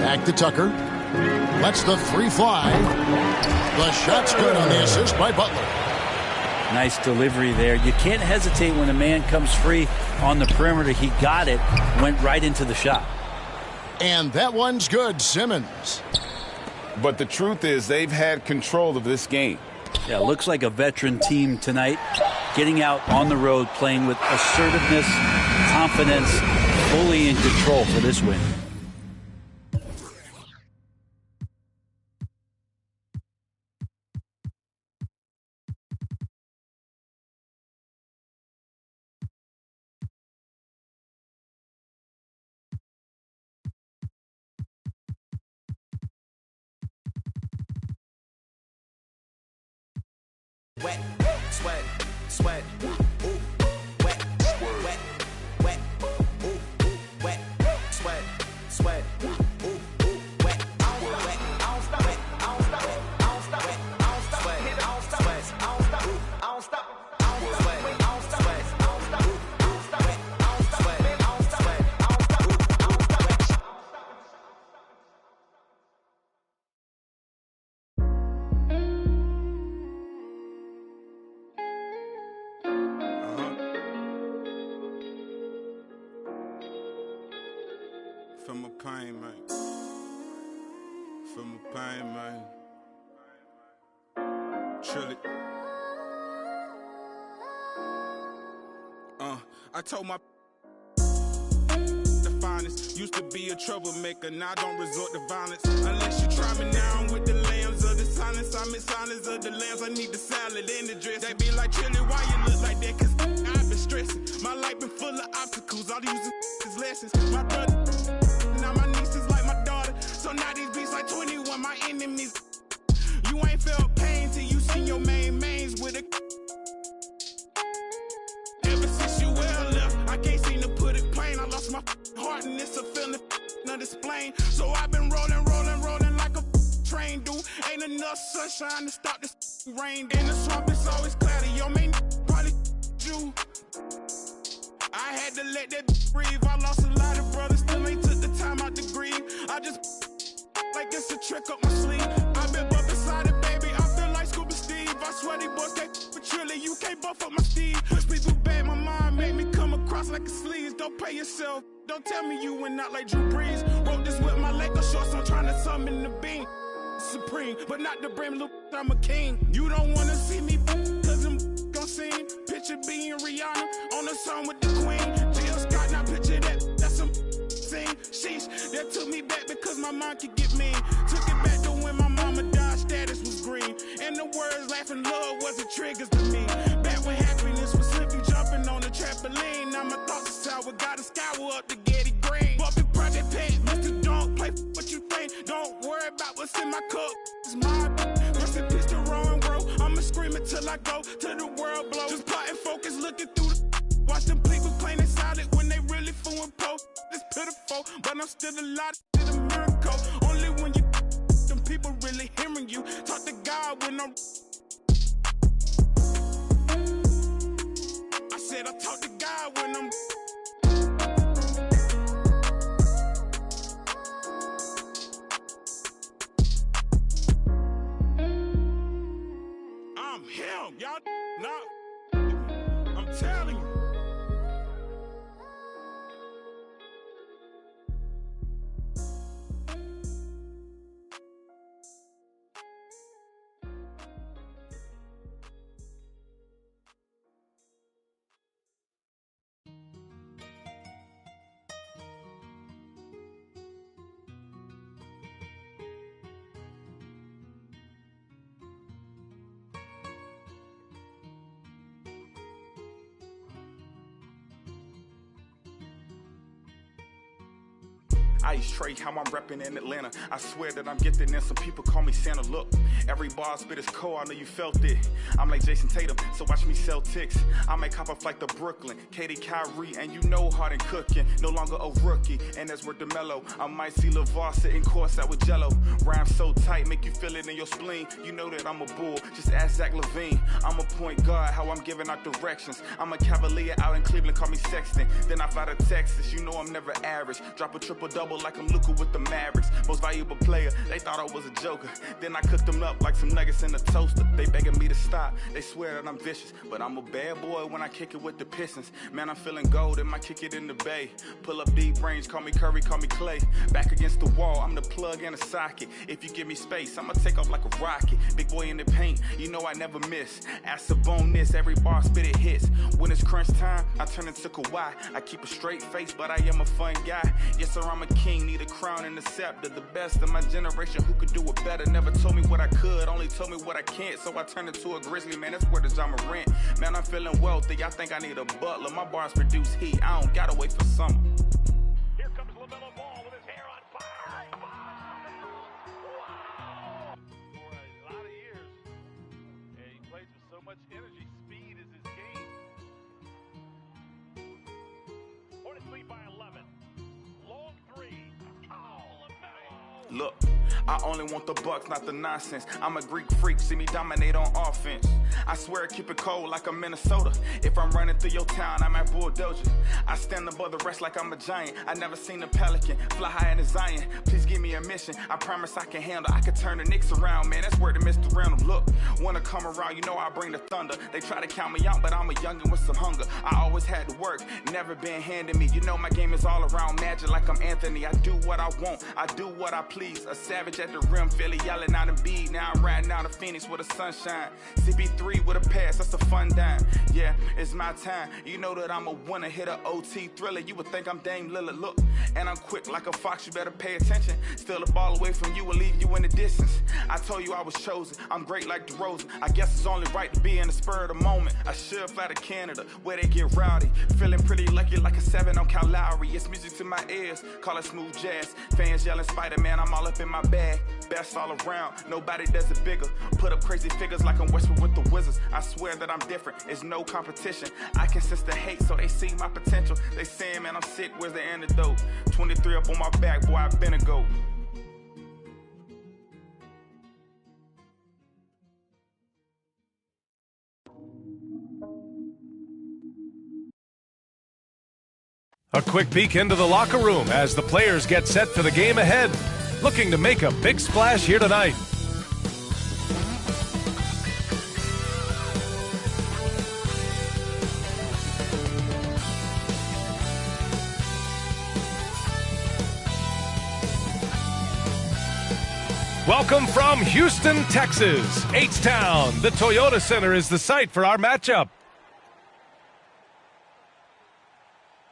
Back to Tucker. Lets the three fly. The shot's good on the assist by Butler. Nice delivery there. You can't hesitate when a man comes free on the perimeter. He got it, went right into the shot. And that one's good, Simmons. But the truth is they've had control of this game. Yeah, looks like a veteran team tonight, getting out on the road, playing with assertiveness, confidence, fully in control for this win. Wet, sweat, sweat, ooh, wet, wet, wet, ooh, wet, sweat, sweat, ooh, wet, I don't stop it, I don't stop it, I don't stop it, I don't stop it, I don't stop it, I don't stop it, I don't stop it, I don't sweat, I don't stop it, I don't stop it, I don't stop it, I don't stop it, I don't stop it, I don't stop it, I don't stop it. Feel my pain, man. Feel my pain, man. Chill it. I told my the finest used to be a troublemaker. Now I don't resort to violence unless you try me now. I'm with the lambs of the silence. I'm in silence of the lambs. I need the salad and the dress. They be like, Chili, why you look like that? Cause I've been stressing. My life been full of obstacles. All these is lessons. My brother. Now my niece is like my daughter. So now these beats like 21, my enemies. You ain't felt pain till you seen your mains with a. Ever since you well left, I can't seem to put it plain. I lost my heart and it's a feeling unexplained. So I've been rolling like a train, dude. Ain't enough sunshine to stop this rain. In the swamp, it's always cloudy. Yo, man, probably you. I had to let that breathe. I lost a lot of brothers, still ain't took the time out to grieve. I just like it's a trick up my sleeve. I've been bumping beside it, baby. I feel like Scuba Steve. I swear these boys can't with Trilly. You can't buff up my Steve. Push me through bad, my mind made me come across like a sleaze. Don't pay yourself. Don't tell me you went out like Drew Brees. Wrote this with my Laker shorts. I'm trying to summon the beam. Supreme, but not the brand new. I'm a king. You don't wanna see me cause I'm gon' sing. Picture being Rihanna on the song with the Queen. Jill Scott, now picture that. That's some scene. Sheesh, that took me back because my mind could get mean. Took it back to when my mama died, status was green. And the words laughing love wasn't triggers to me. Back when happiness was simply jumping on the trampoline. Now my thoughts are sour, gotta scour up to Getty Green. Bumping Project Pet, Mr. Don't play what you think. Don't worry about what's in my cup. It's my rest in peace to Rowan Row. I'ma scream until I go to the world blow. Just plotting focus, looking through the. Watch them people playing silent when they really fooling post. It's pitiful, but I'm still alive. It's a miracle. Only when you them people really hearing you. Talk to God when I'm. I said I talk to God when I'm. I'm him, y'all. Not. I'm telling you. Ice Tray, how I'm repping in Atlanta. I swear that I'm gifted and some people call me Santa. Look, every bar spit is cold, I know you felt it. I'm like Jason Tatum, so watch me sell ticks. I make hop a flight to Brooklyn, Katie, Kyrie, and you know Harden cooking. No longer a rookie, and that's where DeMelo. I might see LeVar sitting courtside with Jello. Rhyme so tight, make you feel it in your spleen. You know that I'm a bull, just ask Zach LaVine. I'm a point guard, how I'm giving out directions. I'm a Cavalier out in Cleveland, call me Sexton. Then I fly to Texas, you know I'm never average. Drop a triple-double like I'm Luka with the Mavericks. Most valuable player, they thought I was a joker. Then I cooked them up like some nuggets in a toaster. They begging me to stop, they swear that I'm vicious. But I'm a bad boy when I kick it with the Pistons. Man, I'm feeling gold and I kick it in the bay. Pull up deep range, call me Curry, call me Clay. Back against the wall, I'm the plug in a socket. If you give me space, I'ma take off like a rocket. Big boy in the paint, you know I never miss. Ask a bonus, every bar spit it hits. When it's crunch time, I turn into Kawhi. I keep a straight face, but I am a fun guy. Yes, sir, I'm a king, need a crown and a scepter. The best of my generation, who could do it better? Never told me what I could, only told me what I can't. So I turned into a grizzly, man, that's where the John Morant. Man, I'm feeling wealthy, I think I need a butler. My bars produce heat, I don't gotta wait for summer. Here comes LaMelo Ball with his hair on fire. Wow! For a lot of years, and he plays with so much energy. Speed is his game. Hornets lead by 11. Long three. Oh, LaMelo. Look, I only want the bucks, not the nonsense. I'm a Greek freak, see me dominate on offense. I swear I keep it cold like I'm Minnesota. If I'm running through your town, I might bulldoze you. I stand above the rest like I'm a giant. I never seen a pelican fly high in the Zion. Please give me a mission, I promise I can handle. I can turn the Knicks around, man, that's where the Mr. Random. Look, wanna come around, you know I bring the thunder. They try to count me out, but I'm a youngin' with some hunger. I always had to work, never been handed me. You know my game is all around magic like I'm Anthony. I do what I want, I do what I please. A savage at the rim, Philly yelling out a beat. Now I'm riding out of Phoenix with the sunshine. CP3 with a pass, that's a fun dime. Yeah, it's my time. You know that I'm a winner, hit a OT thriller. You would think I'm Dame Lillard. Look, and I'm quick like a fox, you better pay attention. Steal the ball away from you and leave you in the distance. I told you I was chosen, I'm great like DeRozan. I guess it's only right to be in the spur of the moment. I should fly to Canada, where they get rowdy. Feeling pretty lucky like a 7 on Cal Lowry. It's music to my ears, call it smooth jazz. Fans yelling Spider-Man, I'm all up in my bag. Best all around, nobody does it bigger. Put up crazy figures like I'm Westwood with the Wizards. I swear that I'm different, it's no competition. I can sense the hate, so they see my potential. They saying, man, I'm sick, where's the antidote? 23 up on my back, boy, I've been a GOAT. A quick peek into the locker room as the players get set for the game ahead. Looking to make a big splash here tonight. Welcome from Houston, Texas, H-Town. The Toyota Center is the site for our matchup.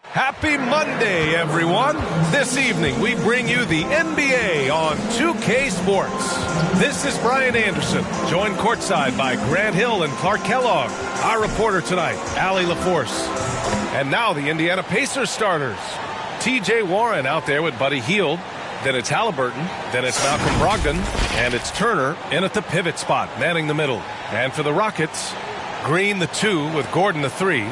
Happy Monday, everyone. This evening, we bring you the NBA on 2K Sports. This is Brian Anderson, joined courtside by Grant Hill and Clark Kellogg. Our reporter tonight, Allie LaForce. And now the Indiana Pacers starters. T.J. Warren out there with Buddy Hield. Then it's Halliburton. Then it's Malcolm Brogdon. And it's Turner in at the pivot spot, manning the middle. And for the Rockets, Green the 2 with Gordon the 3.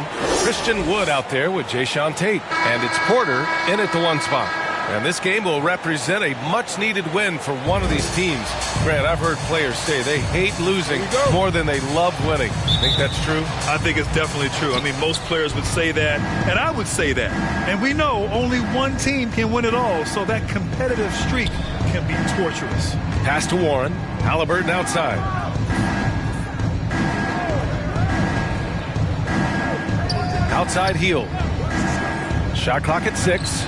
Christian Wood out there with Jayshawn Tate. And it's Porter in at the 1 spot. And this game will represent a much-needed win for one of these teams. Grant, I've heard players say they hate losing more than they love winning. Think that's true? I think it's definitely true. I mean, most players would say that, and I would say that. And we know only one team can win it all, so that competitive streak can be torturous. Pass to Warren. Halliburton outside. Outside Hield. Shot clock at 6.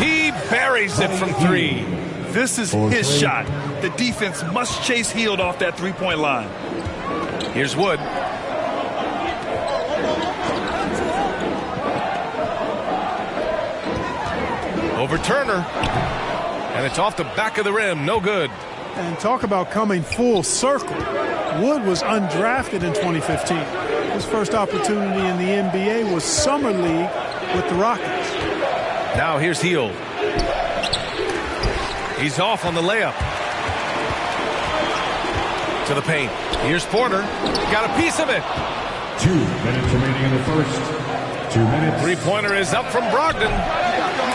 He buries it from 3. This is his shot. The defense must chase Hield off that three-point line. Here's Wood. Over Turner. And it's off the back of the rim. No good. And talk about coming full circle. Wood was undrafted in 2015. His first opportunity in the NBA was Summer League with the Rockets. Now here's Hield. He's off on the layup. To the paint. Here's Porter. Got a piece of it. 2 minutes remaining in the first. 2 minutes. Three-pointer is up from Brogdon.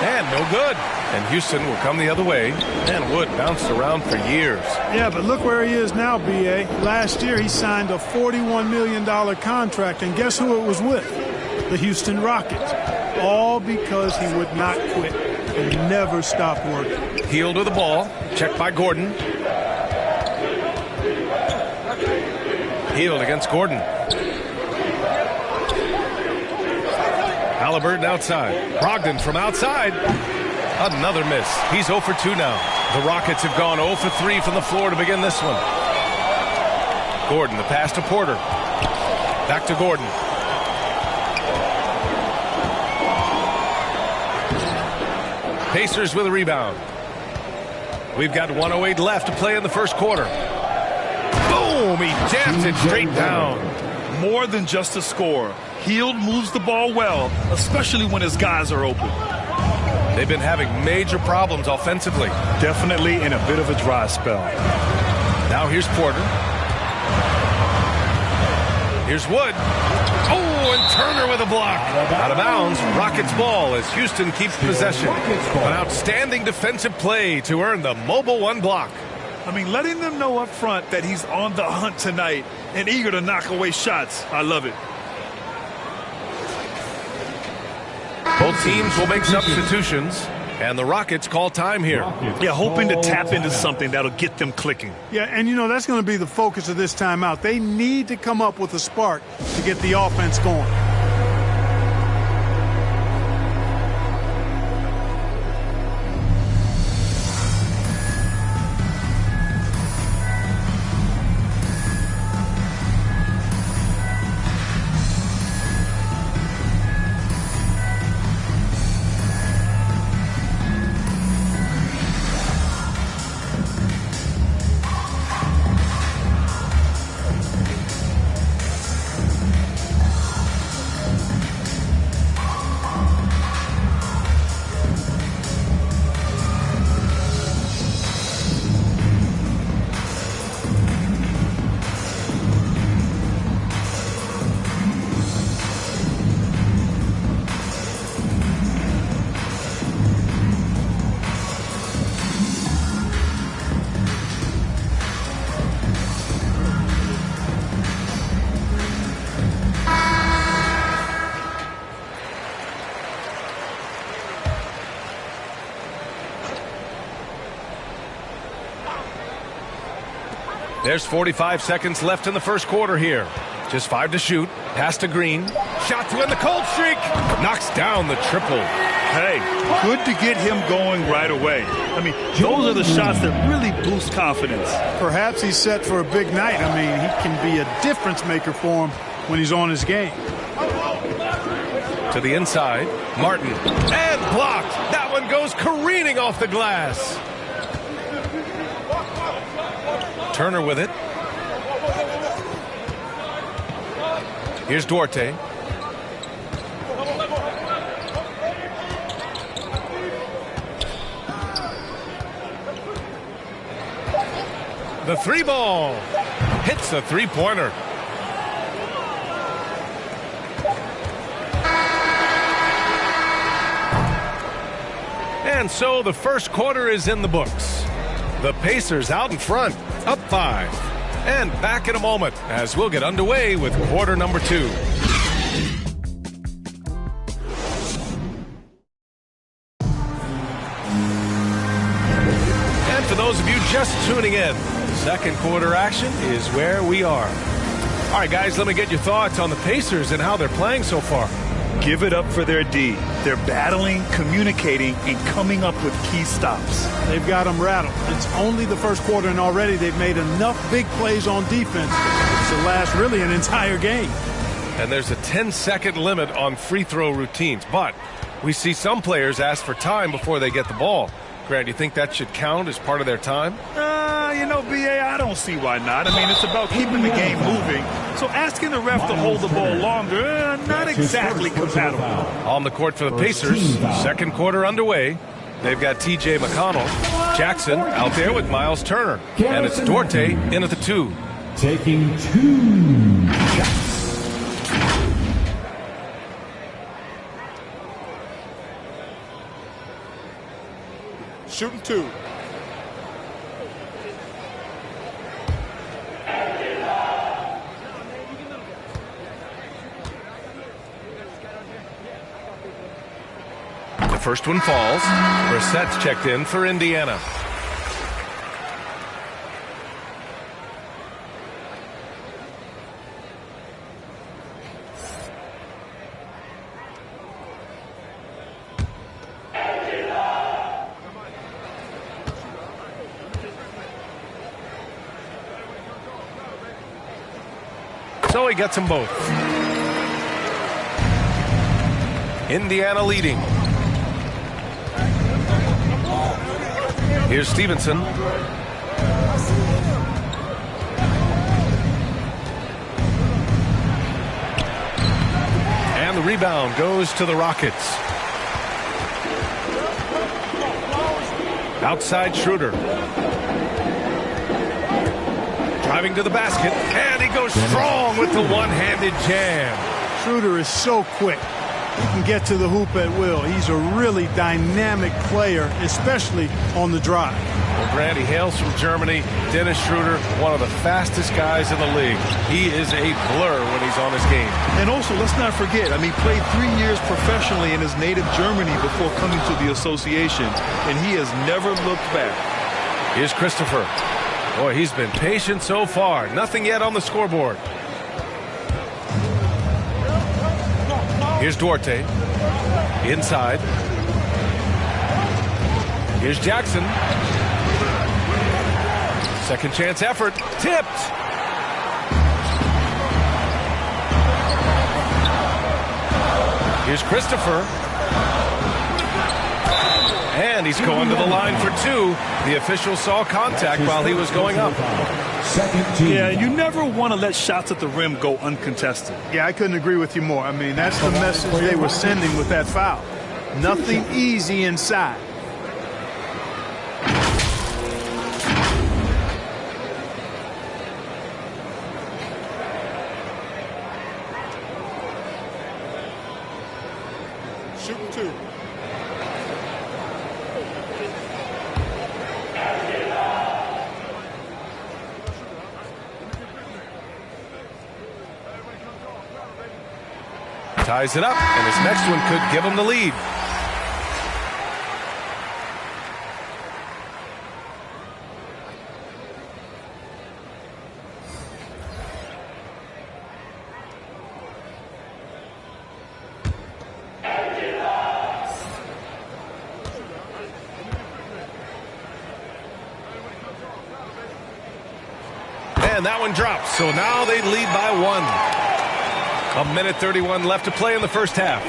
And no good. And Houston will come the other way. And Wood bounced around for years. Yeah, but look where he is now, B.A. Last year he signed a $41 million contract, and guess who it was with? The Houston Rockets. All because he would not quit and never stop working. Hield with the ball. Checked by Gordon. Hield against Gordon. Halliburton outside. Brogdon from outside. Another miss. He's 0 for 2 now. The Rockets have gone 0 for 3 from the floor to begin this one. Gordon, the pass to Porter. Back to Gordon. Pacers with a rebound. We've got 1:08 left to play in the first quarter. Boom! He jams it straight down. More than just a score. Hield moves the ball well, especially when his guys are open. They've been having major problems offensively. Definitely in a bit of a dry spell. Now here's Porter. Here's Wood. Oh, and Turner with a block. Out of bounds, Rockets ball as Houston keeps possession. An outstanding defensive play to earn the mobile 1 block. I mean, letting them know up front that he's on the hunt tonight and eager to knock away shots. I love it. Both teams will make substitutions, and the Rockets call time here. Yeah, hoping to tap into something that'll get them clicking. Yeah, and you know, that's going to be the focus of this timeout. They need to come up with a spark to get the offense going. There's 45 seconds left in the first quarter here. Just 5 to shoot. Pass to Green. Shot to end the cold streak. Knocks down the triple. Hey, good to get him going right away. I mean, those are the shots that really boost confidence. Perhaps he's set for a big night. I mean, he can be a difference maker for him when he's on his game. To the inside. Martin. And blocked. That one goes careening off the glass. Turner with it. Here's Duarte. The 3-ball. Hits a 3-pointer. And so the first quarter is in the books. The Pacers out in front, up 5. And back in a moment as we'll get underway with quarter number 2. And for those of you just tuning in, second quarter action is where we are. All right, guys, let me get your thoughts on the Pacers and how they're playing so far. Give it up for their D. They're battling, communicating, and coming up with key stops. They've got them rattled. It's only the first quarter, and already they've made enough big plays on defense to last really an entire game. And there's a 10-second limit on free throw routines. But we see some players ask for time before they get the ball. Grant, do you think that should count as part of their time? You know, B.A., I don't see why not. I mean, it's about keeping the game moving. So asking the ref to hold the ball longer, not exactly compatible. On the court for the Pacers, second quarter underway. They've got T.J. McConnell. Jackson out there with Miles Turner. And it's Duarte in at the 2. Taking 2 shots. Shooting 2. The first one falls. Brissett's checked in for Indiana. So he gets them both. Indiana leading. Here's Stevenson. And the rebound goes to the Rockets. Outside Schroeder. Driving to the basket, and he goes strong with the one-handed jam. Schroeder is so quick. He can get to the hoop at will. He's a really dynamic player, especially on the drive. Well, Grant, he hails from Germany. Dennis Schroeder, one of the fastest guys in the league. He is a blur when he's on his game. And also, let's not forget, played 3 years professionally in his native Germany before coming to the association, and he has never looked back. Here's Christopher. Boy, he's been patient so far. Nothing yet on the scoreboard. Here's Duarte. Inside. Here's Jackson. Second chance effort. Tipped. Here's Christopher. And he's going to the line for 2. The official saw contact while he was going up. Yeah, you never want to let shots at the rim go uncontested. Yeah, I couldn't agree with you more. That's the message they were sending with that foul. Nothing easy inside. Shooting 2. Ties it up, and his next one could give him the lead. And that one drops, so now they lead by 1. 1:31 left to play in the first half.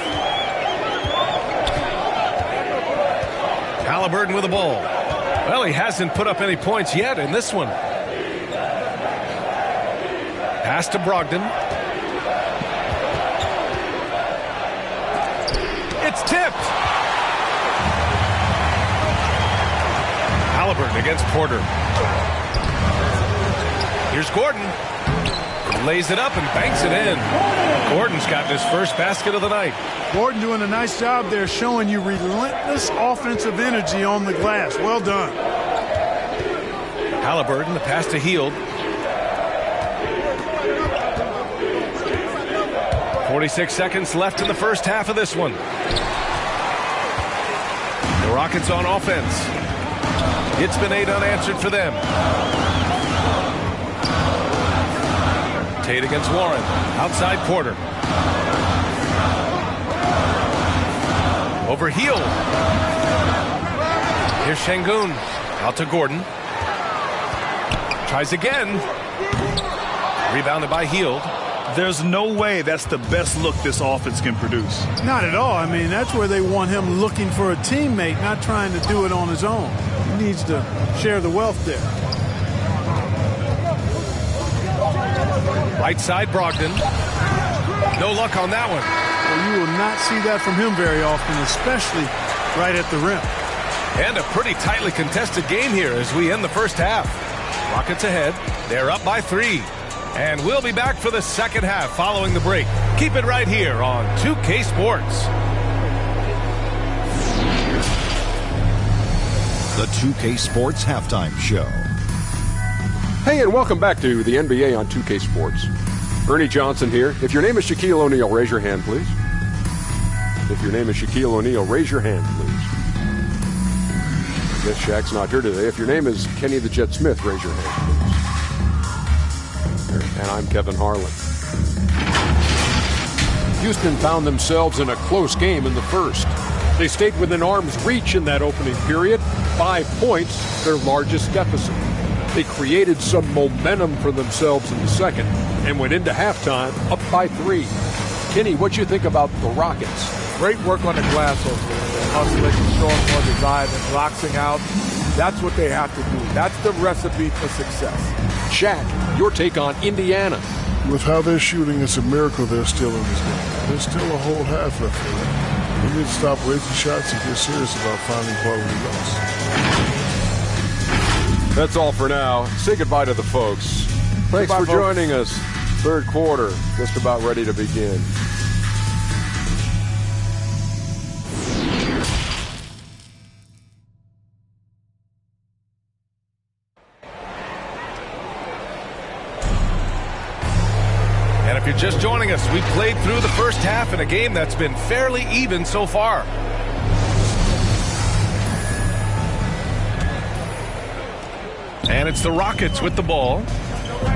Halliburton with the ball. Well, he hasn't put up any points yet in this one. Pass to Brogdon. It's tipped. Halliburton against Porter. Here's Gordon. Lays it up and banks it in. Gordon's got his first basket of the night. Gordon doing a nice job there, showing you relentless offensive energy on the glass. Well done. Halliburton, the pass to Hield. 46 seconds left in the first half of this one. The Rockets on offense. It's been 8 unanswered for them. Tate against Warren. Outside Porter. Over Hield. Here's Şengün. Out to Gordon. Tries again. Rebounded by Hield. There's no way that's the best look this offense can produce. Not at all. That's where they want him looking for a teammate, not trying to do it on his own. He needs to share the wealth there. Right side, Brogdon. No luck on that one. Well, you will not see that from him very often, especially right at the rim. And a pretty tightly contested game here as we end the first half. Rockets ahead. They're up by 3. And we'll be back for the second half following the break. Keep it right here on 2K Sports. The 2K Sports Halftime Show. Hey, and welcome back to the NBA on 2K Sports. Ernie Johnson here. If your name is Shaquille O'Neal, raise your hand, please. If your name is Shaquille O'Neal, raise your hand, please. I guess Shaq's not here today. If your name is Kenny the Jet Smith, raise your hand, please. And I'm Kevin Harlan. Houston found themselves in a close game in the first. They stayed within arm's reach in that opening period. 5 points, their largest deficit. They created some momentum for themselves in the second and went into halftime up by 3. Kenny, what do you think about the Rockets? Great work on the glass over there. Hustling, showing more design and boxing out. That's what they have to do. That's the recipe for success. Shaq, your take on Indiana. With how they're shooting, it's a miracle they're still in this game. There's still a whole half left for them. We need to stop wasting shots and get serious about finding quality goals. That's all for now. Say goodbye to the folks. Thanks for joining us. Third quarter, just about ready to begin. And if you're just joining us, we played through the first half in a game that's been fairly even so far. And it's the Rockets with the ball.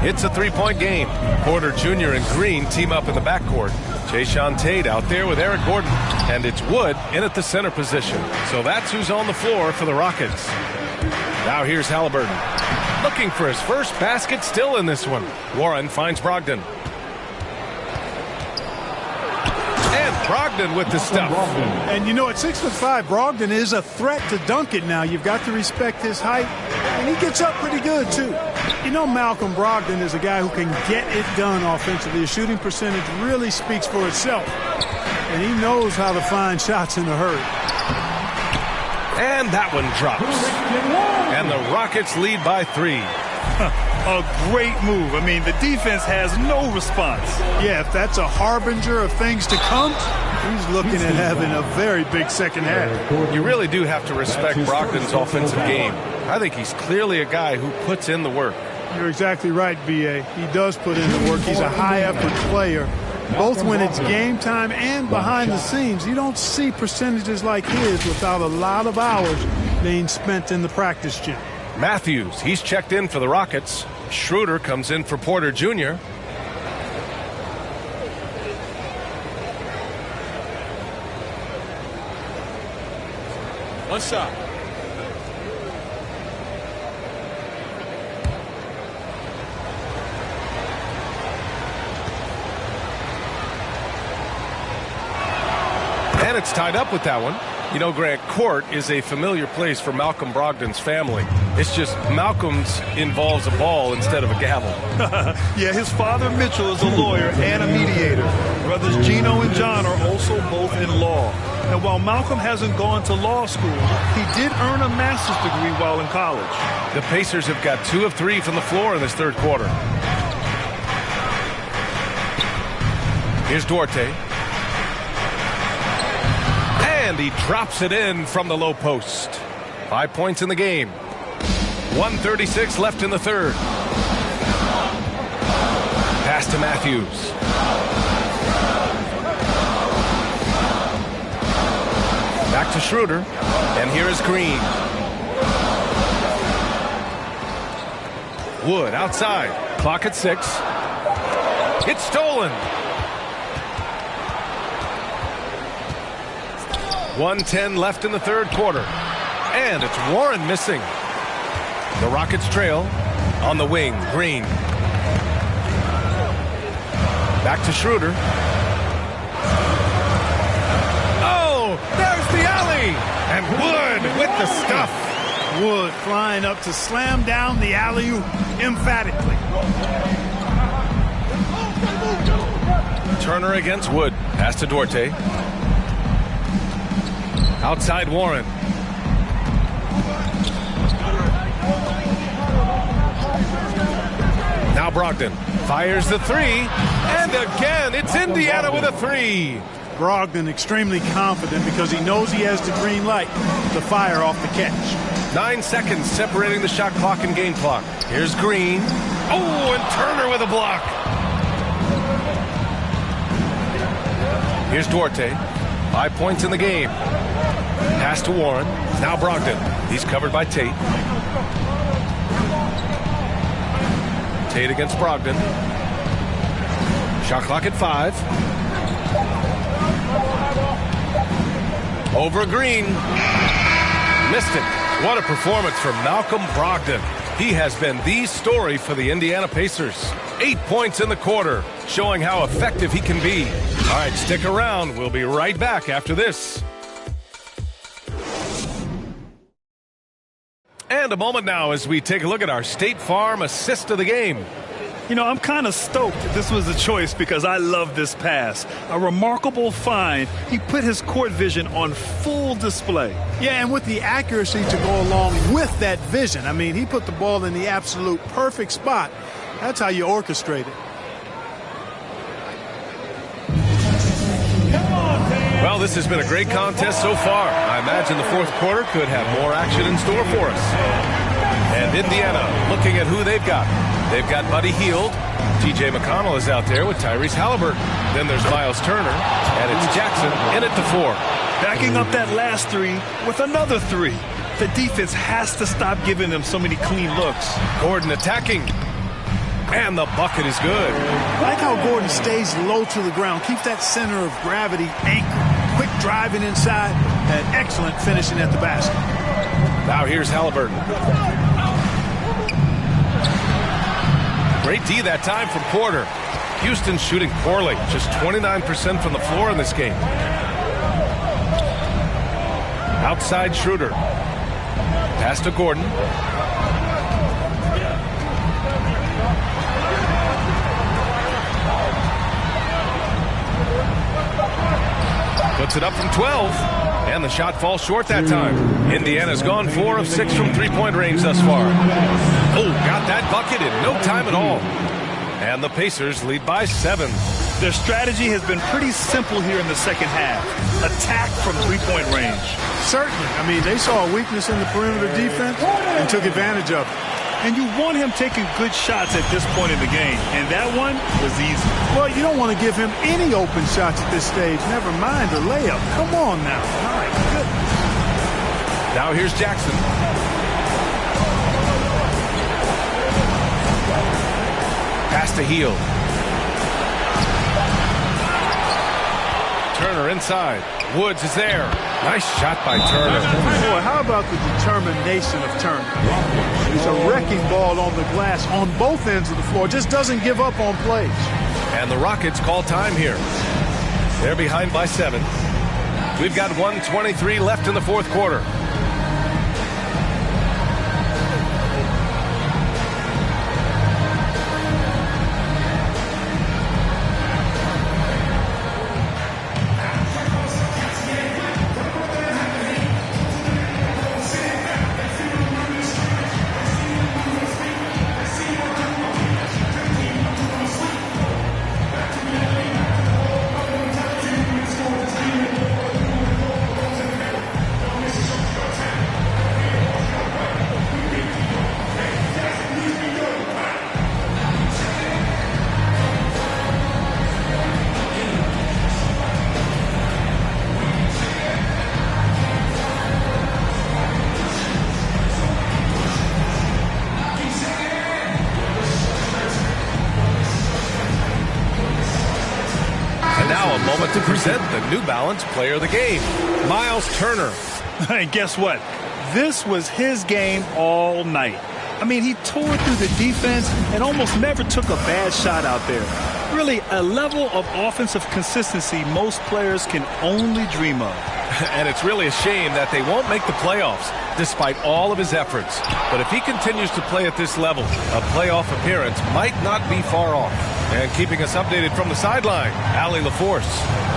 It's a 3-point game. Porter Jr. and Green team up in the backcourt. Jayshawn Tate out there with Eric Gordon. And it's Wood in at the center position. So that's who's on the floor for the Rockets. Now here's Halliburton. Looking for his first basket, still in this one. Warren finds Brogdon. And Brogdon with the stuff. And you know, at 6'5", Brogdon is a threat to dunk it now. You've got to respect his height. And he gets up pretty good, too. You know, Malcolm Brogdon is a guy who can get it done offensively. His shooting percentage really speaks for itself. And he knows how to find shots in a hurry. And that one drops. And the Rockets lead by 3. A great move. I mean, the defense has no response. Yeah, if that's a harbinger of things to come, he's looking at having a very big second half. You really do have to respect Brogdon's offensive game. I think he's clearly a guy who puts in the work. You're exactly right, B.A. He does put in the work. He's a high-effort player. Both when it's game time and behind the scenes. You don't see percentages like his without a lot of hours being spent in the practice gym. Matthews, he's checked in for the Rockets. Schroeder comes in for Porter Jr. One shot. And it's tied up with that one. You know, Grant, court is a familiar place for Malcolm Brogdon's family. It's just Malcolm's involves a ball instead of a gavel. Yeah, his father, Mitchell, is a lawyer and a mediator. Brothers Gino and John are also both in law. And while Malcolm hasn't gone to law school, he did earn a master's degree while in college. The Pacers have got 2 of 3 from the floor in this third quarter. Here's Duarte. And he drops it in from the low post. 5 points in the game. 1:36 left in the third. Pass to Matthews. Back to Schroeder. And here is Green. Wood outside. Clock at 6. It's stolen. 1:10 left in the third quarter. And it's Warren missing. The Rockets trail on the wing. Green. Back to Schroeder. Oh, there's the alley. And Wood with the stuff. Wood flying up to slam down the alley-oop emphatically. Turner against Wood. Pass to Duarte. Outside Warren. Now Brogdon fires the three, and again, it's Indiana with a three. Brogdon extremely confident because he knows he has the green light to fire off the catch. 9 seconds separating the shot clock and game clock. Here's Green. Oh, and Turner with a block. Here's Duarte. 5 points in the game. Pass to Warren. Now Brogdon. He's covered by Tate. Tate against Brogdon. Shot clock at 5. Over Green. Missed it. What a performance from Malcolm Brogdon. He has been the story for the Indiana Pacers. 8 points in the quarter, showing how effective he can be. All right, stick around. We'll be right back after this. And a moment now as we take a look at our State Farm assist of the game. You know, I'm kind of stoked this was a choice because I love this pass. A remarkable find. He put his court vision on full display. Yeah, and with the accuracy to go along with that vision. I mean, he put the ball in the absolute perfect spot. That's how you orchestrate it. Well, this has been a great contest so far. I imagine the fourth quarter could have more action in store for us. And Indiana looking at who they've got. They've got Buddy Hield. T.J. McConnell is out there with Tyrese Halliburton. Then there's Miles Turner, and it's Jackson in at the 4. Backing up that last three with another 3. The defense has to stop giving them so many clean looks. Gordon attacking. And the bucket is good. I like how Gordon stays low to the ground. Keep that center of gravity anchored. Quick driving inside and excellent finishing at the basket. Now here's Halliburton. Great D that time from Porter. Houston shooting poorly. Just 29% from the floor in this game. Outside Schroeder. Pass to Gordon. Puts it up from 12. And the shot falls short that time. Indiana's gone 4 of 6 from three-point range thus far. Oh, got that bucket in no time at all. And the Pacers lead by 7. Their strategy has been pretty simple here in the second half. Attack from three-point range. Certainly. I mean, they saw a weakness in the perimeter defense and took advantage of it. And you want him taking good shots at this point in the game. And that one was easy. Well, you don't want to give him any open shots at this stage. Never mind a layup. Come on now. My goodness. Now here's Jackson. Pass to Hield. Turner inside. Woods is there. Nice shot by Turner. Boy, how about the determination of Turner? He's a wrecking ball on the glass on both ends of the floor. Just doesn't give up on plays. And the Rockets call time here. They're behind by 7. We've got 1:23 left in the fourth quarter. To present the New Balance Player of the Game, Miles Turner. And guess what? This was his game all night. I mean, he tore through the defense and almost never took a bad shot out there. Really, a level of offensive consistency most players can only dream of. And it's really a shame that they won't make the playoffs despite all of his efforts. But if he continues to play at this level, a playoff appearance might not be far off. And keeping us updated from the sideline, Allie LaForce.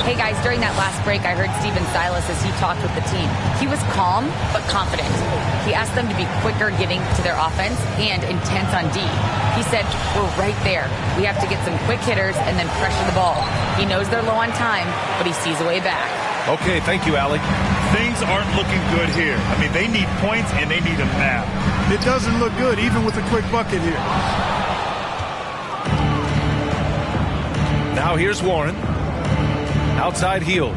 Hey guys, during that last break, I heard Steven Silas as he talked with the team. He was calm but confident. He asked them to be quicker getting to their offense and intense on D. He said, we're right there. We have to get some quick hitters and then pressure the ball. He knows they're low on time, but he sees a way back. Okay, thank you, Allie. Things aren't looking good here. I mean, they need points and they need them now. It doesn't look good, even with a quick bucket here. Now here's Warren. Outside heel.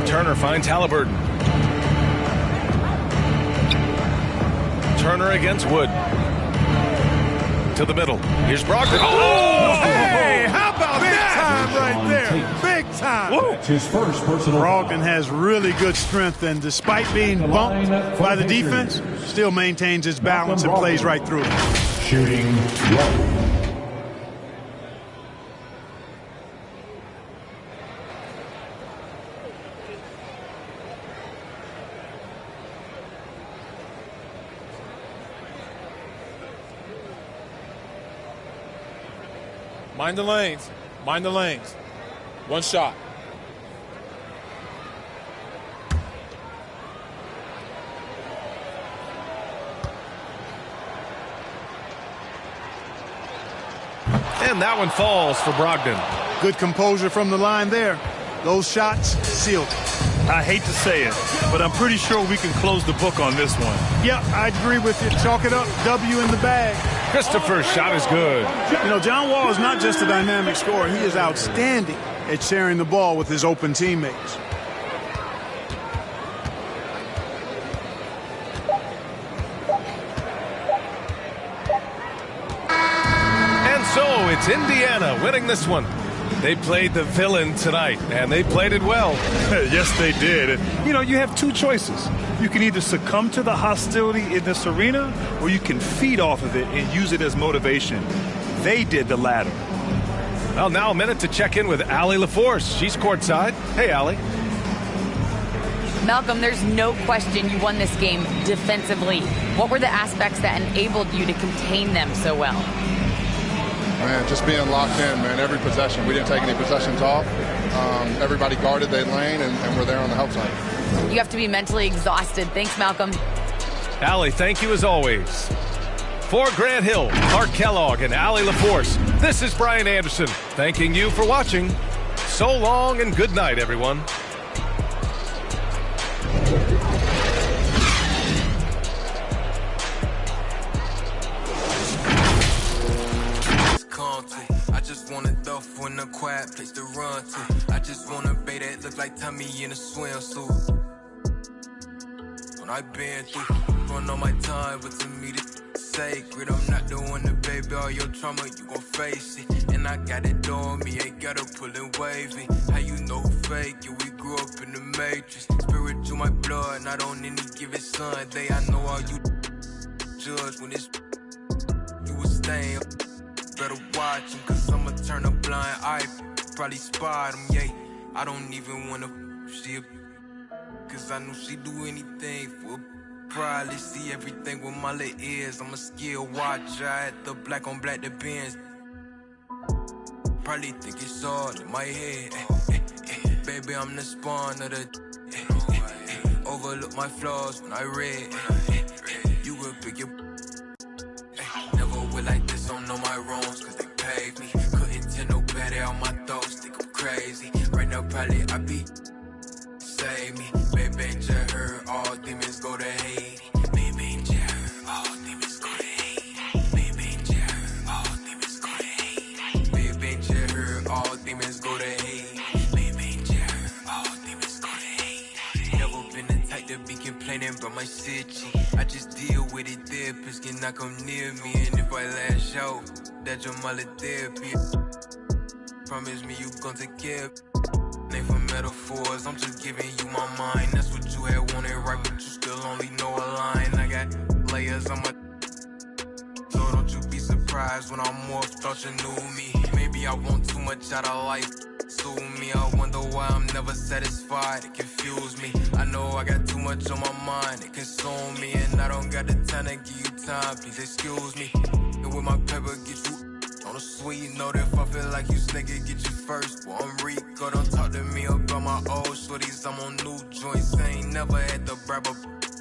Turner finds Halliburton. Turner against Wood. To the middle. Here's Brogdon. Oh! Hey, how about that? Big time right there. Big time. That's his first personal. Brogdon has really good strength, and despite being bumped by the defense, still maintains his balance and plays right through it. Shooting one. Mind the lanes. Mind the lanes. One shot. And that one falls for Brogdon. Good composure from the line there. Those shots sealed. I hate to say it, but I'm pretty sure we can close the book on this one. Yeah, I agree with you. Chalk it up. W in the bag. Christopher's shot is good. You know, John Wall is not just a dynamic scorer. He is outstanding at sharing the ball with his open teammates. And so it's Indiana winning this one. They played the villain tonight, and they played it well. Yes, they did. You know, you have two choices. You can either succumb to the hostility in this arena, or you can feed off of it and use it as motivation. They did the latter. Well, now a minute to check in with Allie LaForce. She's courtside. Hey, Allie. Malcolm, there's no question you won this game defensively. What were the aspects that enabled you to contain them so well? Man, just being locked in, man, every possession. We didn't take any possessions off. Everybody guarded their lane, and we're there on the help side. You have to be mentally exhausted. Thanks, Malcolm. Allie, thank you as always. For Grant Hill, Clark Kellogg, and Allie LaForce, this is Brian Anderson, thanking you for watching. So long and good night, everyone. I just want a duff in a quiet place to run to. I just want a bay that look like Tommy in a swimsuit. When I been through, run all my time, but to me this sacred. I'm not the one to baby all your trauma, you gon' face it. And I got it on me, ain't gotta pull and wavy. How you know who fake you? We grew up in the matrix. Spirit to my blood, not on any given Sunday. I know all you judge when it's you was staying. Better watch him, cause I'ma turn a blind eye. Probably spot him, yeah. I don't even wanna see her, cause I know she do anything for probably see everything with my little ears. I'm a skill watcher at the black on black depends. Probably think it's all in my head. Baby, I'm the spawn of the overlook my flaws when I read. You will pick your never will like this on all my wrongs, cause they paved me. Couldn't tell no better on my thoughts, think I'm crazy. Right now, probably I be save me. Baby, just heard all demons go to Haiti. Baby, just heard all demons go to Haiti. Baby, just heard all demons go to Haiti. Baby, just heard all demons go to Haiti. Baby, just heard all demons go to Haiti. Never been the type to be complaining about my city. I just deal with it there, piss can not come near me. And if I lash out, that your mother therapy. Promise me you gon' take care. Ain't for metaphors, I'm just giving you my mind. That's what you had wanted, right? But you still only know a line. I got layers on my. So don't you be surprised when I'm morphed, thought you knew me. Maybe I want too much out of life. Sue me, I wonder why I'm never satisfied. It confused me. I know I got too much on my mind. It consumed me, and I don't got the time to give you time. Please excuse me. And with my pepper, get you on a sweet note. If I feel like you snake it, get you first. Well, I'm Rico, don't talk to me about my old shorties. I'm on new joints. I ain't never had to bribe a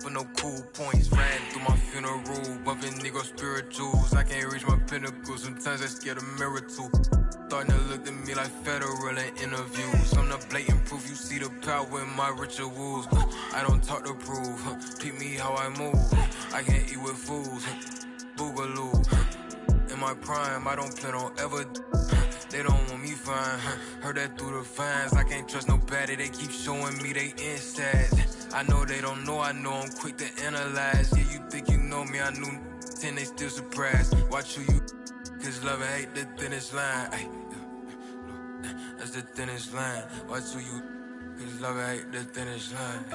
for no cool points. Ran through my funeral, bumping Negro spirituals. I can't reach my pinnacle, sometimes I scared a mirror too. Starting to look at me like federal in interviews. I'm the blatant proof, you see the power in my rituals. I don't talk to prove, peep me how I move. I can't eat with fools, boogaloo. In my prime, I don't plan on ever. They don't want me fine. Heard that through the fines. I can't trust nobody. They keep showing me they insides. I know they don't know. I know I'm quick to analyze. Yeah, you think you know me? I knew 10. They still surprised. Watch who you. Cause love and hate the thinnest line. Ay, that's the thinnest line. Watch who you. Cause love and hate the thinnest line.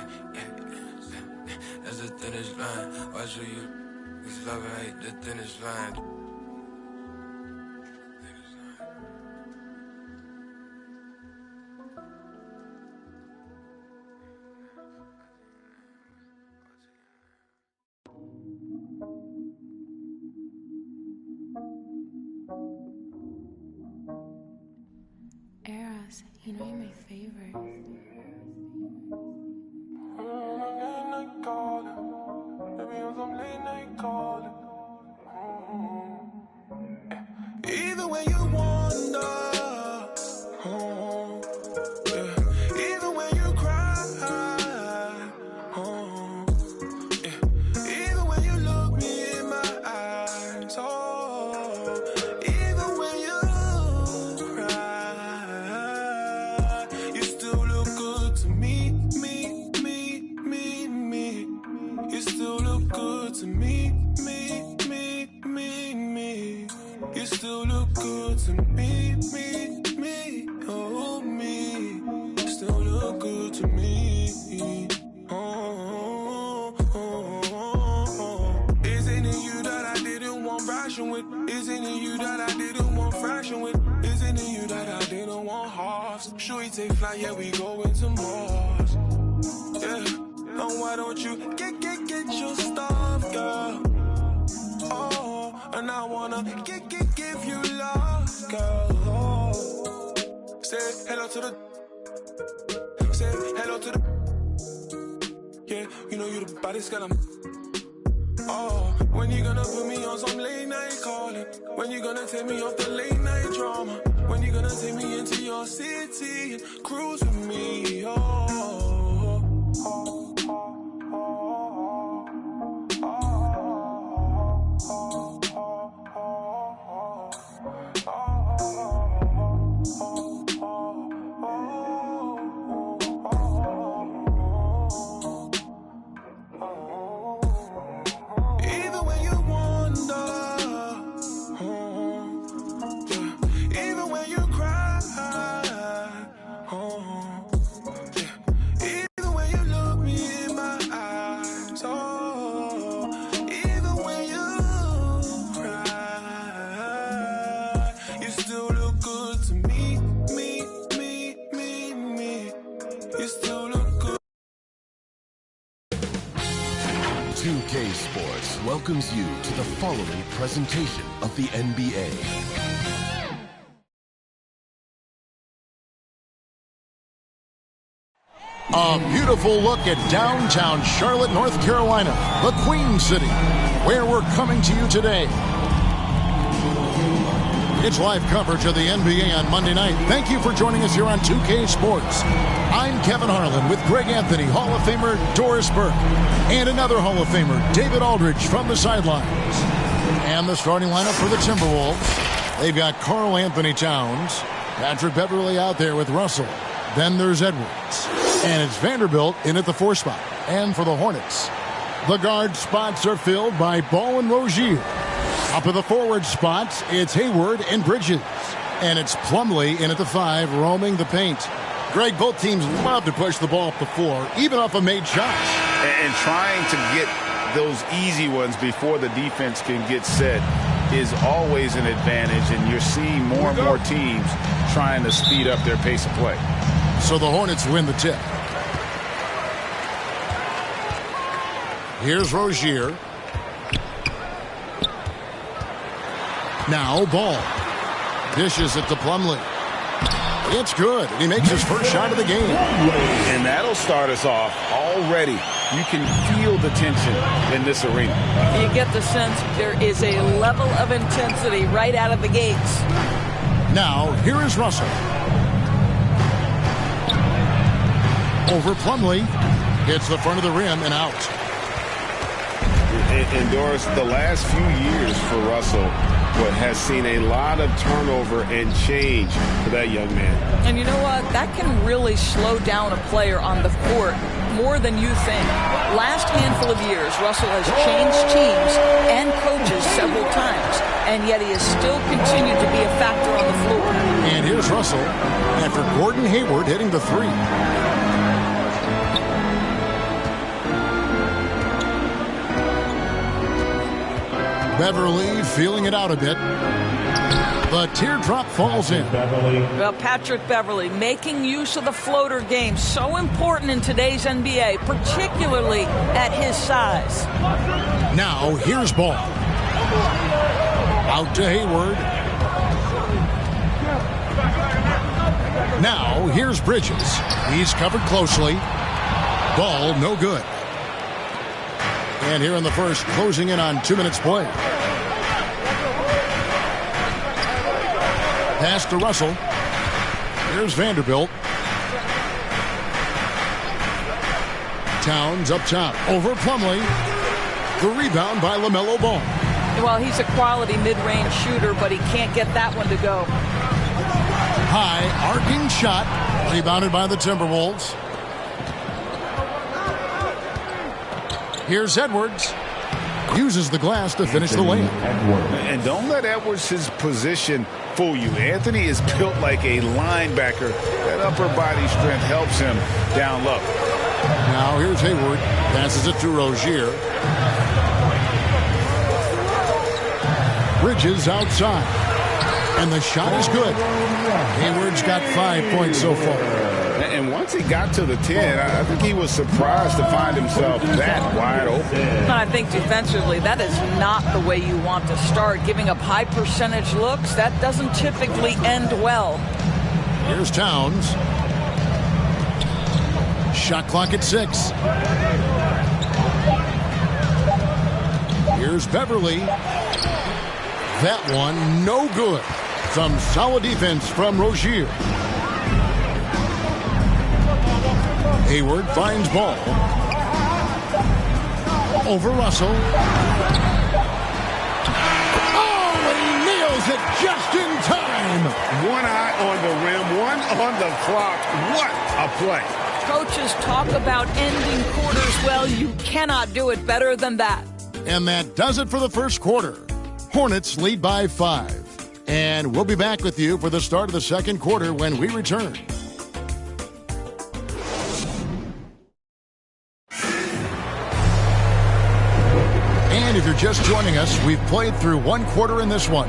That's the thinnest line. Watch who you. Cause love and hate the thinnest line. Eras, you know you're my favorite. Even when you wander, even when you cry, even when you look me in my eyes, even when you cry, you still look good to me. You still look good to me. You still look good to me, oh me. You still look good to me. Isn't it you that I didn't want ration with? Isn't it you that I didn't want fraction with? Isn't it you that I didn't want halves? Sure, we take flight, yeah, we go into Mars. Yeah, and why don't you get your stuff, girl? Oh, and I wanna give you love, girl. Oh. Say hello to the. Say hello to the. Yeah, you know you the baddest girl. Oh, when you gonna put me on some late night calling? When you gonna take me off the late night drama? When you gonna take me into your city and cruise with me? Even when you wander, even when you cry, even when you look me in my eyes, even when you cry, you still look good to me. You still look good. 2K Sports welcomes you to the following presentation of the NBA. A beautiful look at downtown Charlotte, North Carolina, the Queen City, where we're coming to you today. It's live coverage of the NBA on Monday night. Thank you for joining us here on 2K Sports. I'm Kevin Harlan with Greg Anthony, Hall of Famer Doris Burke, and another Hall of Famer, David Aldridge, from the sidelines. And the starting lineup for the Timberwolves. They've got Karl Anthony Towns, Patrick Beverley out there with Russell. Then there's Edwards. And it's Vanderbilt in at the 4 spot. And for the Hornets, the guard spots are filled by Ball and Rozier. Up at the forward spots, it's Hayward and Bridges. And it's Plumlee in at the 5, roaming the paint. Greg, both teams love to push the ball up the floor, even off of made shots. And trying to get those easy ones before the defense can get set is always an advantage, and you're seeing more and more teams trying to speed up their pace of play. So the Hornets win the tip. Here's Rozier. Now Ball. Dishes it to Plumlee. It's good. He makes his first shot of the game. And that'll start us off already you can feel the tension in this arena. You get the sense there is a level of intensity right out of the gates. Now, here is Russell. Over Plumlee. Hits the front of the rim and out. And Doris, the last few years for Russell has seen a lot of turnover and change for that young man. And you know what? That can really slow down a player on the court more than you think. Last handful of years, Russell has changed teams and coaches several times, and yet he has still continued to be a factor on the floor. And here's Russell after Gordon Hayward hitting the three. Beverly feeling it out a bit. The teardrop falls in. Well, Patrick Beverly making use of the floater game. So important in today's NBA, particularly at his size. Now, here's Ball. Out to Hayward. Now, here's Bridges. He's covered closely. Ball, no good. And here in the first, closing in on 2 minutes play. Pass to Russell. Here's Vanderbilt. Towns up top. Over Plumlee. The rebound by LaMelo Ball. Well, he's a quality mid-range shooter, but he can't get that one to go. High arcing shot. Rebounded by the Timberwolves. Here's Edwards. Uses the glass to finish the layup. And don't let Edwards' position fool you. Anthony is built like a linebacker. That upper body strength helps him down low. Now here's Hayward. Passes it to Rozier. Bridges outside. And the shot is good. Hayward's got 5 points so far. And once he got to the 10, I think he was surprised to find himself that wide open. I think defensively, that is not the way you want to start. Giving up high percentage looks, that doesn't typically end well. Here's Towns. Shot clock at 6. Here's Beverly. That one, no good. Some solid defense from Rozier. Hayward finds Ball. Over Russell. Oh, he nails it just in time. One eye on the rim, one on the clock. What a play. Coaches talk about ending quarters. Well, you cannot do it better than that. And that does it for the first quarter. Hornets lead by 5. And we'll be back with you for the start of the second quarter when we return. And if you're just joining us, we've played through one quarter in this one.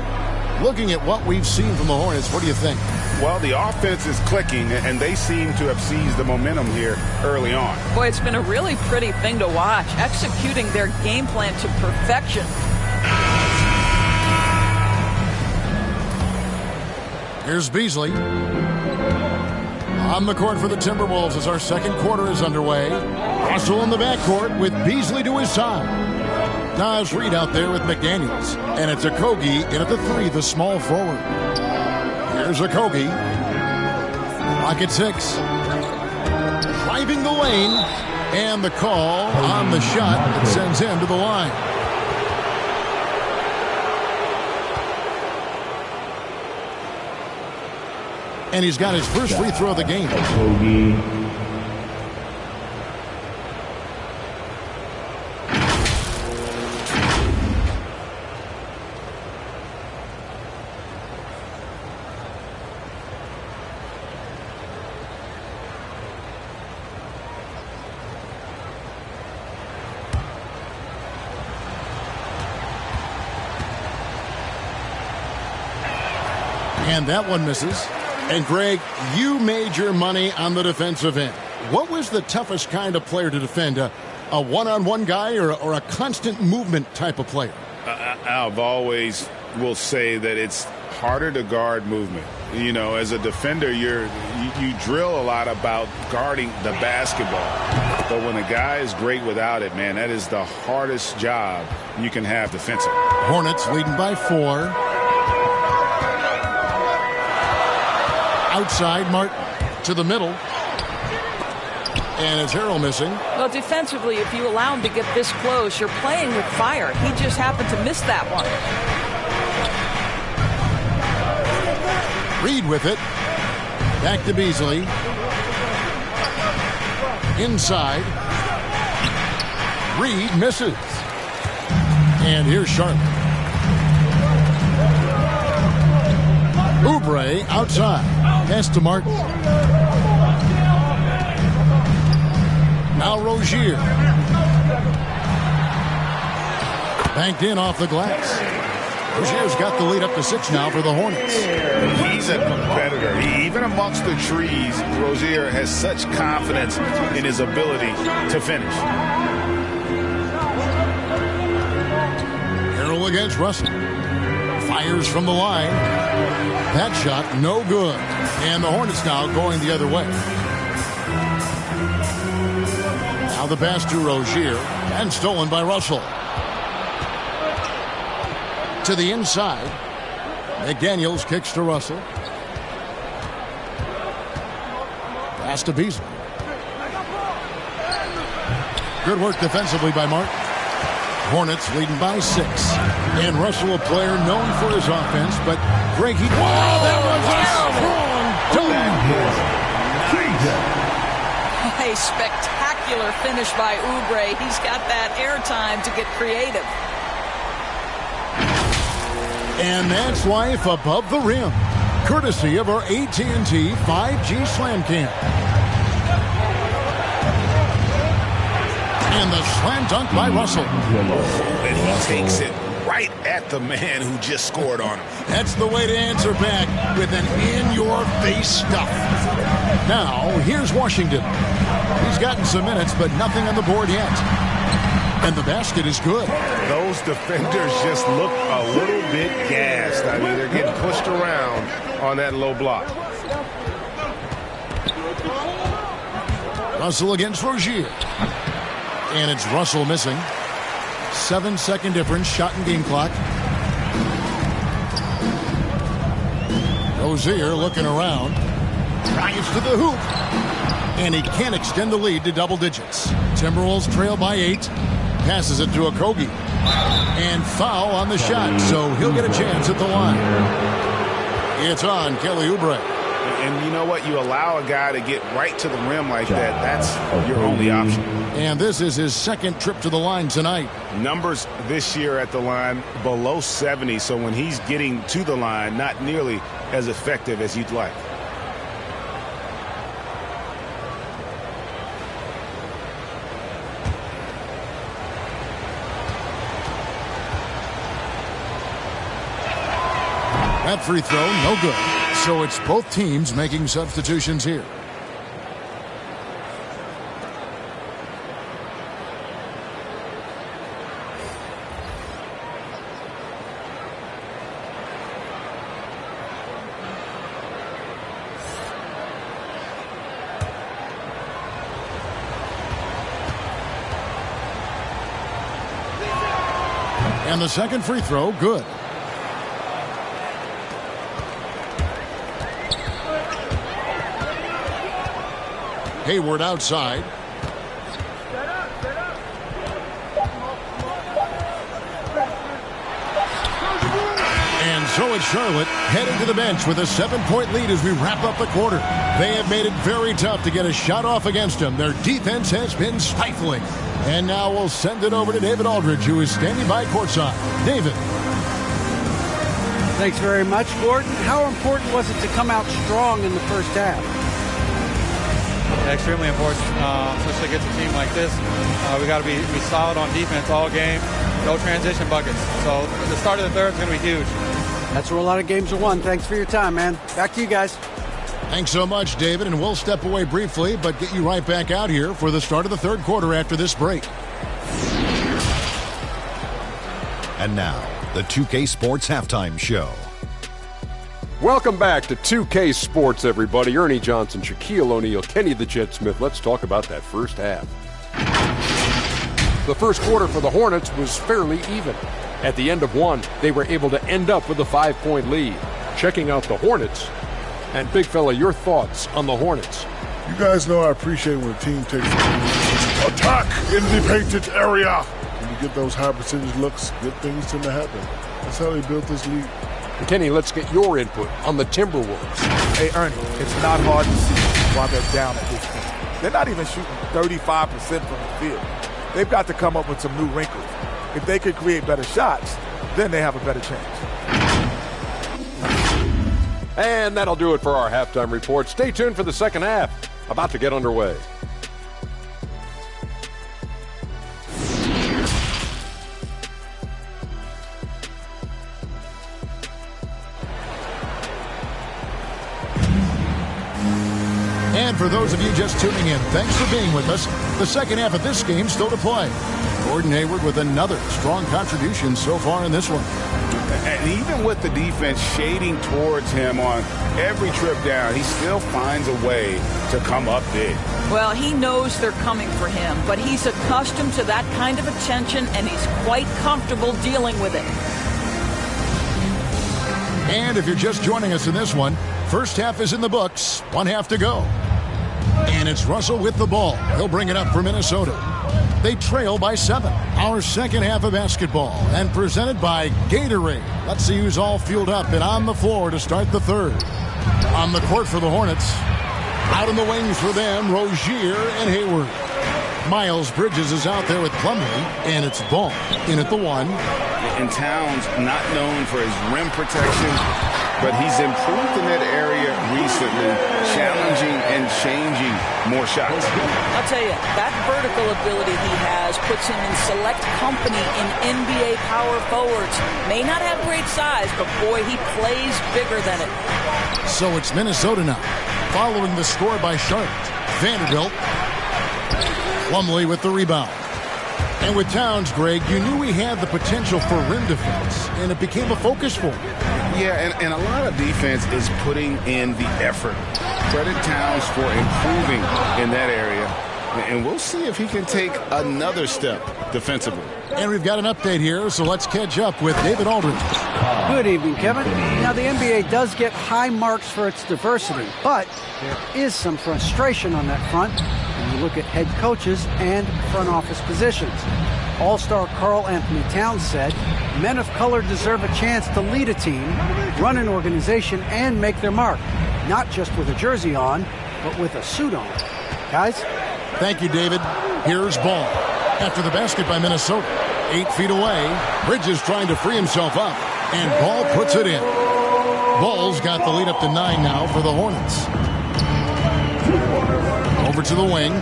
Looking at what we've seen from the Hornets, what do you think? Well, the offense is clicking, and they seem to have seized the momentum here early on. Boy, it's been a really pretty thing to watch, executing their game plan to perfection. Here's Beasley. On the court for the Timberwolves as our second quarter is underway. Russell in the backcourt with Beasley to his side. Nice read out there with McDaniels. And it's Okogie in at the 3, the small forward. Here's Okogie. Clock at 6. Driving the lane. And the call on the shot that sends him to the line. And he's got his first free throw of the game. And that one misses. And Greg, you made your money on the defensive end. What was the toughest kind of player to defend? A one-on-one guy or a constant movement type of player? I've always will say that it's harder to guard movement. You know, as a defender, you drill a lot about guarding the basketball. But when a guy is great without it, man, that is the hardest job you can have defensively. Hornets leading by 4. Outside, Martin to the middle. And it's Harrell missing. Well, defensively, if you allow him to get this close, you're playing with fire. He just happened to miss that one. Reed with it. Back to Beasley. Inside. Reed misses. And here's Charlotte. Oubre outside. Pass to Martin. Now Rozier. Banked in off the glass. Rozier's got the lead up to 6 now for the Hornets. He's a competitor. Even amongst the trees, Rozier has such confidence in his ability to finish. Harrell against Russell. Fires from the line. That shot no good. And the Hornets now going the other way. Now the pass to Rozier. And stolen by Russell. To the inside. McDaniels kicks to Russell. Pass to Beasley. Good work defensively by Martin. Hornets leading by 6. And Russell, a player known for his offense, but Greg, wow, that was a strong dunk. A spectacular finish by Oubre. He's got that airtime to get creative. And that's life above the rim, courtesy of our AT&T 5G Slam Cam. And the slam dunk by Russell. And he takes it right at the man who just scored on him. That's the way to answer back with an in-your-face stuff. Now, here's Washington. He's gotten some minutes, but nothing on the board yet. And the basket is good. Those defenders just look a little bit gassed. I mean, they're getting pushed around on that low block. Russell against Rozier. And it's Russell missing. 7-second difference, shot and game clock. Rozier looking around. Drives to the hoop. And he can't extend the lead to double digits. Timberwolves trail by 8. Passes it to Okogie. And foul on the shot, so he'll get a chance at the line. It's on Kelly Oubre. And you know what? You allow a guy to get right to the rim like that. That's your only option. And this is his second trip to the line tonight. Numbers this year at the line below 70, so when he's getting to the line, not nearly as effective as you'd like. That free throw, no good. So it's both teams making substitutions here. And the second free throw, good. Hayward outside. And so it's Charlotte heading to the bench with a 7-point lead as we wrap up the quarter. They have made it very tough to get a shot off against them. Their defense has been stifling. And now we'll send it over to David Aldridge, who is standing by courtside. David. Thanks very much, Gordon. How important was it to come out strong in the first half? Extremely important, especially against a team like this. We got to be solid on defense all game. No transition buckets. So the start of the third is going to be huge. That's where a lot of games are won. Thanks for your time, man. Back to you guys. Thanks so much, David, and we'll step away briefly, but get you right back out here for the start of the third quarter after this break. And now, the 2K Sports Halftime Show. Welcome back to 2K Sports, everybody. Ernie Johnson, Shaquille O'Neal, Kenny the Jet Smith. Let's talk about that first half. The first quarter for the Hornets was fairly even. At the end of one, they were able to end up with a 5-point lead. Checking out the Hornets. And, big fella, your thoughts on the Hornets? You guys know I appreciate when a team takes attack in the painted area. When you get those high percentage looks, good things tend to happen. That's how they built this league. Kenny, let's get your input on the Timberwolves. Hey, Ernie, it's not hard to see why they're down at this point. They're not even shooting 35% from the field. They've got to come up with some new wrinkles. If they could create better shots, then they have a better chance. And that'll do it for our halftime report. Stay tuned for the second half. About to get underway. And for those of you just tuning in, thanks for being with us. The second half of this game still to play. Gordon Hayward with another strong contribution so far in this one. And even with the defense shading towards him on every trip down, he still finds a way to come up big. Well, he knows they're coming for him, but he's accustomed to that kind of attention, and he's quite comfortable dealing with it. And if you're just joining us in this one, first half is in the books, one half to go. And it's Russell with the ball. He'll bring it up for Minnesota. They trail by 7. Our second half of basketball, and presented by Gatorade. Let's see who's all fueled up and on the floor to start the third. On the court for the Hornets. Out in the wings for them, Rozier and Hayward. Miles Bridges is out there with Plumlee, and it's Ball in at the 1. And Towns not known for his rim protection, but he's improved in that area recently, challenging and changing more shots. I'll tell you, that vertical ability he has puts him in select company in NBA power forwards. May not have great size, but boy, he plays bigger than it. So it's Minnesota now, following the score by Charlotte. Vanderbilt. Plumlee with the rebound. And with Towns, Greg, you knew he had the potential for rim defense, and it became a focus for him. Yeah, and a lot of defense is putting in the effort. Credit Towns for improving in that area, and we'll see if he can take another step defensively. And we've got an update here, so let's catch up with David Aldridge. Good evening, Kevin. Now, the NBA does get high marks for its diversity, but there is some frustration on that front when you look at head coaches and front office positions. All-star Karl Anthony Towns said, men of color deserve a chance to lead a team, run an organization, and make their mark, not just with a jersey on, but with a suit on. Guys? Thank you, David. Here's Ball. After the basket by Minnesota. 8 feet away. Bridges trying to free himself up. And Ball puts it in. Ball's got the lead up to 9 now for the Hornets. Over to the wing.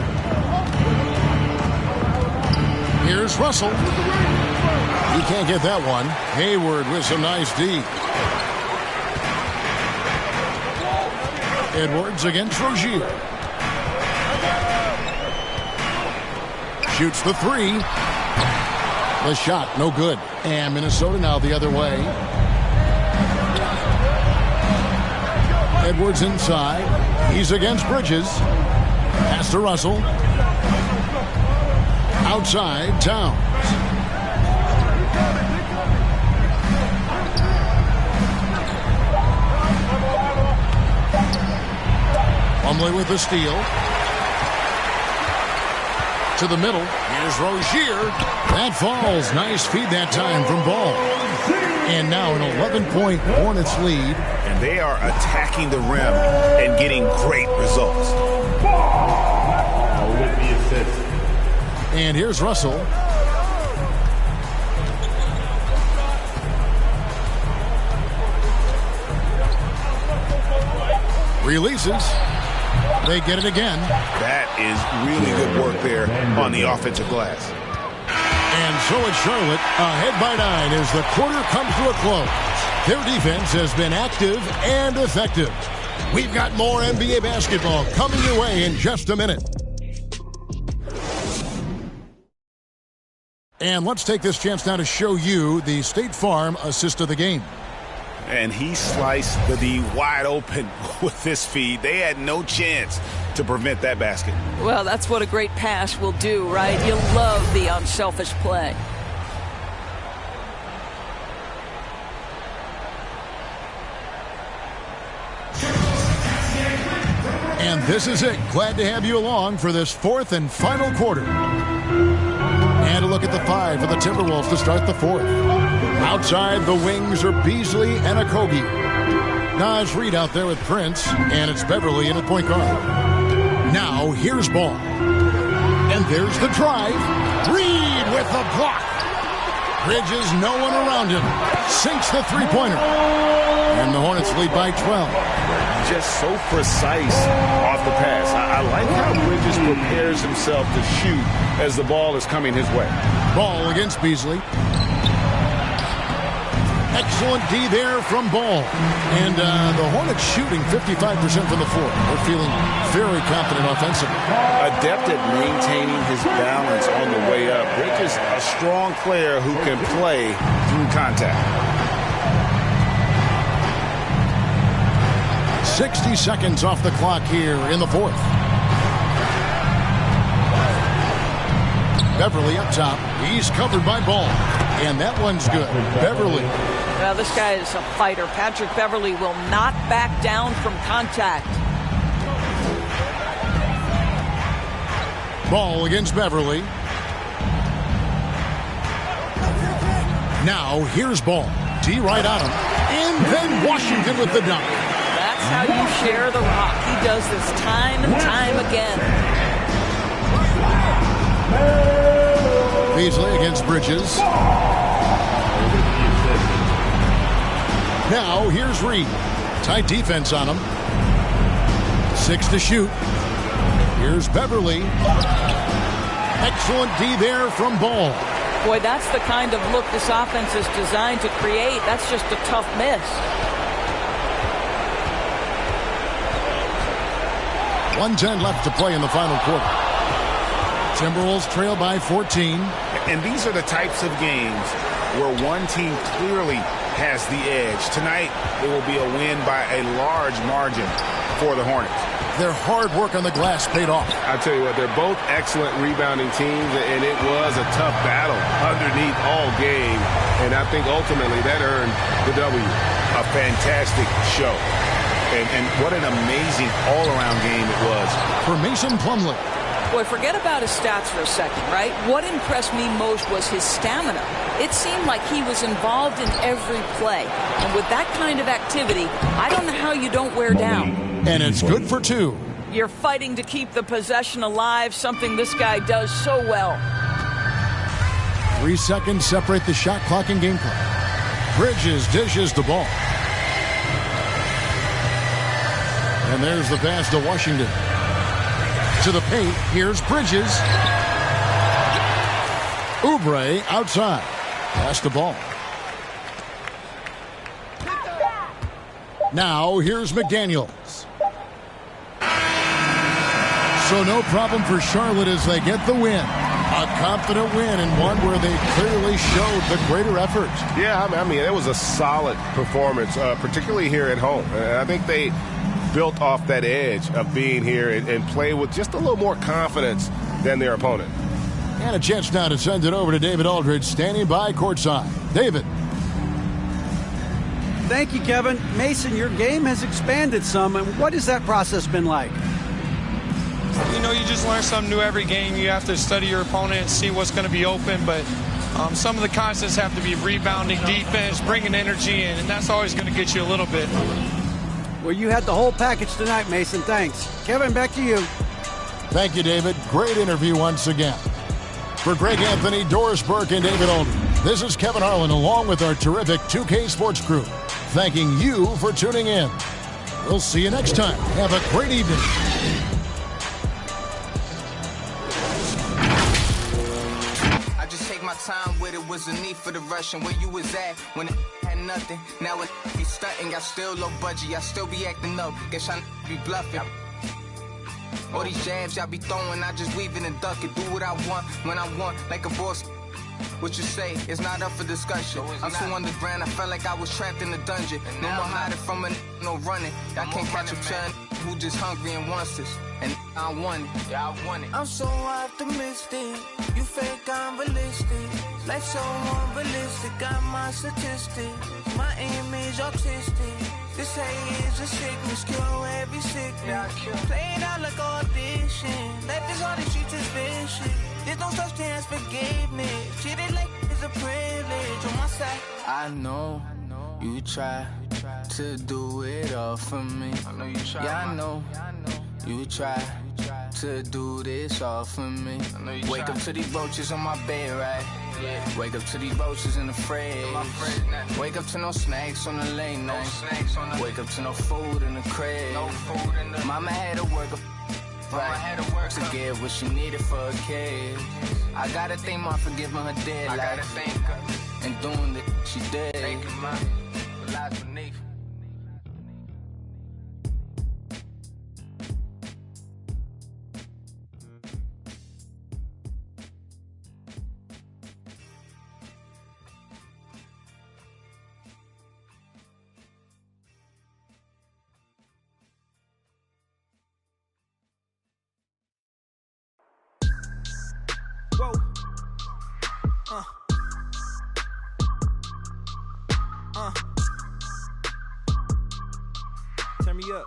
Here's Russell. He can't get that one. Hayward with some nice D. Edwards against Rozier. Shoots the 3. The shot, no good. And Minnesota now the other way. Edwards inside. He's against Bridges. Pass to Russell. Outside, Towns. Plumlee with the steal. To the middle. Here's Rozier. That falls. Nice feed that time from Ball. And now an 11-point Hornets lead. And they are attacking the rim and getting great results. With the assist. And here's Russell. Releases. They get it again. That is really good work there on the offensive glass. And so it's Charlotte ahead by 9 as the quarter comes to a close. Their defense has been active and effective. We've got more NBA basketball coming your way in just a minute. And let's take this chance now to show you the State Farm assist of the game. and he sliced the D wide open with this feed. They had no chance to prevent that basket. Well, that's what a great pass will do, right? You love the unselfish play. And this is it. Glad to have you along for this fourth and final quarter. And a look at the 5 for the Timberwolves to start the fourth. Outside, the wings are Beasley and Okogie. Naz Reid out there with Prince, and it's Beverly in at point guard. Now, here's Ball. And there's the drive. Reid with the block. Bridges, no one around him. Sinks the three-pointer. And the Hornets lead by 12. Just so precise off the pass. I like how Bridges prepares himself to shoot as the ball is coming his way. Ball against Beasley. Excellent D there from Ball. And the Hornets shooting 55% from the floor. They're feeling very confident offensively. Adept at maintaining his balance on the way up. Bridges, a strong player who can play through contact. 60 seconds off the clock here in the fourth. Beverly up top. He's covered by Ball. And that one's good. Beverly. Well, this guy is a fighter. Patrick Beverly will not back down from contact. Ball against Beverly. Now here's Ball. D right on him. And then Washington with the dunk. That's how you share the rock. He does this time and time again. Beasley against Bridges. Now here's Reid. Tight defense on him. 6 to shoot. Here's Beverly. Excellent D there from Ball. Boy, that's the kind of look this offense is designed to create. That's just a tough miss. 1:10 left to play in the final quarter. Timberwolves trail by 14. And these are the types of games where one team clearly has the edge. Tonight, it will be a win by a large margin for the Hornets. Their hard work on the glass paid off. I tell you what, they're both excellent rebounding teams, and it was a tough battle underneath all game. And I think ultimately that earned the W. A fantastic show. And what an amazing all-around game it was. For Mason Plumlee. Boy, forget about his stats for a second, right? What impressed me most was his stamina. It seemed like he was involved in every play. And with that kind of activity, I don't know how you don't wear down. And it's good for 2. You're fighting to keep the possession alive, something this guy does so well. 3 seconds separate the shot clock and game clock. Bridges dishes the ball. And there's the pass to Washington. To the paint, here's Bridges. Oubre outside. Pass the ball. Now here's McDaniels. So no problem for Charlotte as they get the win. A confident win and one where they clearly showed the greater effort. Yeah, I mean, it was a solid performance, particularly here at home. I think they built off that edge of being here and play with just a little more confidence than their opponent. And a chance now to send it over to David Aldridge, standing by courtside. David. Thank you, Kevin. Mason, your game has expanded some, and what has that process been like? You know, you just learn something new every game. You have to study your opponent and see what's going to be open, but some of the concepts have to be rebounding, defense, bringing energy in, and that's always going to get you a little bit. Well, you had the whole package tonight, Mason. Thanks. Kevin, back to you. Thank you, David. Great interview once again. For Greg Anthony, Doris Burke, and David Aldridge, this is Kevin Harlan along with our terrific 2K Sports crew, thanking you for tuning in. We'll see you next time. Have a great evening. Time with it was a need for the rush, and where you was at when it had nothing. Now it be stunting, got still low budget, I still be acting up. Guess I be bluffing. All these jabs y'all be throwing, I just weave it and duck it. Do what I want when I want, like a boss. What you say is not up for discussion. I'm too underground, I felt like I was trapped in a dungeon. No more hiding from a no running. I can't catch a turn who just hungry and wants this. And I won it. Yeah, I won it. I'm so optimistic. You fake, I'm realistic. Life so unrealistic. Got my statistics. My aim is autistic. This hate is a sickness. Kill every sickness. Play it out like audition. Life is all these streets is vicious. There's no such thing as forgiveness. Treat it like it's a privilege on my side. I know you try to do it all for me. I know you try. Yeah, I know you try to do this all for me. Wake up to these roaches on my bed, right? Yeah. Wake up to these roaches in the fridge. Wake up to no snacks on the late night. Wake up to no food in the crib. Mama had to work right to get what she needed for a kid. I gotta thank Mom for giving her dead life. I gotta thank her and doing the she did. Thank you, Mom. For lies beneath. Whoa. Turn me up.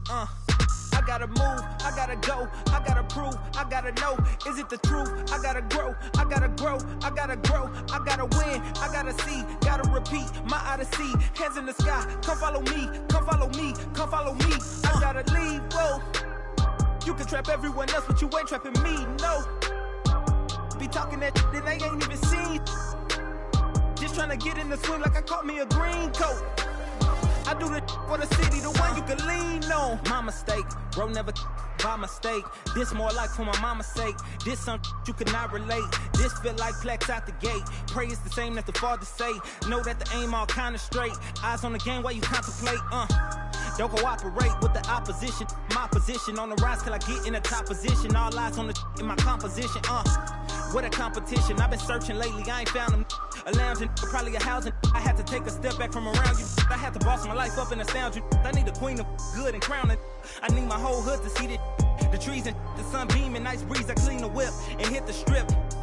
I gotta move, I gotta go, I gotta prove, I gotta know, is it the truth? I gotta grow, I gotta grow, I gotta grow, I gotta win, I gotta see, gotta repeat, my odyssey, hands in the sky, come follow me, come follow me, come follow me, I gotta leave, whoa. You can trap everyone else, but you ain't trapping me, no. Be talking that that they ain't even seen. Just trying to get in the swim like I caught me a green coat. I do the for the city, the one you can lean on. My mistake, bro, never by mistake. This more like for my mama's sake. This something you could not relate. This feel like flex out the gate. Pray it's the same that the father say. Know that the aim all kinda straight. Eyes on the game while you contemplate, Don't cooperate with the opposition. My position on the rise till I get in the top position. All eyes on the in my composition, What a competition. I've been searching lately, I ain't found them. A lounge and probably a housing. I had to take a step back from around you. I had to boss my life up and astound you. I need a queen of good and crown it. I need my whole hood to see the trees and the sun beaming, nice breeze. I clean the whip and hit the strip.